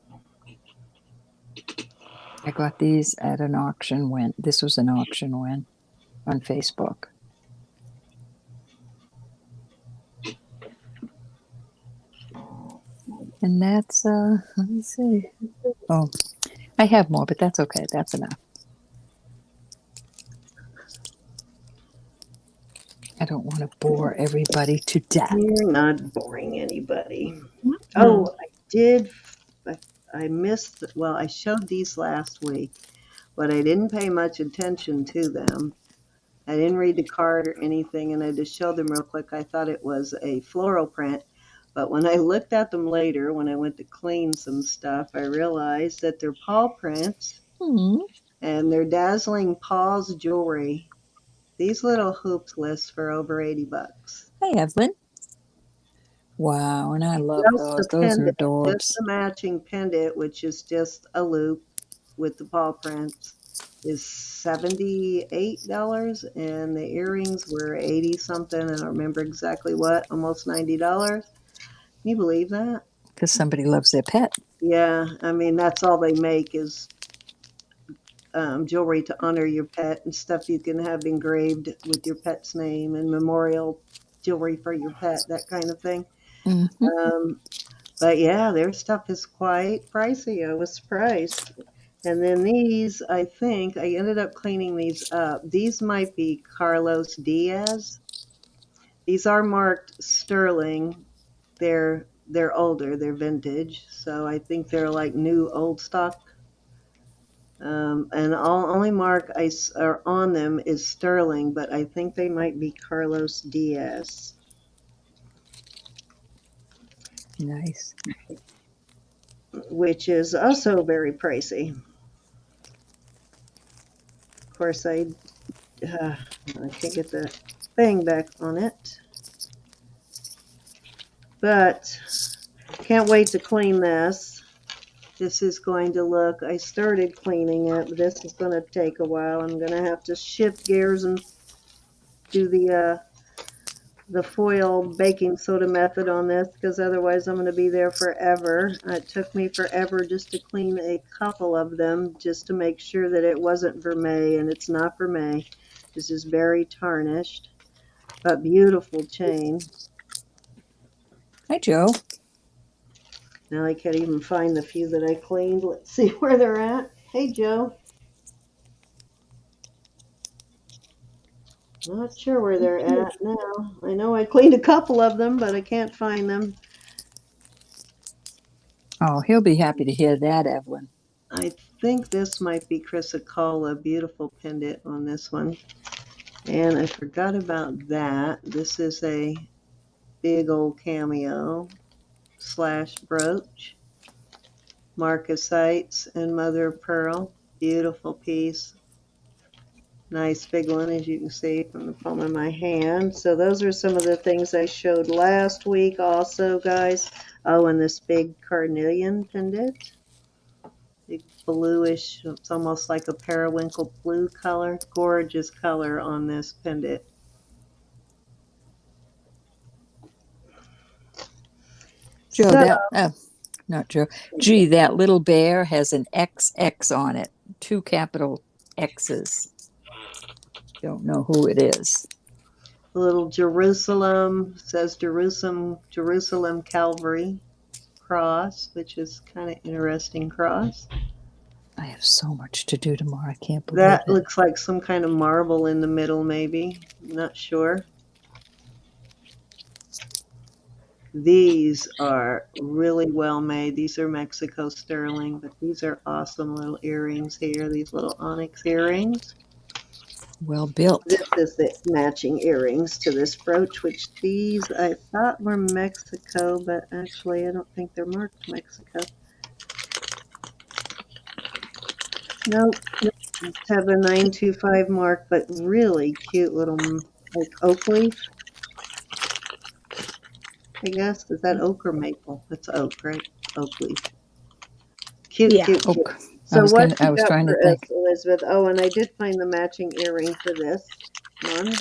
I got these at an auction win. This was an auction win on Facebook. And that's, let me see. Oh, I have more, but that's okay. That's enough. I don't want to bore everybody to death.
You're not boring anybody.
Mm.
Oh, I did. I missed. Well, I showed these last week, but I didn't pay much attention to them. I didn't read the card or anything, and I just showed them real quick. I thought it was a floral print, but when I looked at them later, when I went to clean some stuff, I realized that they're paw prints, and they're dazzling paws jewelry. These little hoops list for over $80.
Hey, Evelyn. Wow, and I love
Just
those.
the
Those are
pendant, just
adorbs.
the matching pendant, which is just a loop with the paw prints, is $78, and the earrings were 80 something. I don't remember exactly what, almost $90. Can you believe that?
Because somebody loves their pet.
Yeah, I mean, that's all they make is jewelry to honor your pet and stuff you can have engraved with your pet's name and memorial jewelry for your pet, that kind of thing.
Mm-hmm.
But yeah, their stuff is quite pricey. I was surprised. And then these, I think, I ended up cleaning these up. These might be Carlos Diaz. These are marked sterling. They're older, they're vintage. So I think they're like new old stock. And only mark are on them is sterling, but I think they might be Carlos Diaz.
Nice.
Which is also very pricey. Of course, I can't get the thing back on it. But can't wait to clean this. This is going to look, I started cleaning it, but this is going to take a while. I'm going to have to shift gears and do the foil baking soda method on this, because otherwise I'm going to be there forever. It took me forever just to clean a couple of them, just to make sure that it wasn't vermeil, and it's not vermeil. This is very tarnished, but beautiful chain.
Hi, Joe.
Now I can't even find the few that I cleaned. Let's see where they're at. Hey, Joe. Not sure where they're at now. I know I cleaned a couple of them, but I can't find them.
Oh, he'll be happy to hear that, Evelyn.
I think this might be Chrysocolla. Beautiful pendant on this one. And I forgot about that. This is a big old cameo / brooch. Marcosites and mother of pearl. Beautiful piece. Nice big one, as you can see from the palm of my hand. So those are some of the things I showed last week also, guys. Oh, and this big carnelian pendant. Big bluish, it's almost like a periwinkle blue color. Gorgeous color on this pendant.
Joe,
So,
not Joe. Gee, that little bear has an XX on it. 2 capital X's. Don't know who it is.
a little Jerusalem, says Jerusalem Calvary cross, which is kind of interesting cross.
I have so much to do tomorrow. I can't believe
That
it.
looks like some kind of marble in the middle, maybe. I'm not sure. These are really well made. These are Mexico sterling, but these are awesome little earrings here. These little onyx earrings.
Well built.
This is the matching earrings to this brooch, which these I thought were Mexico, but actually I don't think they're marked Mexico. Nope. Just have a 925 mark, but really cute little like oak leaf. I guess, is that oak or maple? It's oak, right? Oak leaf. Cute,
Yeah.
cute, cute.
Oh,
So what
I
you
was
got
trying to
for
think.
us, Elizabeth? Oh, and I did find the matching earring for this one.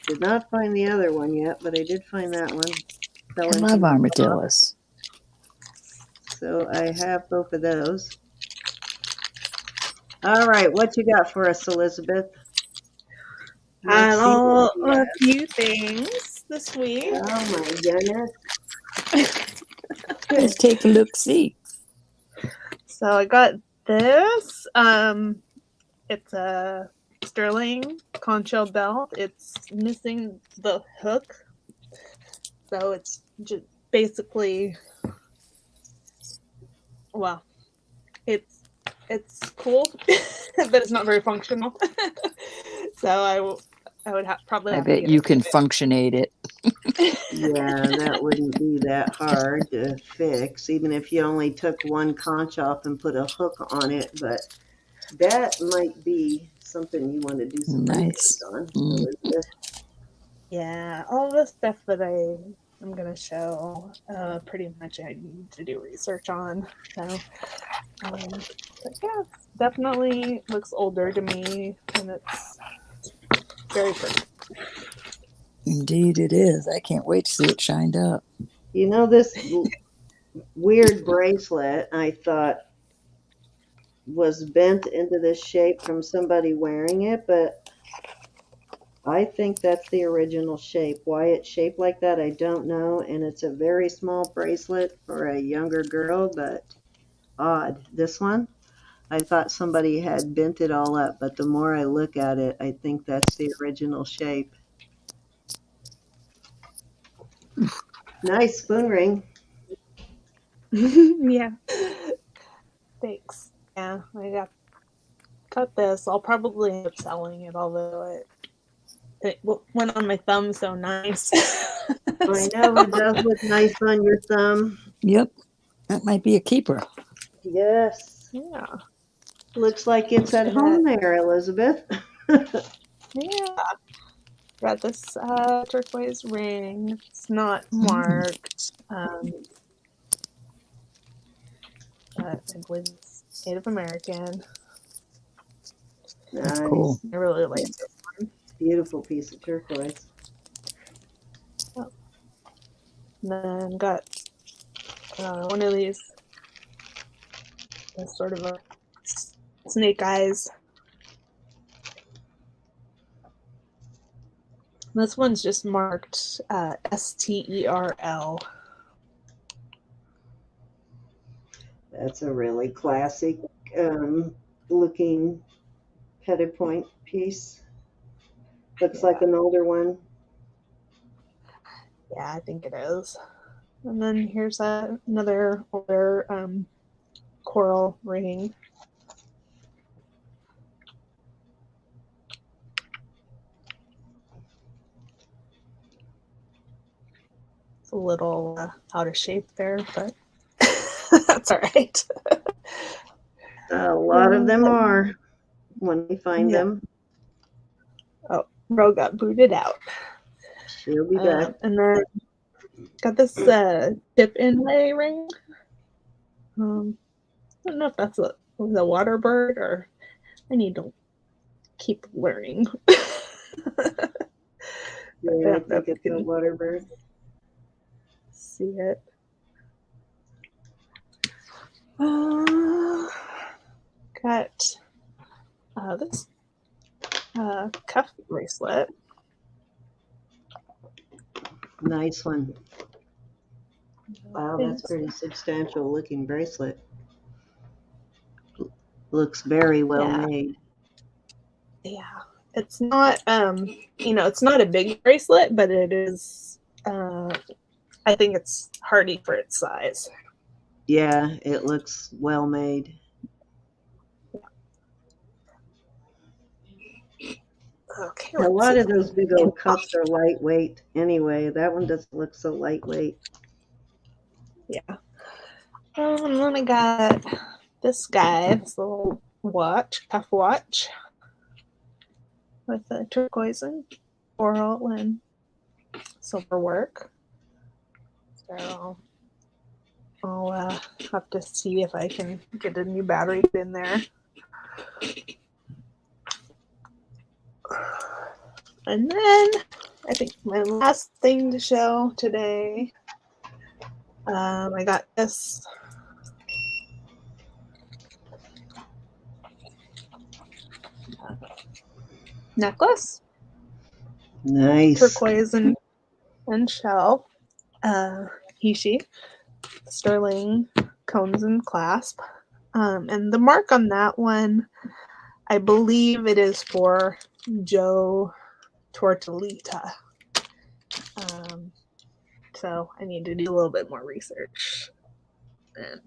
Did not find the other one yet, but I did find that one. Fell
I
into
love
my box.
armadillos.
So I have both of those. All right, what you got for us, Elizabeth? Let's see what we
A
have.
few things this week.
Oh my goodness.
Let's take a look. See.
So I got this. It's a sterling conch shell belt. It's missing the hook, so it's just basically, well, it's cool, but it's not very functional. So I would probably
I
have to
bet
get
you
a
can
new
functionate it.
Yeah, that wouldn't be that hard to fix, even if you only took one conch off and put a hook on it. But that might be something you want to do some research
Nice.
on,
Mm.
Elizabeth.
Yeah, all the stuff that I'm gonna show, pretty much I need to do research on. So, but yeah, it's definitely looks older to me, and it's very pretty.
Indeed, it is. I can't wait to see it shined up.
You know, this weird bracelet, I thought, was bent into this shape from somebody wearing it, but I think that's the original shape. Why it's shaped like that, I don't know. And it's a very small bracelet for a younger girl, but odd. This one, I thought somebody had bent it all up, but the more I look at it, I think that's the original shape. Nice spoon ring.
Yeah. Thanks. Yeah, I got this. I'll probably end up selling it, although it went on my thumb so nice.
I know it does look nice on your thumb.
Yep, that might be a keeper.
Yes.
Yeah.
Looks like it's at
And
home there, Elizabeth.
yeah. Got this turquoise ring. It's not marked. But I believe it's Native American.
That's cool.
Nice.
I really like this one.
Beautiful piece of turquoise.
Oh. And then got one of these. Sort of a snake eyes. This one's just marked STERL.
That's a really classic looking petit point piece. Looks like an older one.
Yeah, I think it is. And then here's another older coral ring. It's a little out of shape there, but that's all right.
A lot of them are when we find them.
Oh, Ro got booted out.
She'll be back.
And then got this tip inlay ring. I don't know if that's the water bird or I need to keep learning.
Yeah, I think it's a water bird.
See it. Got this cuff bracelet.
Nice one. Wow, that's pretty substantial looking bracelet. Looks very well made.
Yeah. It's not it's not a big bracelet, but it is I think it's hardy for its size.
Yeah, it looks well made.
Okay.
A lot of those big old cups are lightweight anyway. That one doesn't look so lightweight.
Yeah. And then I got this guy, this little watch, cuff watch, with a turquoise and coral and silver work. So I'll have to see if I can get a new battery in there. And then I think my last thing to show today, I got this necklace.
Nice.
Turquoise and shell. Hishi. Sterling cones and clasp. And the mark on that one, I believe it is for Joe Tortolita. So I need to do a little bit more research and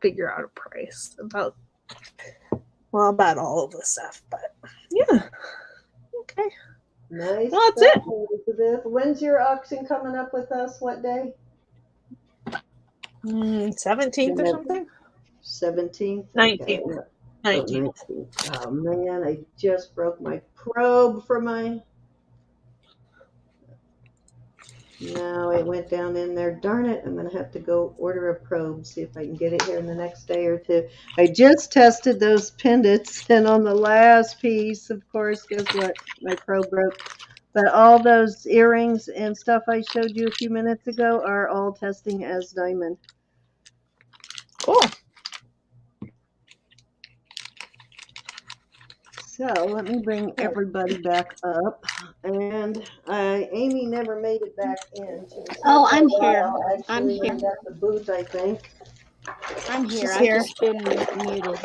figure out a price about all of the stuff. But yeah, okay.
Nice.
Well, that's it.
Elizabeth. When's your auction coming up with us? What day?
17th or something?
17th?
19th. 19th.
Oh, man, I just broke my probe for my... No, it went down in there. Darn it, I'm going to have to go order a probe, see if I can get it here in the next day or two. I just tested those pendants, and on the last piece, of course, guess what? My probe broke. But all those earrings and stuff I showed you a few minutes ago are all testing as diamond.
Cool.
So let me bring everybody back up. And Amy never made it back in.
Oh, I'm here. I'm
Actually,
here.
we got the booth, I think.
I'm here.
She's
I've
here.
just been muted.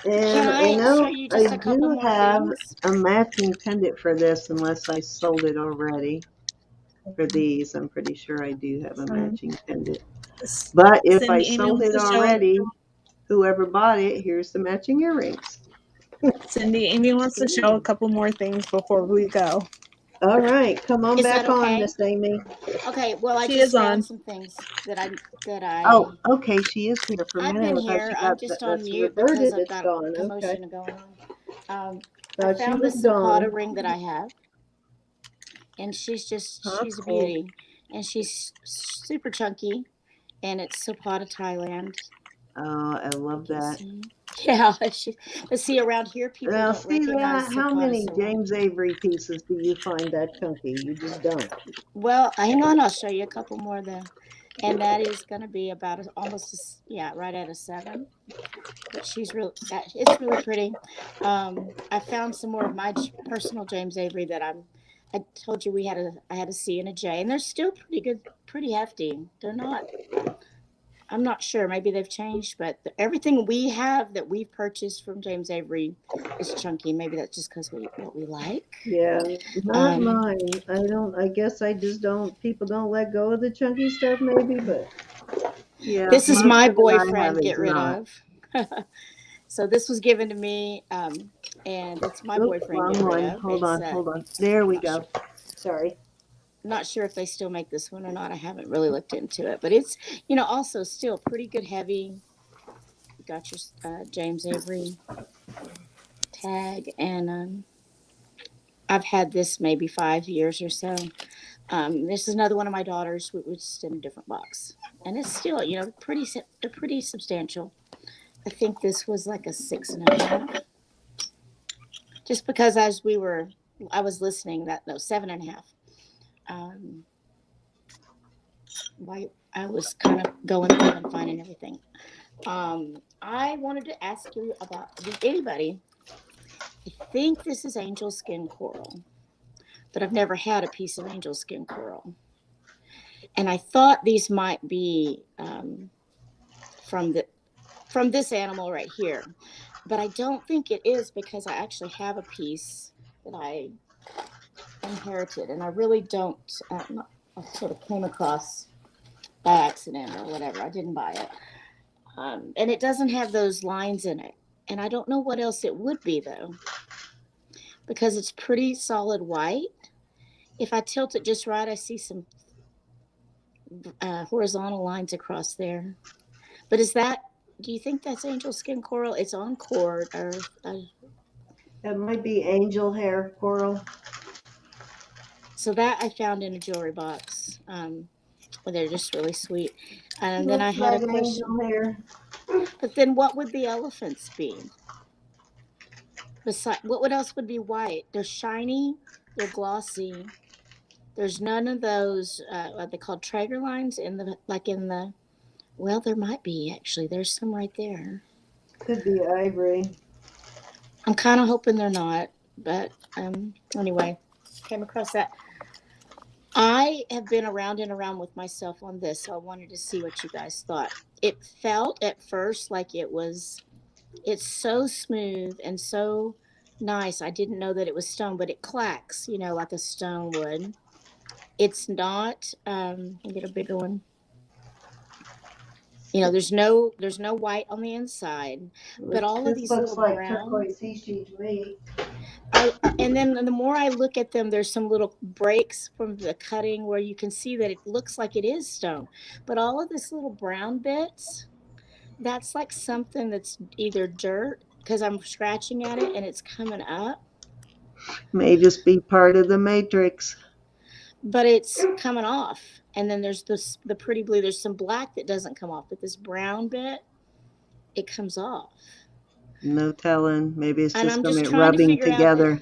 And
I show you just a couple
do
more
have
things?
a matching pendant for this, unless I sold it already. For these, I'm pretty sure I do have a matching pendant. But if
Cindy,
I
Amy
sold
wants
it
to show-
already, whoever bought it, here's the matching earrings.
Cindy, Amy wants to show a couple more things before we go.
All right, come on
Is
back
that okay?
on, Miss Amy.
Okay, well, I
She
just
is on.
found some things that I.
Oh, okay, she is here for a
I've
minute.
been
I thought
here.
she
I'm
got
just on
that's
mute
Roberta
because I've
that's
got
gone.
a
Okay.
commotion going on. I
Thought she
found
was
this
gone.
Zapata ring that I have, and she's a
Cool.
beauty, and she's super chunky, and it's Zapata, Thailand.
Oh, I love that.
Yeah, let's see, around here people
Now,
don't
see
recognize
that? How
Zapata
many
so well.
James Avery pieces do you find that chunky? You just don't.
Well, hang on, I'll show you a couple more then. And that is going to be about right at a 7. But it's really pretty. I found some more of my personal James Avery that I told you I had a C and a J, and they're still pretty good, pretty hefty. They're not. I'm not sure. Maybe they've changed, but everything we have that we've purchased from James Avery is chunky. Maybe that's just because what we like.
Yeah, not mine. I guess I just don't. People don't let go of the chunky stuff, maybe. But yeah,
This is my
most of it I have
boyfriend.
is
Get rid
not.
of. So this was given to me, and it's my boyfriend. Get rid of.
Hold on. There we go. Sorry.
Not sure if they still make this one or not. I haven't really looked into it, but it's also still pretty good heavy. You got your James Avery tag, and I've had this maybe 5 years or so. This is another one of my daughters, which is in a different box, and it's still pretty substantial. I think this was like a 6.5. Just because I was listening 7.5. I was kind of going through and finding everything. I wanted to ask you about anybody. I think this is angel skin coral, but I've never had a piece of angel skin coral, and I thought these might be from this animal right here, but I don't think it is because I actually have a piece that I inherited, and I really don't. I sort of came across by accident or whatever. I didn't buy it, and it doesn't have those lines in it, and I don't know what else it would be though, because it's pretty solid white. If I tilt it just right, I see some horizontal lines across there. But do you think that's angel skin coral? It's on cord, or
That might be angel hair coral.
so that I found in a jewelry box. They're just really sweet. And then I had a question.
Angel hair.
But then what would the elephants be? What else would be white? They're shiny, they're glossy. There's none of those what they call Traeger lines well, there might be actually. There's some right there.
Could be ivory.
I'm kind of hoping they're not, but anyway, came across that. I have been around and around with myself on this, so I wanted to see what you guys thought. It felt at first like it was It's so smooth and so nice. I didn't know that it was stone, but it clacks, like a stone would. It's not. Let me get a bigger one. There's no white on the inside, but all of
This
these
looks
little
like
brown
turquoise sea to me.
and then the more I look at them, there's some little breaks from the cutting where you can see that it looks like it is stone, but all of this little brown bits, that's like something that's either dirt because I'm scratching at it and it's coming up,
May just be part of the matrix.
but it's coming off. And then there's the pretty blue. There's some black that doesn't come off, but this brown bit, it comes off.
No telling. Maybe it's
And
just
I'm
from
just
it
trying to
rubbing
figure out,
together.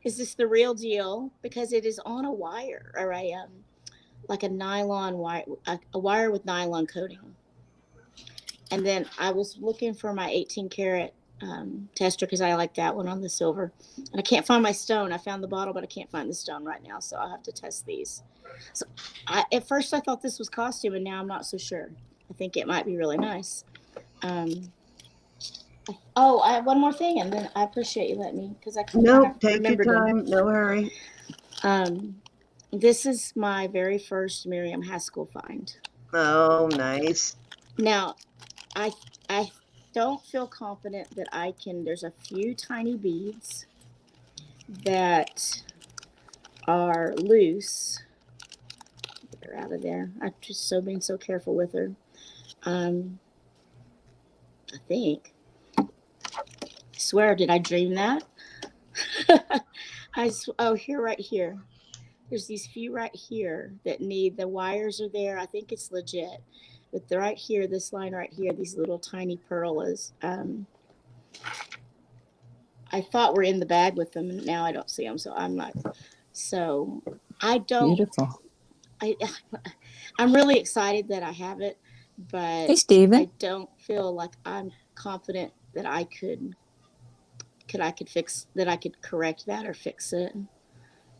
is this the real deal? Because it is on a wire or like a nylon wire, a wire with nylon coating. And then I was looking for my 18 karat tester because I like that one on the silver. And I can't find my stone. I found the bottle, but I can't find the stone right now. So I'll have to test these. So at first I thought this was costume, and now I'm not so sure. I think it might be really nice. I have one more thing, and then I appreciate you letting me because I kind
Nope,
of
take your
remembered them.
time. No hurry.
This is my very first Miriam Haskell find.
Oh, nice.
Now, I don't feel confident that I can. There's a few tiny beads that are loose. Get her out of there. I've just being so careful with her. I think. I swear, did I dream that? Right here. There's these few right here that need, the wires are there. I think it's legit. But they're right here, this line right here, these little tiny perlas. I thought were in the bag with them, and now I don't see them. So I'm not. So I don't.
Beautiful.
I'm really excited that I have it, but
Hey, Steven.
I don't feel like I'm confident that I could fix that. I could correct that or fix it.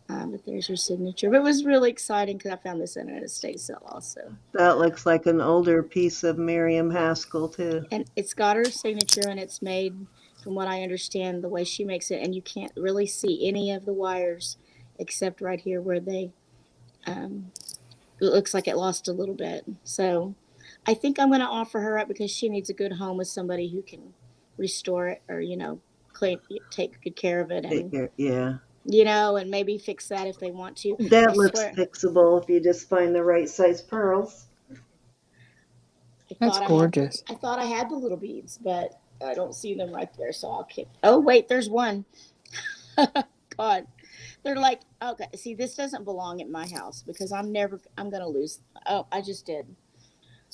But there's her signature. But it was really exciting because I found this in an estate sale also.
That looks like an older piece of Miriam Haskell, too.
And it's got her signature, and it's made, from what I understand, the way she makes it. And you can't really see any of the wires except right here where they, it looks like it lost a little bit. So I think I'm going to offer her up because she needs a good home with somebody who can restore it or, clean, take good care of it. And,
Yeah.
And maybe fix that if they want to.
That looks fixable if you just find the right size pearls.
That's gorgeous.
I thought I had the little beads, but I don't see them right there. So I'll keep. Oh, wait, there's one. God. They're like, okay, see, this doesn't belong at my house because I'm going to lose. Oh, I just did.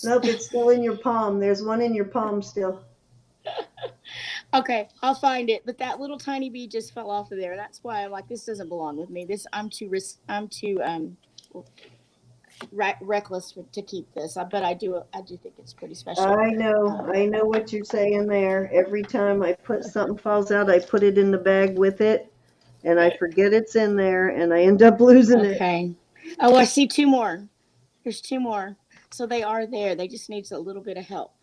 Nope, it's still in your palm. There's one in your palm still.
Okay, I'll find it. But that little tiny bead just fell off of there. That's why I'm like, this doesn't belong with me. I'm too reckless to keep this. But I do think it's pretty special.
I know what you're saying there. Every time I put something falls out, I put it in the bag with it, and I forget it's in there, and I end up losing it.
Okay. Oh, I see two more. There's two more. So they are there. They just need a little bit of help.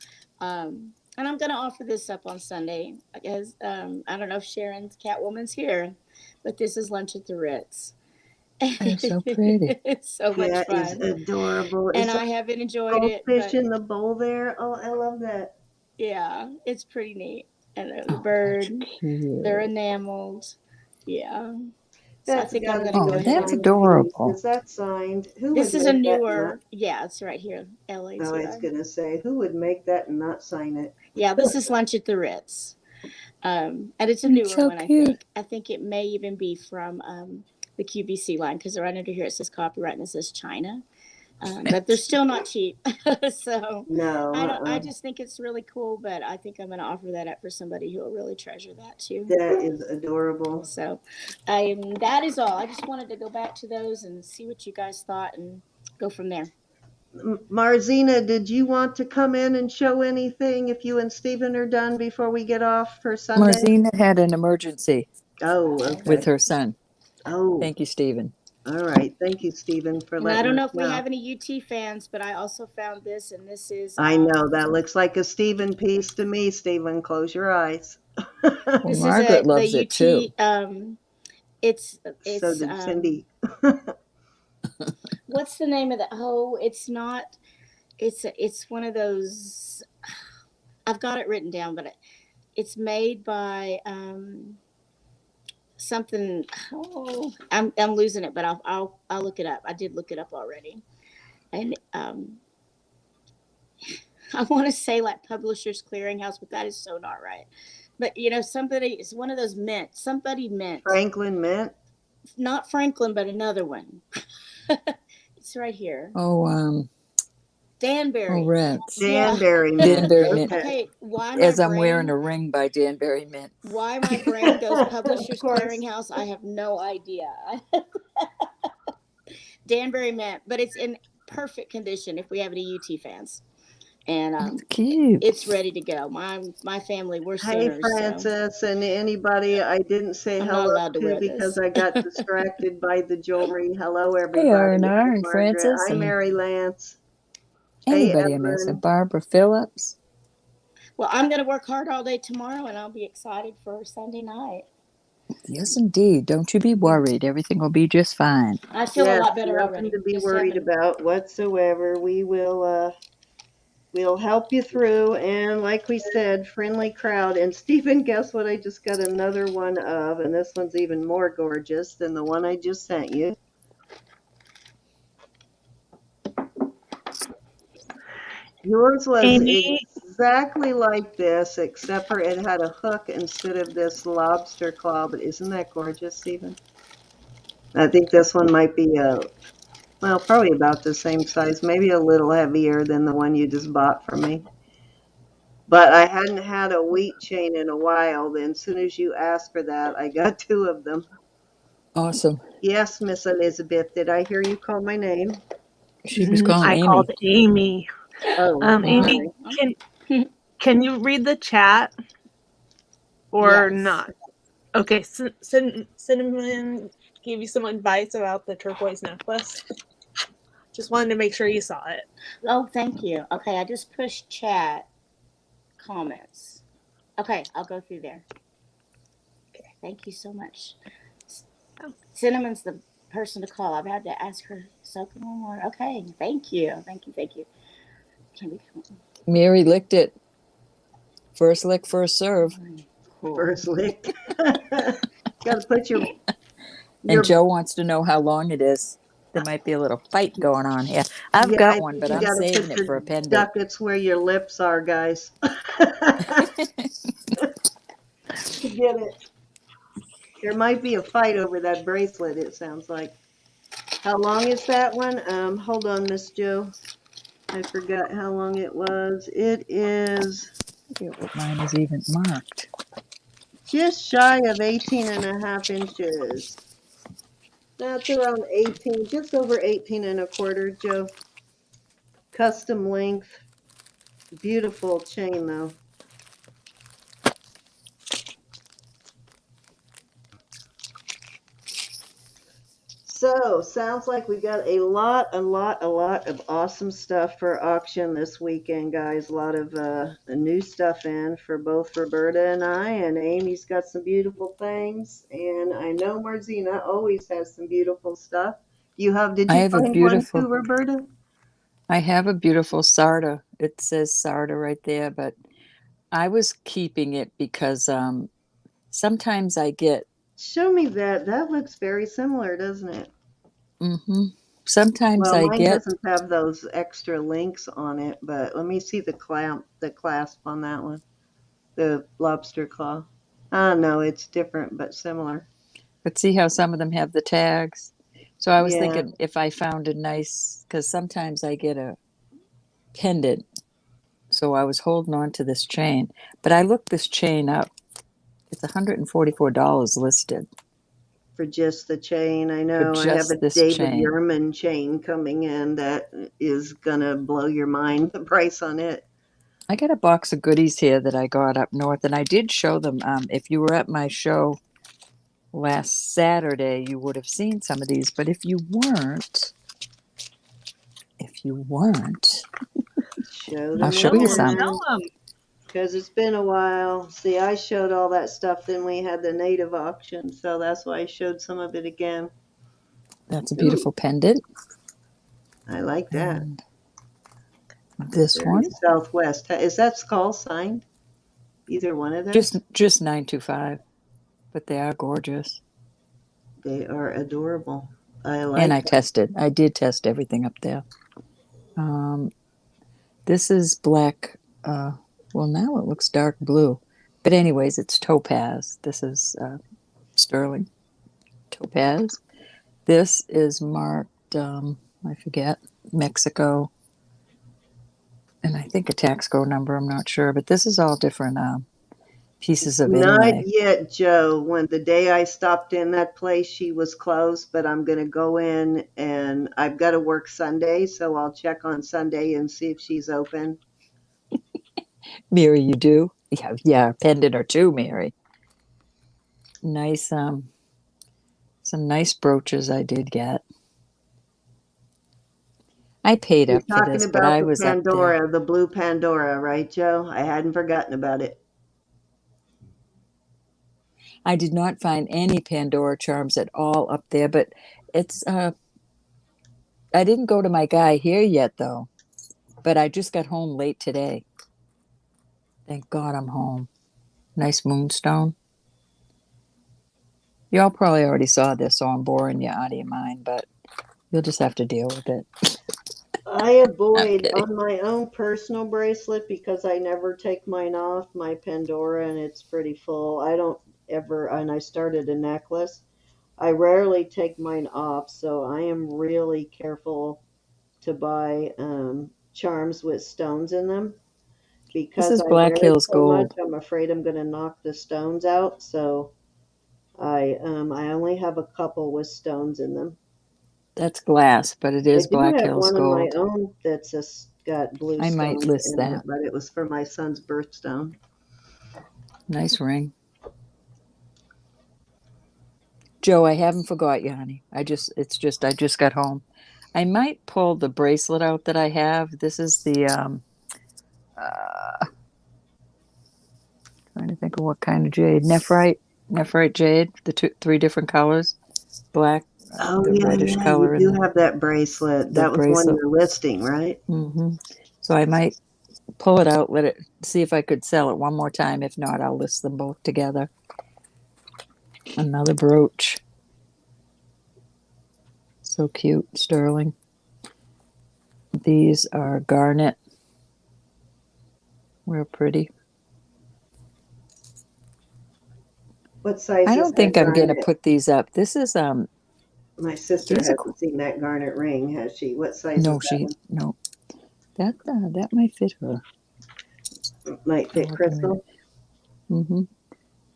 And I'm going to offer this up on Sunday because I don't know if Sharon's Catwoman's here, but this is lunch at the Ritz.
It's so pretty.
It's so much fun.
It's adorable.
And I haven't enjoyed it.
Goldfish in the bowl there. Oh, I love that.
Yeah, it's pretty neat. And the bird, they're enameled. Yeah. So I think I'm going to go ahead.
That's adorable.
Is that signed?
This is a newer. Yeah, it's right here. LA.
I was going to say, who would make that and not sign it?
Yeah, this is lunch at the Ritz. And it's a newer one, I think. I think it may even be from the QVC line because right under here it says copyright and it says China. But they're still not cheap. So
no,
I just think it's really cool, but I think I'm going to offer that up for somebody who will really treasure that too.
That is adorable.
So that is all. I just wanted to go back to those and see what you guys thought and go from there.
Marzina, did you want to come in and show anything if you and Stephen are done before we get off for Sunday?
Marzina had an emergency
okay.
with her son.
Oh.
Thank you, Stephen.
All right. Thank you, Stephen, for
And I
letting
don't
us
know if we
know.
have any UT fans, but I also found this, and this is
I know that looks like a Stephen piece to me, Stephen. Close your eyes.
Well,
this is
Margaret loves
the
it too.
UT. It's
So
it's
did Cindy.
what's the name of the? Oh, it's not. It's one of those. I've got it written down, but it's made by something. Oh, I'm losing it, but I'll look it up. I did look it up already, and I want to say like Publishers Clearinghouse, but that is so not right. But you know, somebody it's one of those mint. Somebody mint,
Franklin Mint.
not Franklin, but another one. It's right here.
Oh,
Danbury.
Rents.
Yeah.
Danbury Mint.
Danbury Mint.
Okay.
Okay, why my
As I'm wearing
brain?
a ring by Danbury Mint.
Why my brain goes
Of
Publishers
course.
Clearinghouse? I have no idea. Danbury mint, but it's in perfect condition if we have any UT fans, and
That's cute.
it's ready to go. My family, we're
Hey,
Sooners, so
Francis, and anybody I didn't say
I'm not
hello
allowed to
to
wear
because
this.
I got distracted by the jewelry. Hello,
Hey,
everybody.
Erna
Hi,
and
Margaret.
Francis
Hi,
and
Mary Lance. Hey,
anybody I miss. And
Evelyn.
Barbara Phillips.
Well, I'm going to work hard all day tomorrow, and I'll be excited for Sunday night.
Yes, indeed. Don't you be worried. Everything will be just fine.
I feel a
Yes,
lot better
nothing
already.
to be
Just
worried
having.
about whatsoever. We'll help you through. And like we said, friendly crowd. And Stephen, guess what? I just got another one of, and this one's even more gorgeous than the one I just sent you. Yours was
Amy,
exactly like this, except for it had a hook instead of this lobster claw. But isn't that gorgeous, Stephen? I think this one might be well, probably about the same size, maybe a little heavier than the one you just bought from me. But I hadn't had a wheat chain in a while. Then, as soon as you asked for that, I got two of them.
Awesome.
Yes, Miss Elizabeth, did I hear you call my name?
She was calling
I
Amy.
called Amy.
Oh,
Amy,
sorry.
can you read the chat or
Yes.
not? Okay, Cinnamon gave you some advice about the turquoise necklace. Just wanted to make sure you saw it.
Oh, thank you. Okay, I just pushed chat comments. Okay, I'll go through there. Okay, thank you so much. Cinnamon's the person to call. I've had to ask her soaking one more. Okay, thank you.
Mary licked it. First lick, first serve.
Cool.
First lick. Got to put your
And Joe wants to know how long it is. There might be a little fight going on here. I've
I
got
think
one, but
you
I'm
got to
saving
put
it for
your
a pendant.
ducats where your lips are, guys. To get it. There might be a fight over that bracelet, it sounds like. How long is that one? Hold on, Miss Joe. I forgot how long it was. It is
Mine is even marked.
just shy of 18 and a half inches. That's around 18, just over 18 and a quarter, Joe. Custom length. Beautiful chain, though. So, sounds like we got a lot of awesome stuff for auction this weekend, guys. A lot of new stuff in for both Roberta and I, and Amy's got some beautiful things, and I know Marzina always has some beautiful stuff. Did you find one too, Roberta?
I have a beautiful Sarda. It says Sarda right there, but I was keeping it because sometimes I get.
Show me that. That looks very similar, doesn't it?
Mm-hmm. Sometimes
Well,
I
mine
get.
doesn't have those extra links on it, but let me see the clasp on that one. The lobster claw. Ah, no, it's different but similar.
But see how some of them have the tags? So I was
Yeah.
thinking if I found a nice, because sometimes I get a pendant. So I was holding on to this chain. But I looked this chain up. It's $144 listed.
For just the chain, I know.
For
I have
just
a
this
David
chain.
Yurman chain coming in that is gonna blow your mind. The price on it.
I got a box of goodies here that I got up north, and I did show them. If you were at my show last Saturday, you would have seen some of these. But if you weren't,
Show
I'll
them
show you some.
Show 'em.
because it's been a while. See, I showed all that stuff, then we had the native auction, so that's why I showed some of it again.
That's a
Ooh,
beautiful pendant.
I like that.
And this
Very
one,
Southwest. Is that skull signed? Either one of them?
just 925, but they are gorgeous.
They are adorable. I
And
like
I
that.
did test everything up there. This is black. Well, now it looks dark blue. But anyways, it's topaz. This is sterling topaz. This is marked, I forget, Mexico. And I think a tax code number, I'm not sure. But this is all different pieces of
Not
inlay.
yet, Joe. When the day I stopped in that place, she was closed, but I'm going to go in and I've got to work Sunday, so I'll check on Sunday and see if she's open.
Mary, you do? Yeah, a pendant or two, Mary. Nice, some nice brooches I did get. I paid
You're
up for
talking
this, but
about
I
the
was up there.
Pandora, the blue Pandora, right, Joe? I hadn't forgotten about it.
I did not find any Pandora charms at all up there, but it's I didn't go to my guy here yet though. But I just got home late today. Thank God I'm home. Nice moonstone. Y'all probably already saw this, so I'm boring you out of your mind, but you'll just have to deal with it.
I
I'm
avoid
kidding.
on my own personal bracelet because I never take mine off, my Pandora, and it's pretty full. I don't ever, and I started a necklace. I rarely take mine off, so I am really careful to buy charms with stones in them
This
because
is
I
Black
wear it
Hills
so much.
Gold.
I'm afraid I'm going to knock the stones out, so I only have a couple with stones in them.
That's glass, but it
I
is
do
Black
have
Hills
one on my
Gold.
own that's just got blue
I might
stones
list
in it,
that.
but it was for my son's birthstone.
Nice ring. Joe, I haven't forgot you, honey. I just got home. I might pull the bracelet out that I have. This is the trying to think of what kind of jade. Nephrite jade. The three different colors. Black,
Oh
the
yeah,
reddish
yeah, you
color,
do
and
have that bracelet.
the
That was one
bracelet.
you're listing, right?
So I might pull it out, let it see if I could sell it one more time. If not, I'll list them both together. Another brooch. So cute, sterling. These are garnet. Real pretty.
What size
I
is
don't
that
think I'm gonna
garnet?
put these up. This is
My sister
these are
hasn't seen that garnet ring, has she? What size is
no,
that
no, that might fit her.
one? Might
I'll
fit
look in a minute.
Crystal.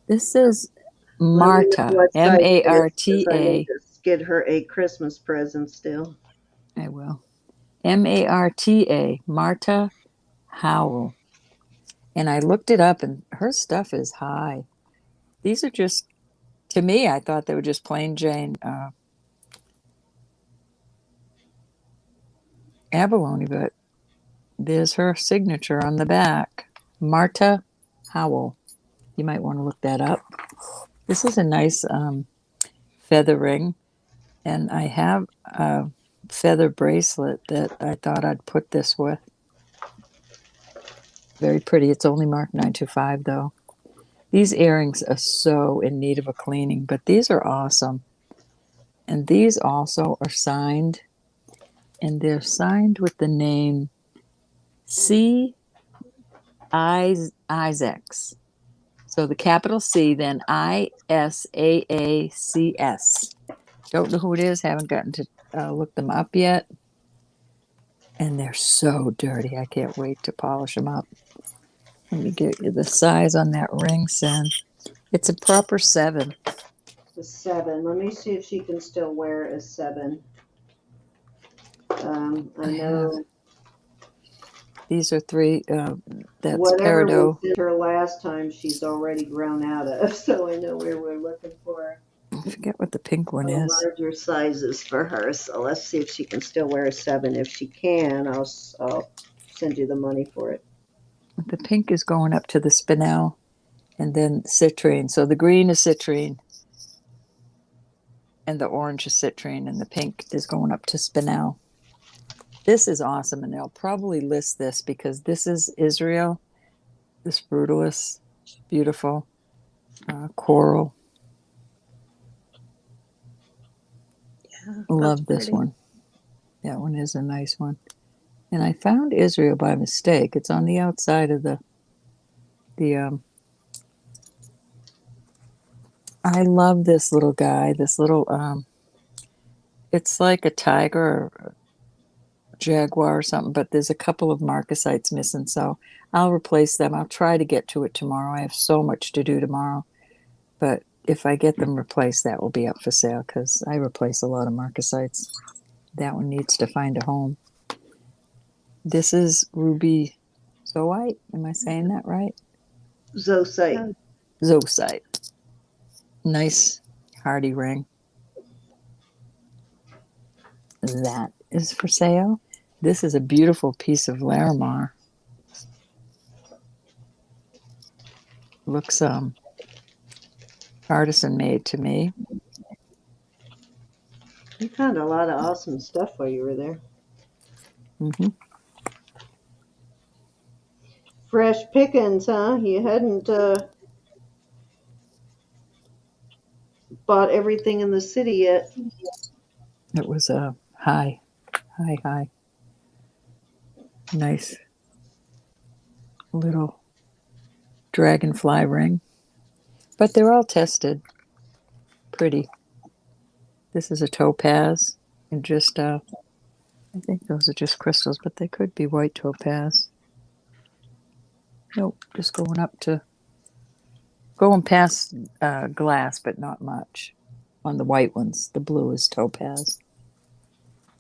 This is
Let me know
Marta,
what size it is because I need
Marta.
to get her a Christmas present still.
I will. Marta, Marta Howell. And I looked it up, and her stuff is high. These are just, to me, I thought they were just plain Jane abalone, but there's her signature on the back. Marta Howell. You might want to look that up. This is a nice feather ring, and I have a feather bracelet that I thought I'd put this with. Very pretty. It's only marked 925 though. These earrings are so in need of a cleaning, but these are awesome. And these also are signed, and they're signed with the name C. Isaacs. So the capital C, then Isaacs. Don't know who it is. Haven't gotten to look them up yet. And they're so dirty. I can't wait to polish them up. Let me get you the size on that ring, Sen. It's a proper 7.
The 7. Let me see if she can still wear a 7. I know
These are 3. That's
whatever we
peridot.
sent her last time, she's already grown out of, so I know where we're looking for.
I forget what the pink one is.
Larger sizes for her. So let's see if she can still wear a 7. If she can, I'll send you the money for it.
The pink is going up to the spinel and then citrine. So the green is citrine and the orange is citrine and the pink is going up to spinel. This is awesome, and they'll probably list this because this is Israel, this Brutalis, beautiful coral.
Yeah,
Love this
pretty.
one. That one is a nice one. And I found Israel by mistake. It's on the outside of the I love this little guy, this little it's like a tiger or a jaguar or something, but there's a couple of marcosites missing, so I'll replace them. I'll try to get to it tomorrow. I have so much to do tomorrow, but if I get them replaced, that will be up for sale because I replace a lot of marcosites. That one needs to find a home. This is ruby zoite. Am I saying that right?
Zosite.
Zosite. Nice hardy ring. That is for sale. This is a beautiful piece of Larimar. Looks artisan made to me.
You found a lot of awesome stuff while you were there.
Mm-hmm.
Fresh pickings, huh? You hadn't bought everything in the city yet.
It was a high. Nice little dragonfly ring. But they're all tested. Pretty. This is a topaz. And just, I think those are just crystals, but they could be white topaz. Nope, just going past glass, but not much on the white ones. The blue is topaz.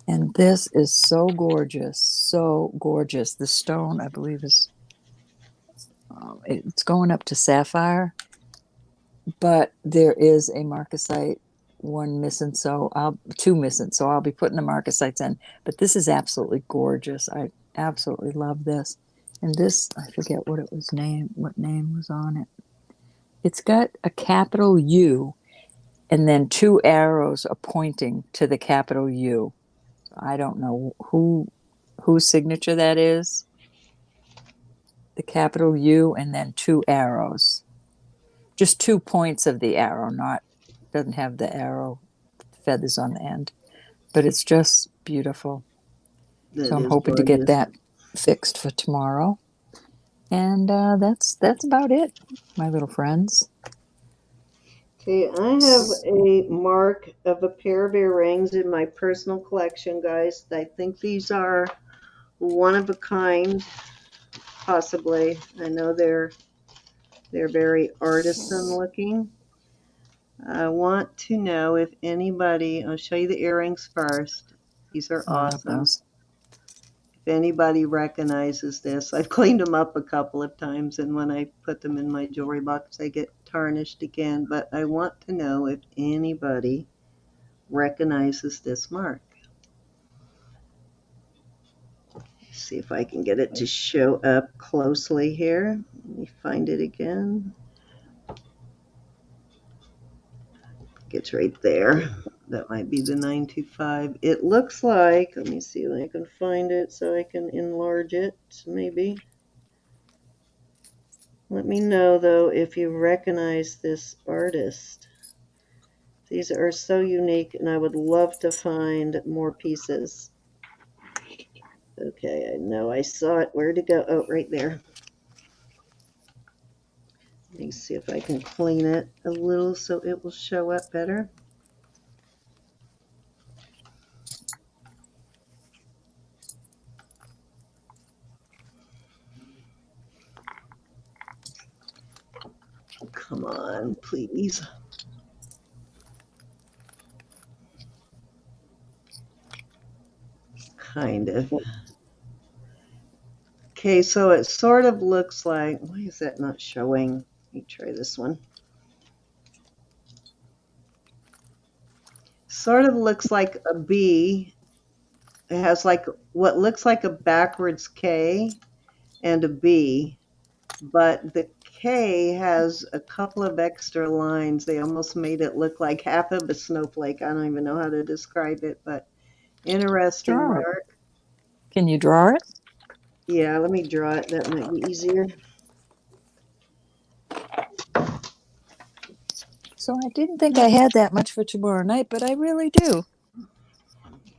And this is so gorgeous, so gorgeous. The stone, I believe, is, it's going up to sapphire, but there is a marcosite one missing, two missing, so I'll be putting the marcosites in. But this is absolutely gorgeous. I absolutely love this. And this, I forget what name was on it. It's got a capital U and then two arrows are pointing to the capital U. I don't know whose signature that is. The capital U and then two arrows. Just 2 points of the arrow, doesn't have the arrow feathers on the end. But it's just beautiful. So I'm hoping to get that fixed for tomorrow. And that's about it, my little friends.
Okay, I have a mark of a pair of earrings in my personal collection, guys. I think these are one of a kind, possibly. I know they're very artisan looking. I want to know if anybody, I'll show you the earrings first. These are awesome.
Those.
If anybody recognizes this, I've cleaned them up a couple of times, and when I put them in my jewelry box, they get tarnished again. But I want to know if anybody recognizes this mark. See if I can get it to show up closely here. Let me find it again. It's right there. That might be the 925. It looks like, let me see if I can find it so I can enlarge it, maybe. Let me know, though, if you recognize this artist. These are so unique, and I would love to find more pieces. Okay, I know I saw it. Where'd it go? Oh, right there. Let me see if I can clean it a little so it will show up better. Come on, please. Kind of. Okay, so it sort of looks like, why is that not showing? Let me try this one. sort of looks like a B. It has like what looks like a backwards K and a B, but the K has a couple of extra lines. They almost made it look like half of a snowflake. I don't even know how to describe it, but interesting
Draw it.
mark.
Can you draw it?
Yeah, let me draw it. That might be easier.
So I didn't think I had that much for tomorrow night, but I really do.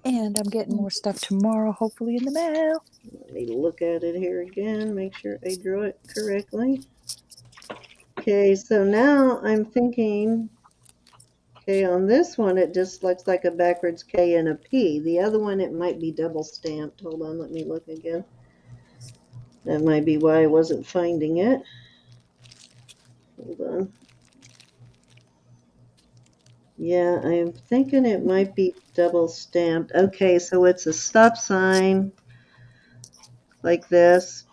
And I'm getting more stuff tomorrow, hopefully in the mail.
Let me look at it here again, make sure I draw it correctly. Okay, so now I'm thinking, okay, on this one it just looks like a backwards K and a P. The other one it might be double stamped. Hold on, let me look again. That might be why I wasn't finding it. Hold on. Yeah, I'm thinking it might be double stamped. Okay, so it's a stop sign like this.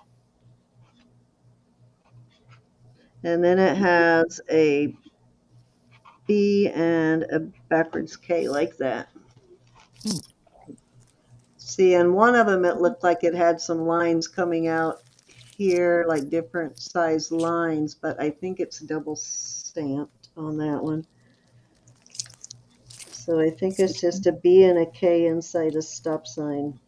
And then it has a B and a backwards K like that. See, and one of them it looked like it had some lines coming out here, like different size lines, but I think it's double stamped on that one. So I think it's just a B and a K inside a stop sign.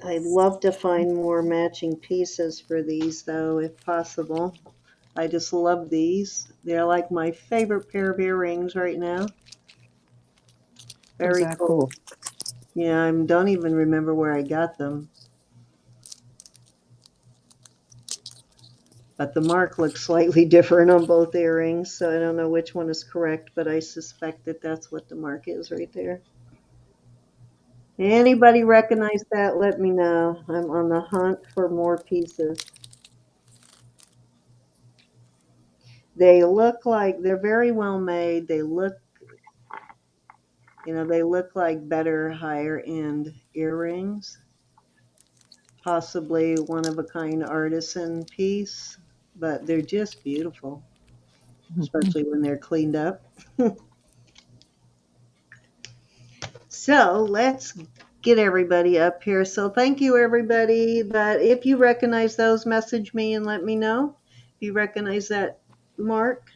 I'd love to find more matching pieces for these though, if possible. I just love these. They're like my favorite pair of earrings right now.
Those
Very
are
cool.
cool.
Yeah, I don't even remember where I got them. But the mark looks slightly different on both earrings, so I don't know which one is correct, but I suspect that that's what the mark is right there. Anybody recognize that? Let me know. I'm on the hunt for more pieces. They look like they're very well made. They look, they look like better higher end earrings. Possibly one of a kind artisan piece, but they're just beautiful, especially when they're cleaned up. So let's get everybody up here. So thank you, everybody. But if you recognize those, message me and let me know if you recognize that mark.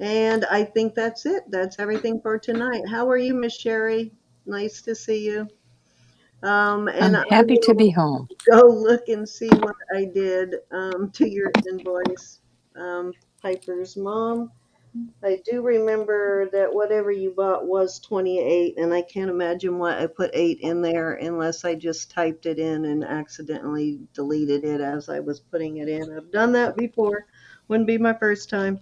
And I think that's it. That's everything for tonight. How are you, Miss Sherry? Nice to see you. And
I'm
I
happy to be
will
home.
go look and see what I did to your invoice, Piper's mom. I do remember that whatever you bought was 28, and I can't imagine why I put 8 in there unless I just typed it in and accidentally deleted it as I was putting it in. I've done that before. Wouldn't be my first time.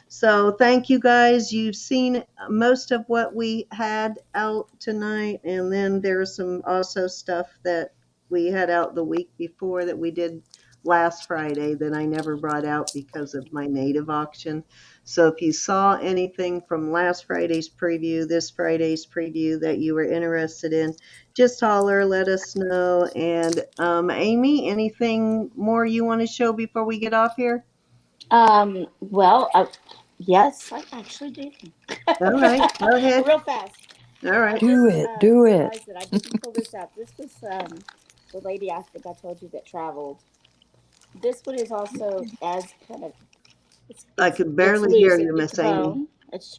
So thank you guys. You've seen most of what we had out tonight, and then there's some also stuff that we had out the week before that we did last Friday that I never brought out because of my native auction. So if you saw anything from last Friday's preview, this Friday's preview that you were interested in, just holler, let us know. And Amy, anything more you want to show before we get off here?
Well, yes, I actually do.
All right, go ahead.
Real fast.
All
I
right.
Do
just
it. Do it.
realized that I didn't pull this out. This was the lady I think I told you that traveled. This one is also as kind of
I could
it's
barely hear
loose.
you,
It's
Miss Amy.
bone. It's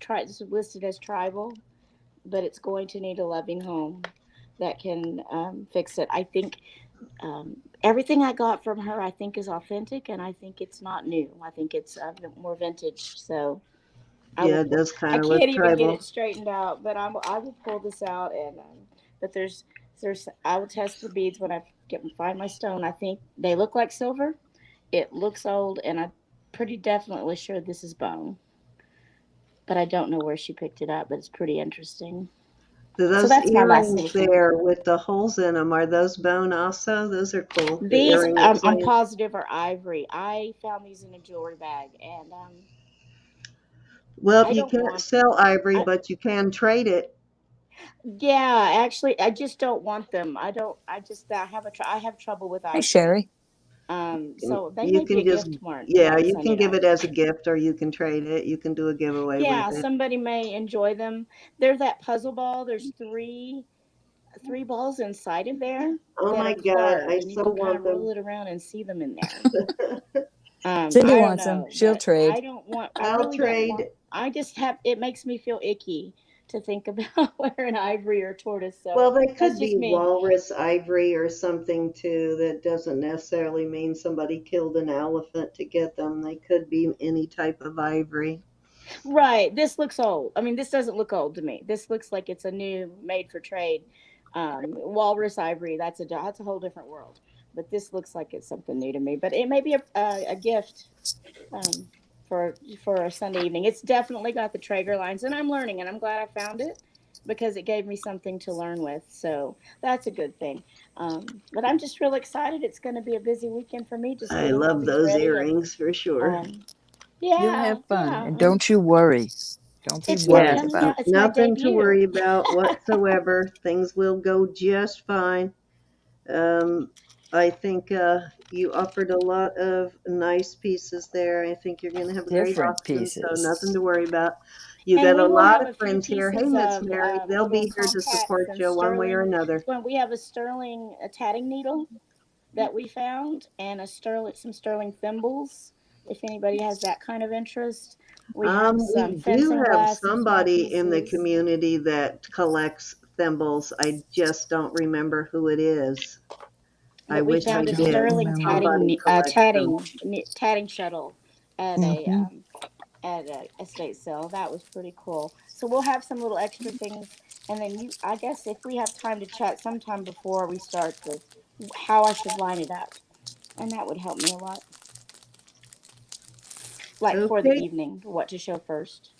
listed as tribal, but it's going to need a loving home that can fix it. I think everything I got from her, I think, is authentic, and I think it's not new. I think it's more vintage. So I will
Yeah, it
pull.
does kind
I
of look
can't even get
tribal.
it straightened out, but I will pull this out and. But there's I will test the beads when I find my stone. I think they look like silver. It looks old, and I'm pretty definitely sure this is bone. But I don't know where she picked it up. But it's pretty interesting.
So
So
those
that's my last
earrings
little thing.
there with the holes in them, are those bone also? Those are cool. The
These
earring that's
I'm
laying.
positive are ivory. I found these in a jewelry bag, and
Well,
I
you
don't
can't
want.
sell ivory,
I
but you can trade it.
Yeah, actually, I just don't want them. I don't. I just I have trouble with
Hi,
ivory.
Sherry.
So they
You
may be
can
a
just,
gift mark
yeah,
on
you can
Sunday
give
night.
it as a gift, or you can trade it. You can do a giveaway with
Yeah,
it.
somebody may enjoy them. They're that puzzle ball. There's three balls inside of there
Oh
that
my
are
God,
carved,
I
and you
so
can kind
want
of roll
them.
it around and see them in there.
Cindy
I don't
wants them.
know,
She'll
but
trade.
I don't want. I
I'll
really don't
trade.
want. I just have. It makes me feel icky to think about wearing ivory or tortoise.
Well,
So
they
that's
could
just
be
me.
walrus ivory or something too. That doesn't necessarily mean somebody killed an elephant to get them. They could be any type of ivory.
Right. This looks old. I mean, this doesn't look old to me. This looks like it's a new made for trade. Walrus ivory. That's a whole different world. But this looks like it's something new to me. But it may be a gift um, for a Sunday evening. It's definitely got the Traeger lines, and I'm learning, and I'm glad I found it because it gave me something to learn with. So that's a good thing. But I'm just real excited. It's going to be a busy weekend for me, just
I
getting all
love
these
those
ready, and
earrings for sure.
um,
You'll
yeah,
have fun.
yeah.
And don't you worry. Don't be
It's my
worried
Yes,
coming
about
out. It's my
nothing to
debut.
worry about whatsoever. Things will go just fine. Um, I think you offered a lot of nice pieces there. I think you're going to have a great
different
auction, so nothing
pieces.
to worry about. You
And
got a
we will
lot
have
of
a few
friends here. Hey,
pieces
Miss
of
Mary, they'll
little
be here to
compacts
support
and
you one way or
sterling.
another.
When we have a sterling tatting needle that we found, and some sterling thimbles. If anybody has that kind of interest, we have some
We do
fencing
have
glass, some small
somebody in the
pieces
community that collects thimbles. I just don't remember who it is. I
that we
wish I
found a
Don't
did.
sterling
remember.
Somebody collects them.
tatting shuttle at a
Hmm.
estate sale. That was pretty cool. So we'll have some little extra things, and then I guess if we have time to chat sometime before we start how I should line it up, and that would help me a lot. Like for the
Okay.
evening, what to show first.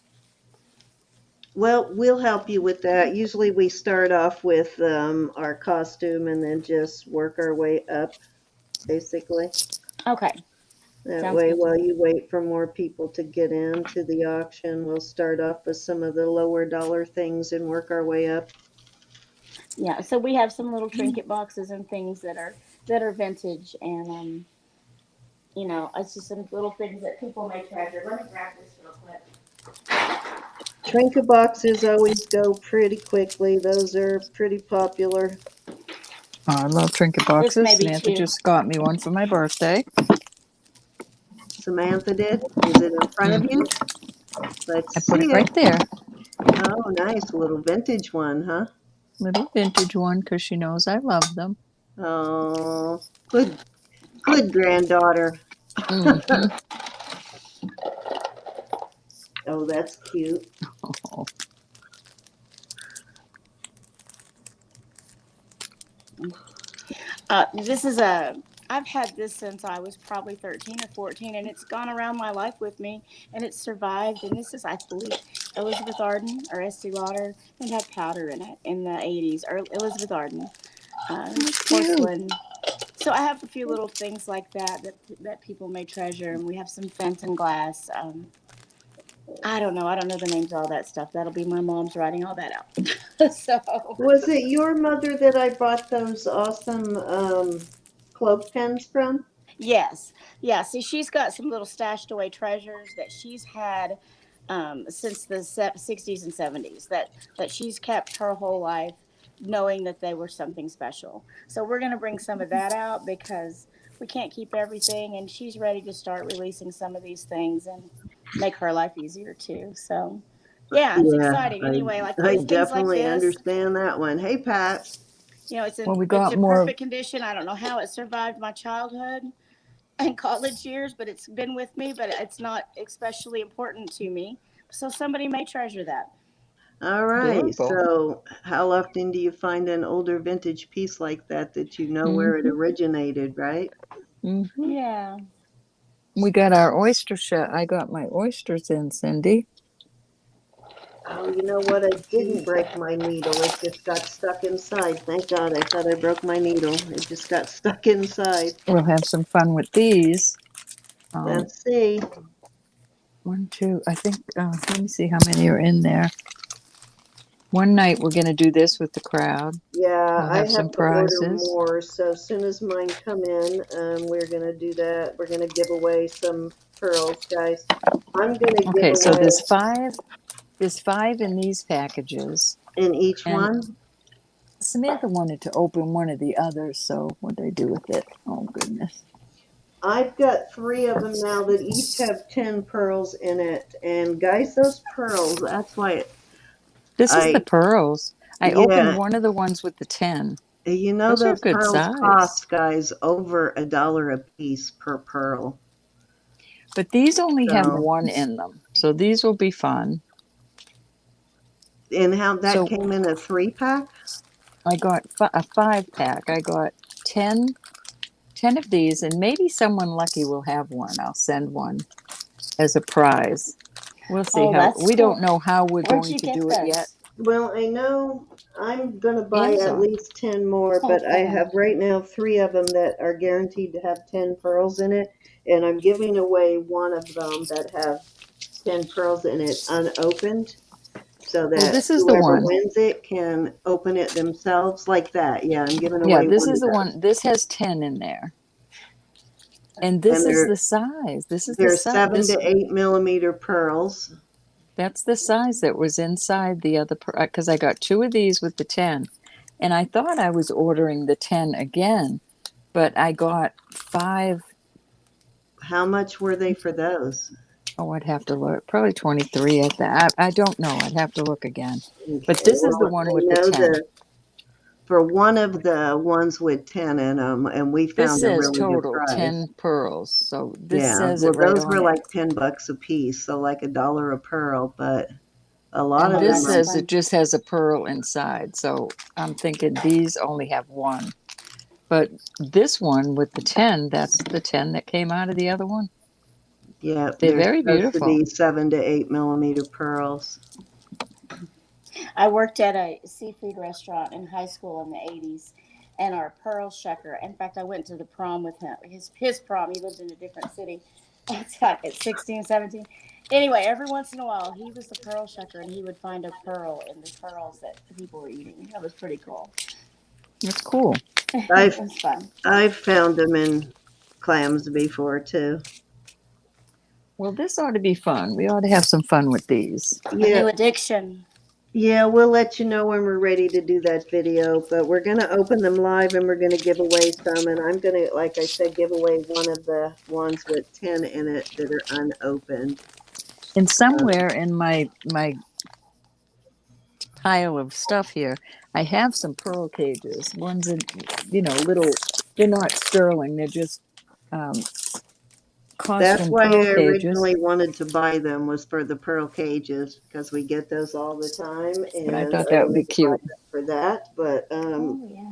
Well, we'll help you with that. Usually we start off with our costume and then just work our way up, basically.
Okay,
That
sounds
way,
good to
while
me.
you wait for more people to get into the auction, we'll start off with some of the lower dollar things and work our way up.
Yeah, so we have some little trinket boxes and things that are vintage, and it's just some little things that people may treasure. Let me grab this real quick.
Trinket boxes always go pretty quickly. Those are pretty popular.
Oh, I love trinket
This may
boxes.
be
Samantha
too.
just got me one for my birthday.
Samantha did. Is it in front of
Hmm.
you? Let's
I put
see
it
it.
right there.
Oh, nice. A little vintage one, huh?
Little vintage one because she knows I love them.
Oh, good granddaughter.
Hmm.
Oh, that's cute.
Oh,
This is a. I've had this since I was probably 13 or 14, and it's gone around my life with me, and it's survived. And this is, I believe, Elizabeth Arden or Estee Lauder. It had powder in it in the 80s, or Elizabeth Arden. It's
cute.
porcelain. So I have a few little things like that people may treasure, and we have some Fenton glass. I don't know. I don't know the names of all that stuff. That'll be my mom's writing all that out. So
Was it your mother that I bought those awesome cloak pens from?
yes, yeah. See, she's got some little stashed away treasures that she's had since the 60s and 70s that she's kept her whole life, knowing that they were something special. So we're gonna bring some of that out because we can't keep everything, and she's ready to start releasing some of these things and make her life easier too. So yeah, it's
Yeah,
exciting. Anyway, like
I
this, things like
definitely
this,
understand that one. Hey, Pat.
Well, we
it's
got
in
more.
perfect condition. I don't know how it survived my childhood and college years, but it's been with me, but it's not especially important to me. So somebody may treasure that.
All right.
Adorable.
So, how often do you find an older vintage piece like that that you know where it
Hmm.
originated, right?
Hmm.
Yeah.
We got our oyster shell. I got my oysters in, Cindy.
Oh, you know what? I didn't break my needle. It just got stuck inside. Thank God. I thought I broke my needle. It just got stuck inside.
We'll have some fun with these. Um,
Let's see.
one, two. I think. Let me see how many are in there. One night we're going to do this with the crowd.
Yeah,
We'll
I
have some
have to order
prizes.
more. So as soon as mine come in, we're gonna do that. We're gonna give away some pearls, guys. I'm gonna give
Okay, so
away
there's five in these packages.
in each
And
one.
Samantha wanted to open one of the others, so what did I do with it? Oh, goodness.
I've got 3 of them now that each have 10 pearls in it. And guys, those pearls, that's why
This is the
I,
pearls. I opened
yeah,
one of the ones with the 10.
you know,
Those are
those
good
pearls
size.
cost, guys, over $1 a piece per pearl.
But these only have
So,
one in them, so these will be fun.
and how that
So
came in a 3-pack?
I got a 5-pack. I got 10 of these, and maybe someone lucky will have one. I'll send one as a prize. We'll see
Oh,
how.
that's
We don't
cool.
know how we're
Where'd
going
you
to
get
do it yet.
those?
Well, I know I'm gonna buy at
Amazon.
least 10 more,
Oh,
but I
fun.
have right now 3 of them that are guaranteed to have 10 pearls in it, and I'm giving away one of them that have 10 pearls in it unopened, so
Well,
that
this is the
whoever
one.
wins it can open it themselves like that. Yeah, I'm giving
Yeah,
away
this
one
is
of
the
those.
one. This has 10 in there. And
And
this is the size. This is the
they're
size.
7 to 8 millimeter pearls.
That's the size that was inside the other, because I got 2 of these with the 10. And I thought I was ordering the 10 again, but I got 5.
How much were they for those?
Oh, I'd have to look. Probably 23 at that. I don't know. I'd have to look again. But
Okay,
this is the
well,
one
I
with the
know
10.
for one of the ones with 10 in them, and we
This
found a
says
really good
total
price.
10 pearls. So this
Yeah,
says
well,
it right
those were
on it.
like $10 a piece, so like $1 a pearl, but a lot
And
of
Oh,
them
this
are,
that's
says it
fun.
just has a pearl inside. So I'm thinking these only have one. But this one with the 10, that's the 10 that came out of the other one.
yeah,
They're
they're
very
supposed to
beautiful.
be 7 to 8 millimeter pearls.
I worked at a seafood restaurant in high school in the 80s, and our pearl shucker. In fact, I went to the prom with him. His prom. He lived in a different city. At 16, 17. Anyway, every once in a while, he was the pearl shucker, and he would find a pearl in the pearls that people were eating. That was pretty cool.
It's cool.
It
I've
was fun.
I've found them in clams before too.
Well, this ought to be fun. We ought to have some fun with these.
A
Yeah,
new addiction.
yeah, we'll let you know when we're ready to do that video, but we're gonna open them live and we're gonna give away some, and I'm gonna, like I said, give away one of the ones with 10 in it that are unopened.
And
Uh,
somewhere in my pile of stuff here, I have some pearl cages. Ones that, little, they're not sterling. They're just um,
That's
costume
why
pearl
I
cages.
originally wanted to buy them, was for the pearl cages, because we get those all the time,
But I
and
thought
I
that would be
wanted to buy
cute.
them for that. But
Oh yeah.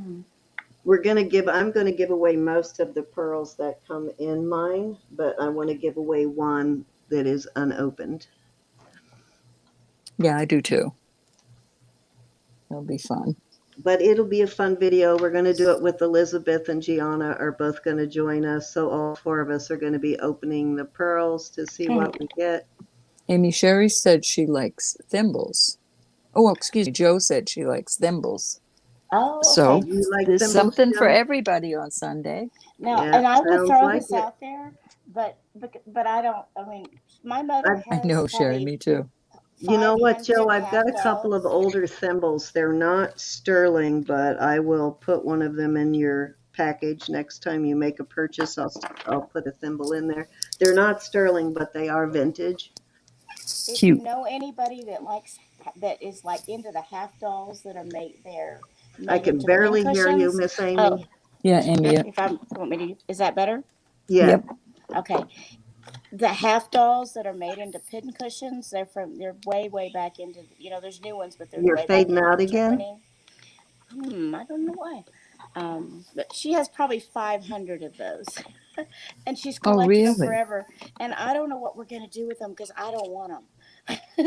I'm gonna give away most of the pearls that come in mine, but I want to give away one that is unopened.
Yeah, I do too. It'll be fun.
But it'll be a fun video. We're going to do it with Elizabeth and Gianna are both going to join us. So all 4 of us are going to be opening the pearls to see what we get.
Amy Sherry said she likes thimbles. Oh, excuse me. Joe said she likes thimbles.
Oh,
So
okay.
You like
there's
thimbles,
something for
Joe?
everybody on Sunday.
Now,
Yeah,
and I will
sounds
throw
like
this
it.
out there, but I don't. I mean, my mother
I've,
I
has
know, Sherry,
probably
me too.
you know what, Joe?
500
I've got
half
a couple of
dolls.
older thimbles. They're not sterling, but I will put one of them in your package next time you make a purchase. I'll put a thimble in there. They're not sterling, but they are vintage.
If you
Cute.
know anybody that is like into the half dolls that are
I
made
can
into pin
barely hear you,
cushions.
Miss
Oh,
Amy.
Yeah, Amy.
if I'm want me to, is that better?
Yeah,
Yep.
Okay. The half dolls that are made into pin cushions, they're way back into, there's new ones, but they're
you're
way back
fading
into
out again.
Germany. I don't know why. But she has probably 500 of those, and she's
Oh,
collected them
really?
forever. And I don't know what we're gonna do with them because I don't want them.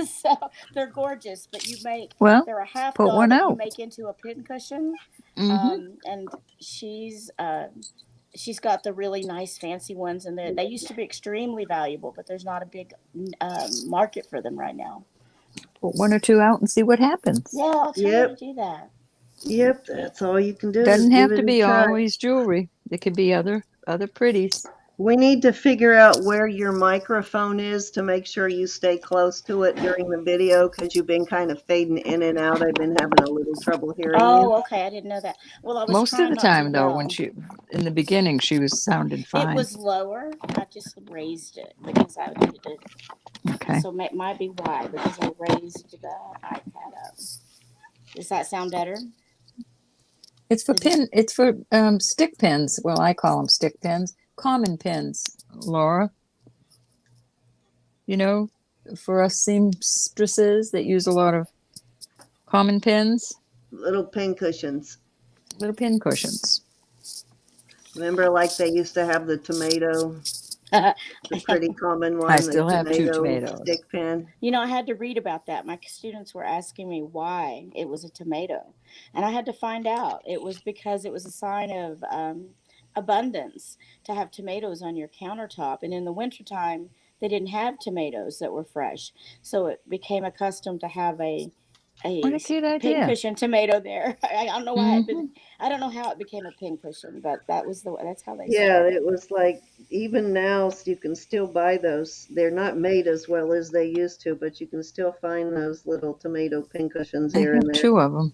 So they're gorgeous, but
Well,
they're a half
put
doll
one
that you
out.
make into a pin cushion.
Mm-hmm.
And she's got the really nice fancy ones, and they used to be extremely valuable, but there's not a big market for them right now.
Put one or two out and see what happens.
Yeah, I'll try
Yep.
to do that.
Yep, that's all you can do.
Doesn't
is
have
give
to
it a
be
try.
always jewelry. It could be other pretties.
We need to figure out where your microphone is to make sure you stay close to it during the video because you've been kind of fading in and out. I've been having a little trouble hearing you.
Oh, okay. I didn't know that. Well, I was
Most of
trying
the
not to
time, though, when
yell.
she in the beginning, she was sounded
It
fine.
was lower. I just raised it because I needed to.
Okay.
So it might be why, because I raised the iPad up. Does that sound better?
It's for It's for stick pins. Well, I call them stick pins. Common pins, Laura. You know, for us seamstresses that use a lot of common pins,
Little pin cushions.
little pin cushions.
Remember, like they used to have the tomato, the pretty common one.
I still have two
tomato
tomatoes.
stick pin.
You know, I had to read about that. My students were asking me why it was a tomato. And I had to find out. It was because it was a sign of abundance to have tomatoes on your countertop. And in the wintertime, they didn't have tomatoes that were fresh. So it became accustomed to have
What a cute idea.
pincushion tomato there. I don't know why
Mm-hmm.
I don't know how it became a pincushion, but that's how they
Yeah,
started.
it was like even now you can still buy those. They're not made as well as they used to, but you can still find those little tomato pin cushions
I
here
have
and there.
two of them,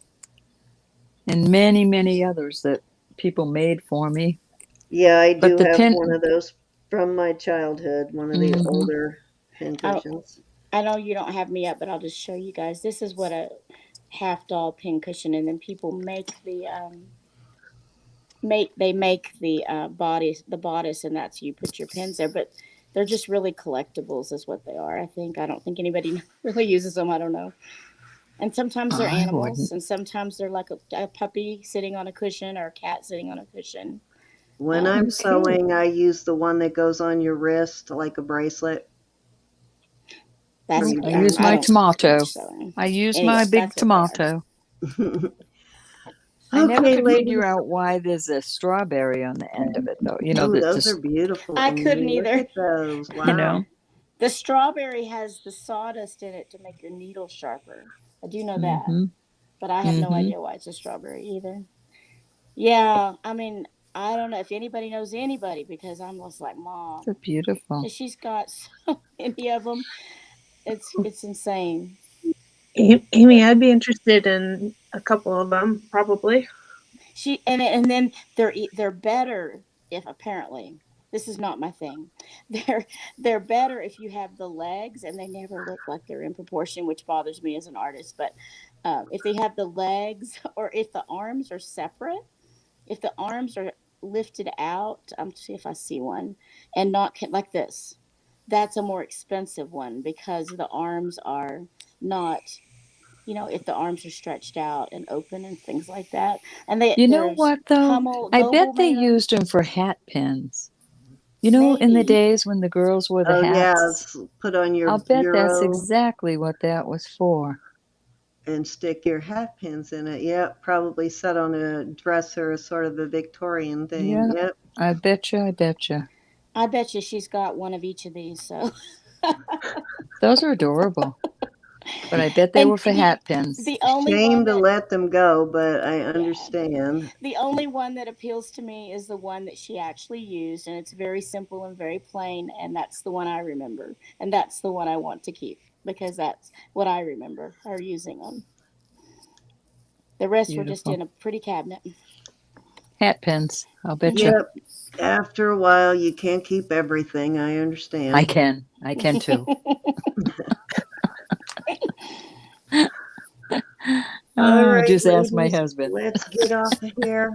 and many, many others that people made for me.
Yeah, I
But
do
the
have
pin,
one of those from my childhood, one of the
Mhm.
older pin
I,
cushions.
I know you don't have me up, but I'll just show you guys. This is what a half doll pincushion, and then people make the make the bodice, and that's you put your pins there. But they're just really collectibles, is what they are. I don't think anybody really uses them. I don't know. And sometimes they're
I
animals,
wouldn't.
and sometimes they're like a puppy sitting on a cushion or a cat sitting on a cushion.
When I'm
Okay.
sewing, I use the one that goes on your wrist like a bracelet.
That's
You
I
yeah.
use
can-
I
my
don't do
tomato.
much sewing.
I use my
Anyway,
big
that's what they are.
tomato. I never
Okay,
could figure
ladies.
out why there's a strawberry on the end of it, though. You know
Ooh,
that
those are
just
beautiful,
I couldn't
Amy. Look
either.
at those.
you
Wow.
know.
The strawberry has the sawdust in it to make your needle sharper. I do know that,
Mm-hmm.
but I have no
Mm-hmm.
idea why it's a strawberry either. Yeah, I mean, I don't know if anybody knows anybody because I'm just like, Mom,
They're beautiful.
she's got so many of them. It's insane.
Amy, I'd be interested in a couple of them, probably.
And then they're better if apparently this is not my thing. They're better if you have the legs and they never look like they're in proportion, which bothers me as an artist. But if they have the legs or if the arms are separate, if the arms are lifted out, see if I see one, and not like this. That's a more expensive one because the arms are not, if the arms are stretched out and open and things like that. And
You know
there's
what, though?
Hummel
I
Noble
bet they
made them.
used them for hat pins. You know, in the
Maybe.
days when the girls wore the
Oh, yeah.
hats,
Put on your
I'll bet that's
bureau
exactly what that was for.
and stick your hat pins in it. Yep. Probably set on a dresser, sort of a Victorian thing.
Yeah,
Yep.
I betcha, I betcha.
I bet you she's got one of each of these. So,
Those are adorable. But I bet they
and
were for hat pins.
the only
Shame
one
to
that
let them go, but I
yeah,
understand.
the only one that appeals to me is the one that she actually used, and it's very simple and very plain, and that's the one I remember, and that's the one I want to keep because that's what I remember her using them. The rest were just
Beautiful.
in a pretty cabinet.
Hat pins, I'll betcha.
Yep. After a while, you can't keep everything. I understand.
I can too.
All right,
Just ask my
ladies,
husband.
let's get off of here.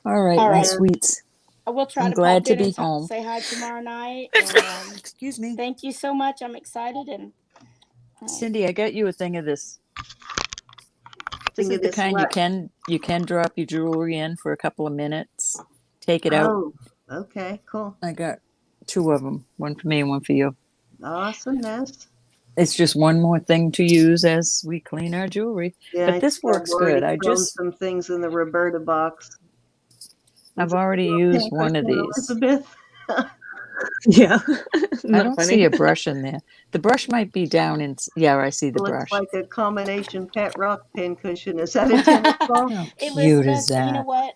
All right,
All
my
right.
sweets.
I will try
I'm
to
glad
pop
to
in
be
and
home.
say hi tomorrow night. And
Excuse me.
thank you so much. I'm excited. And
Cindy, I got you a thing of this. This
Think
is
of
the
this
kind
what?
you can drop your jewelry in for a couple of minutes. Take it out.
Oh, okay, cool.
I got two of them, one for me and one for you.
Awesomeness.
It's just one more thing to use as we clean our jewelry.
Yeah,
But
I
this
think I've
works
already
good.
thrown some things in the Roberta box.
I've
Was it
already
your
used one of
pincushion,
these.
Elizabeth?
Yeah.
I
Not
don't
funny.
see a brush in there. The brush might be down in. Yeah, I see the
Looks
brush.
like a combination pet rock pin cushion. Is that a tennis ball?
How cute
Elizabeth,
is that?
you know what?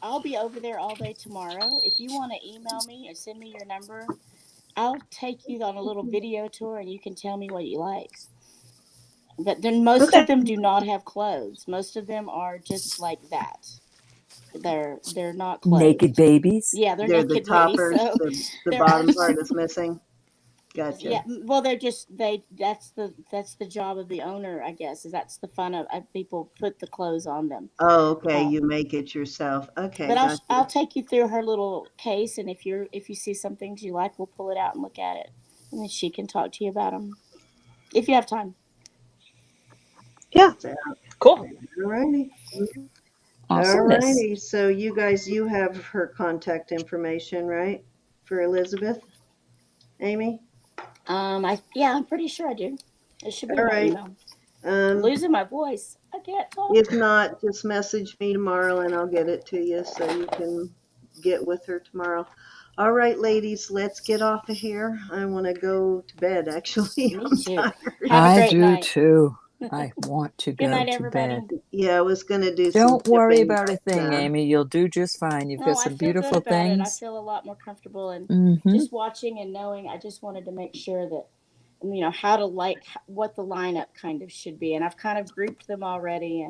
I'll be over there all day tomorrow. If you want to email me and send me your number, I'll take you on a little video tour and you can tell me what you like. But then most of
Okay.
them do not have clothes. Most of them are just like that. They're not
Naked
clothed.
babies.
Yeah, they're
They're the
naked babies.
toppers.
So
The
there are
bottom
some.
part is missing.
Yeah,
Gotcha.
well, they're just they. That's the job of the owner, I guess. Is that's the fun of people put the clothes on them.
Oh, okay.
Uh,
You make it yourself. Okay,
but I'll
gotcha.
take you through her little case, and if you see some things you like, we'll pull it out and look at it, and then she can talk to you about them if you have time.
Yeah.
So,
Cool.
all righty. All
Awesomeness.
righty. So you guys, you have her contact information, right? For Elizabeth, Amy?
I'm pretty sure I do. It should be
All
in my
right.
email. I'm
Um,
losing my voice. I can't talk.
if not, just message me tomorrow and I'll get it to you so you can get with her tomorrow. All right, ladies, let's get off of here. I want to go to bed, actually.
Me
I'm
too.
tired.
Have a
I
great
do
night.
too. I want to
Good
go
night,
to bed.
everybody.
Yeah, I was going to do some
Don't worry
shipping,
about a
but
thing, Amy. You'll do just fine. You've got
No, I
some
feel good
beautiful
about it. I
things.
feel a lot more comfortable and
Mm-hmm.
just watching and knowing. I just wanted to make sure that how to like what the lineup kind of should be, and I've kind of grouped them already,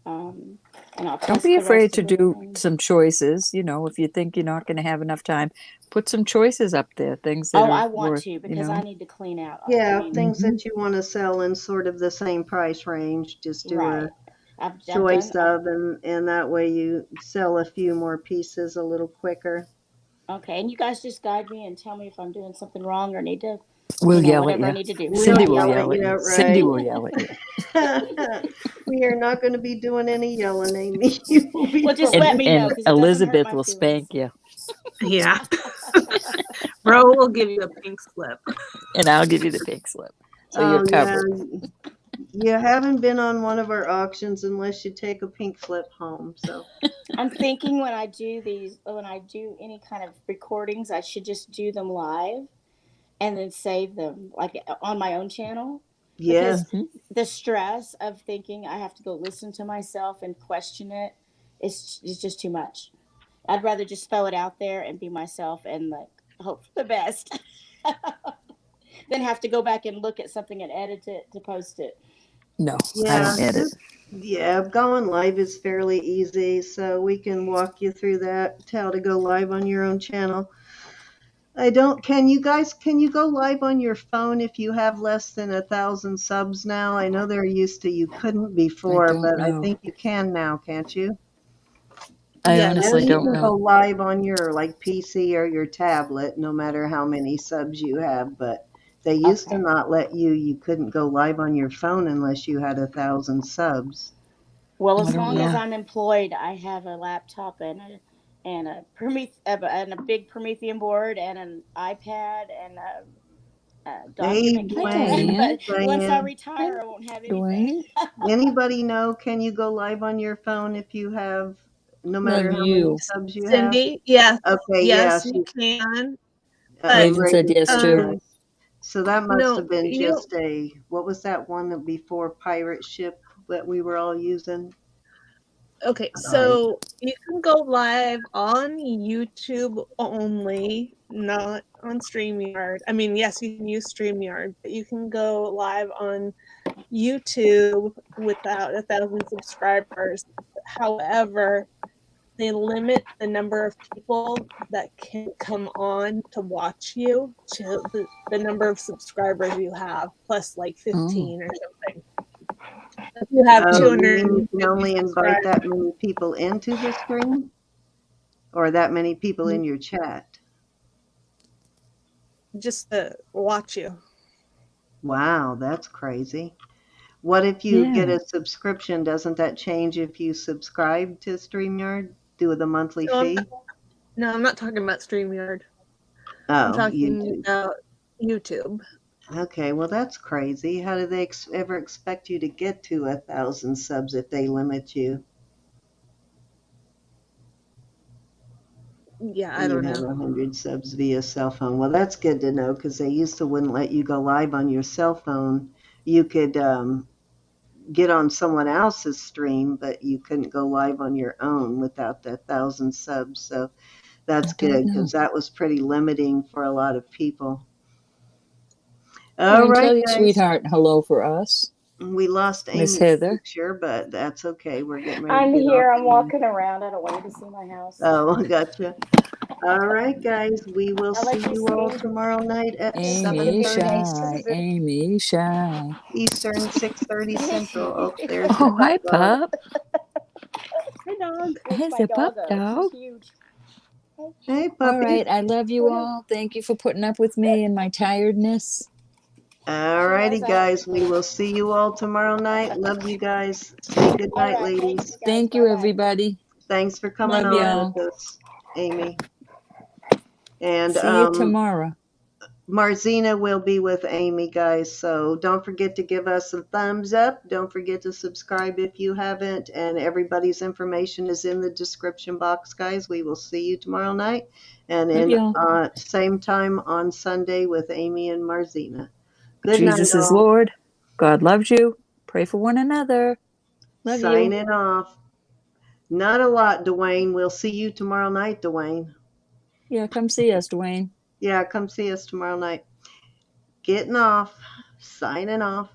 um, and I'll
Don't
test
be
the rest
afraid
of
to
them.
do some choices. If you think you're not going to have enough time, put some choices up there, things that
Oh,
are
I want
worth,
to because I need to clean out. I
yeah,
mean,
things
Mm-hmm.
that you want to sell in sort of the same price range, just do a
right? I've
choice
done.
of, and that way you sell a few more pieces a little quicker.
Okay, and you guys just guide me and tell me if I'm doing something wrong or need to,
We'll yell at
whatever I
you.
need to do.
We'll
Cindy
Right,
will
yell at
yell at
you
you. Cindy
outright.
will yell at you.
We are not going to be doing any yelling, Amy. You will be
well, just
fine.
let
And
me know
and
because it doesn't hurt
Elizabeth
my
will
feelings.
spank you,
Yeah. Bro will give you a pink slip.
and I'll give you the pink slip, so you're
Oh, yeah.
covered.
You haven't been on one of our auctions unless you take a pink slip home. So,
I'm thinking when I do any kind of recordings, I should just do them live and then save them like on my own channel
yes.
because
Mm-hmm.
the stress of thinking I have to go listen to myself and question it is just too much. I'd rather just throw it out there and be myself and like hope for the best than have to go back and look at something and edit it to post it.
No, I
Yeah.
don't edit.
Yeah. Going live is fairly easy. So, we can walk you through that, how to go live on your own channel. I don't. Can you go live on your phone if you have less than 1,000 subs now? I know they're used to you couldn't
I
before,
don't
but I
know.
think you can now, can't you?
I
Yes.
And
honestly
you
don't
can go
know.
live on your like PC or your tablet, no matter how many subs you have. But they used to
Okay.
not let you couldn't go live on your phone unless you had 1,000 subs.
Well,
I
as
don't
long as
know.
I'm employed, I have a laptop and a big Promethean board and an iPad and a
Hey,
document
Hi,
camera.
Dwayne.
But
Diane.
once I
Diane.
Hi,
retire, I won't have anything.
Dwayne.
Anybody know? Can you go live on your phone if you have, no matter
Love
how many
you.
subs you have?
Cindy, yes.
Okay,
Yes,
yes.
you can. But
Raven said
Raven
yes
said
too.
um
yes. So that must
no,
have been
you don't.
just what was that one that before pirate ship that we were all using?
Okay,
Sorry.
so you can go live on YouTube only, not on StreamYard. I mean, yes, you can use StreamYard, but you can go live on YouTube without 1,000 subscribers. However, they limit the number of people that can come on to watch you to the number of subscribers you have, plus like
Oh.
15 or something. If you have
Oh, you mean you can
250
only invite
subscribers,
that many people into the stream or that many people in your chat?
just to watch you.
Wow, that's crazy. What if you get
Yeah.
a subscription? Doesn't that change if you subscribe to StreamYard? Do the monthly
No,
fee?
I'm not talking about StreamYard. I'm
Oh,
talking
YouTube.
about YouTube.
Okay, well that's crazy. How do they ever expect you to get to 1,000 subs if they limit you?
Yeah, I
You
don't
have
know.
100 subs via cell phone. Well, that's good to know because they used to wouldn't let you go live on your cell phone. You could get on someone else's stream, but you couldn't go live on your own without the 1,000 subs. So that's
I don't
good
know.
because that was pretty limiting for a lot of people. All
Wayne,
right,
tell your
guys.
sweetheart hello for us.
We lost
Miss
Amy's
Heather.
picture, but that's okay. We're getting ready
I'm
to get off.
here. I'm walking around. I don't want you to see my house.
Oh, gotcha. All right, guys. We will
I'll
see
let you
you all
see.
tomorrow night at
Amy
7:30
Shy. Amy Shy.
Eastern, 6:30 Central. Oh, there's the
Oh, hi,
dog.
pup.
Hey, dog.
It's
Here's
my
a pup
doggo.
dog.
She's huge.
Hey,
All
puppy.
right. I love you all. Thank you for putting up with me and my tiredness.
All
She
righty,
knows I have
guys. We will see you all tomorrow night. Love you guys. Say good
All
night,
right. Thank you
ladies.
guys.
Thank
Bye
you,
bye.
everybody.
Thanks for coming
Love
on
y'all.
with us, Amy. And
See you tomorrow.
Marzina will be with Amy, guys. So don't forget to give us a thumbs up. Don't forget to subscribe if you haven't. And everybody's information is in the description box, guys. We will see you tomorrow night. And
Love
then
y'all.
same time on Sunday with Amy and Marzina. Good night,
Jesus is
all.
Lord. God loves you. Pray for one another. Love you.
Signing off. Not a lot, Dwayne. We'll see you tomorrow night, Dwayne.
Yeah, come see us, Dwayne.
Yeah, come see us tomorrow night. Getting off. Signing off.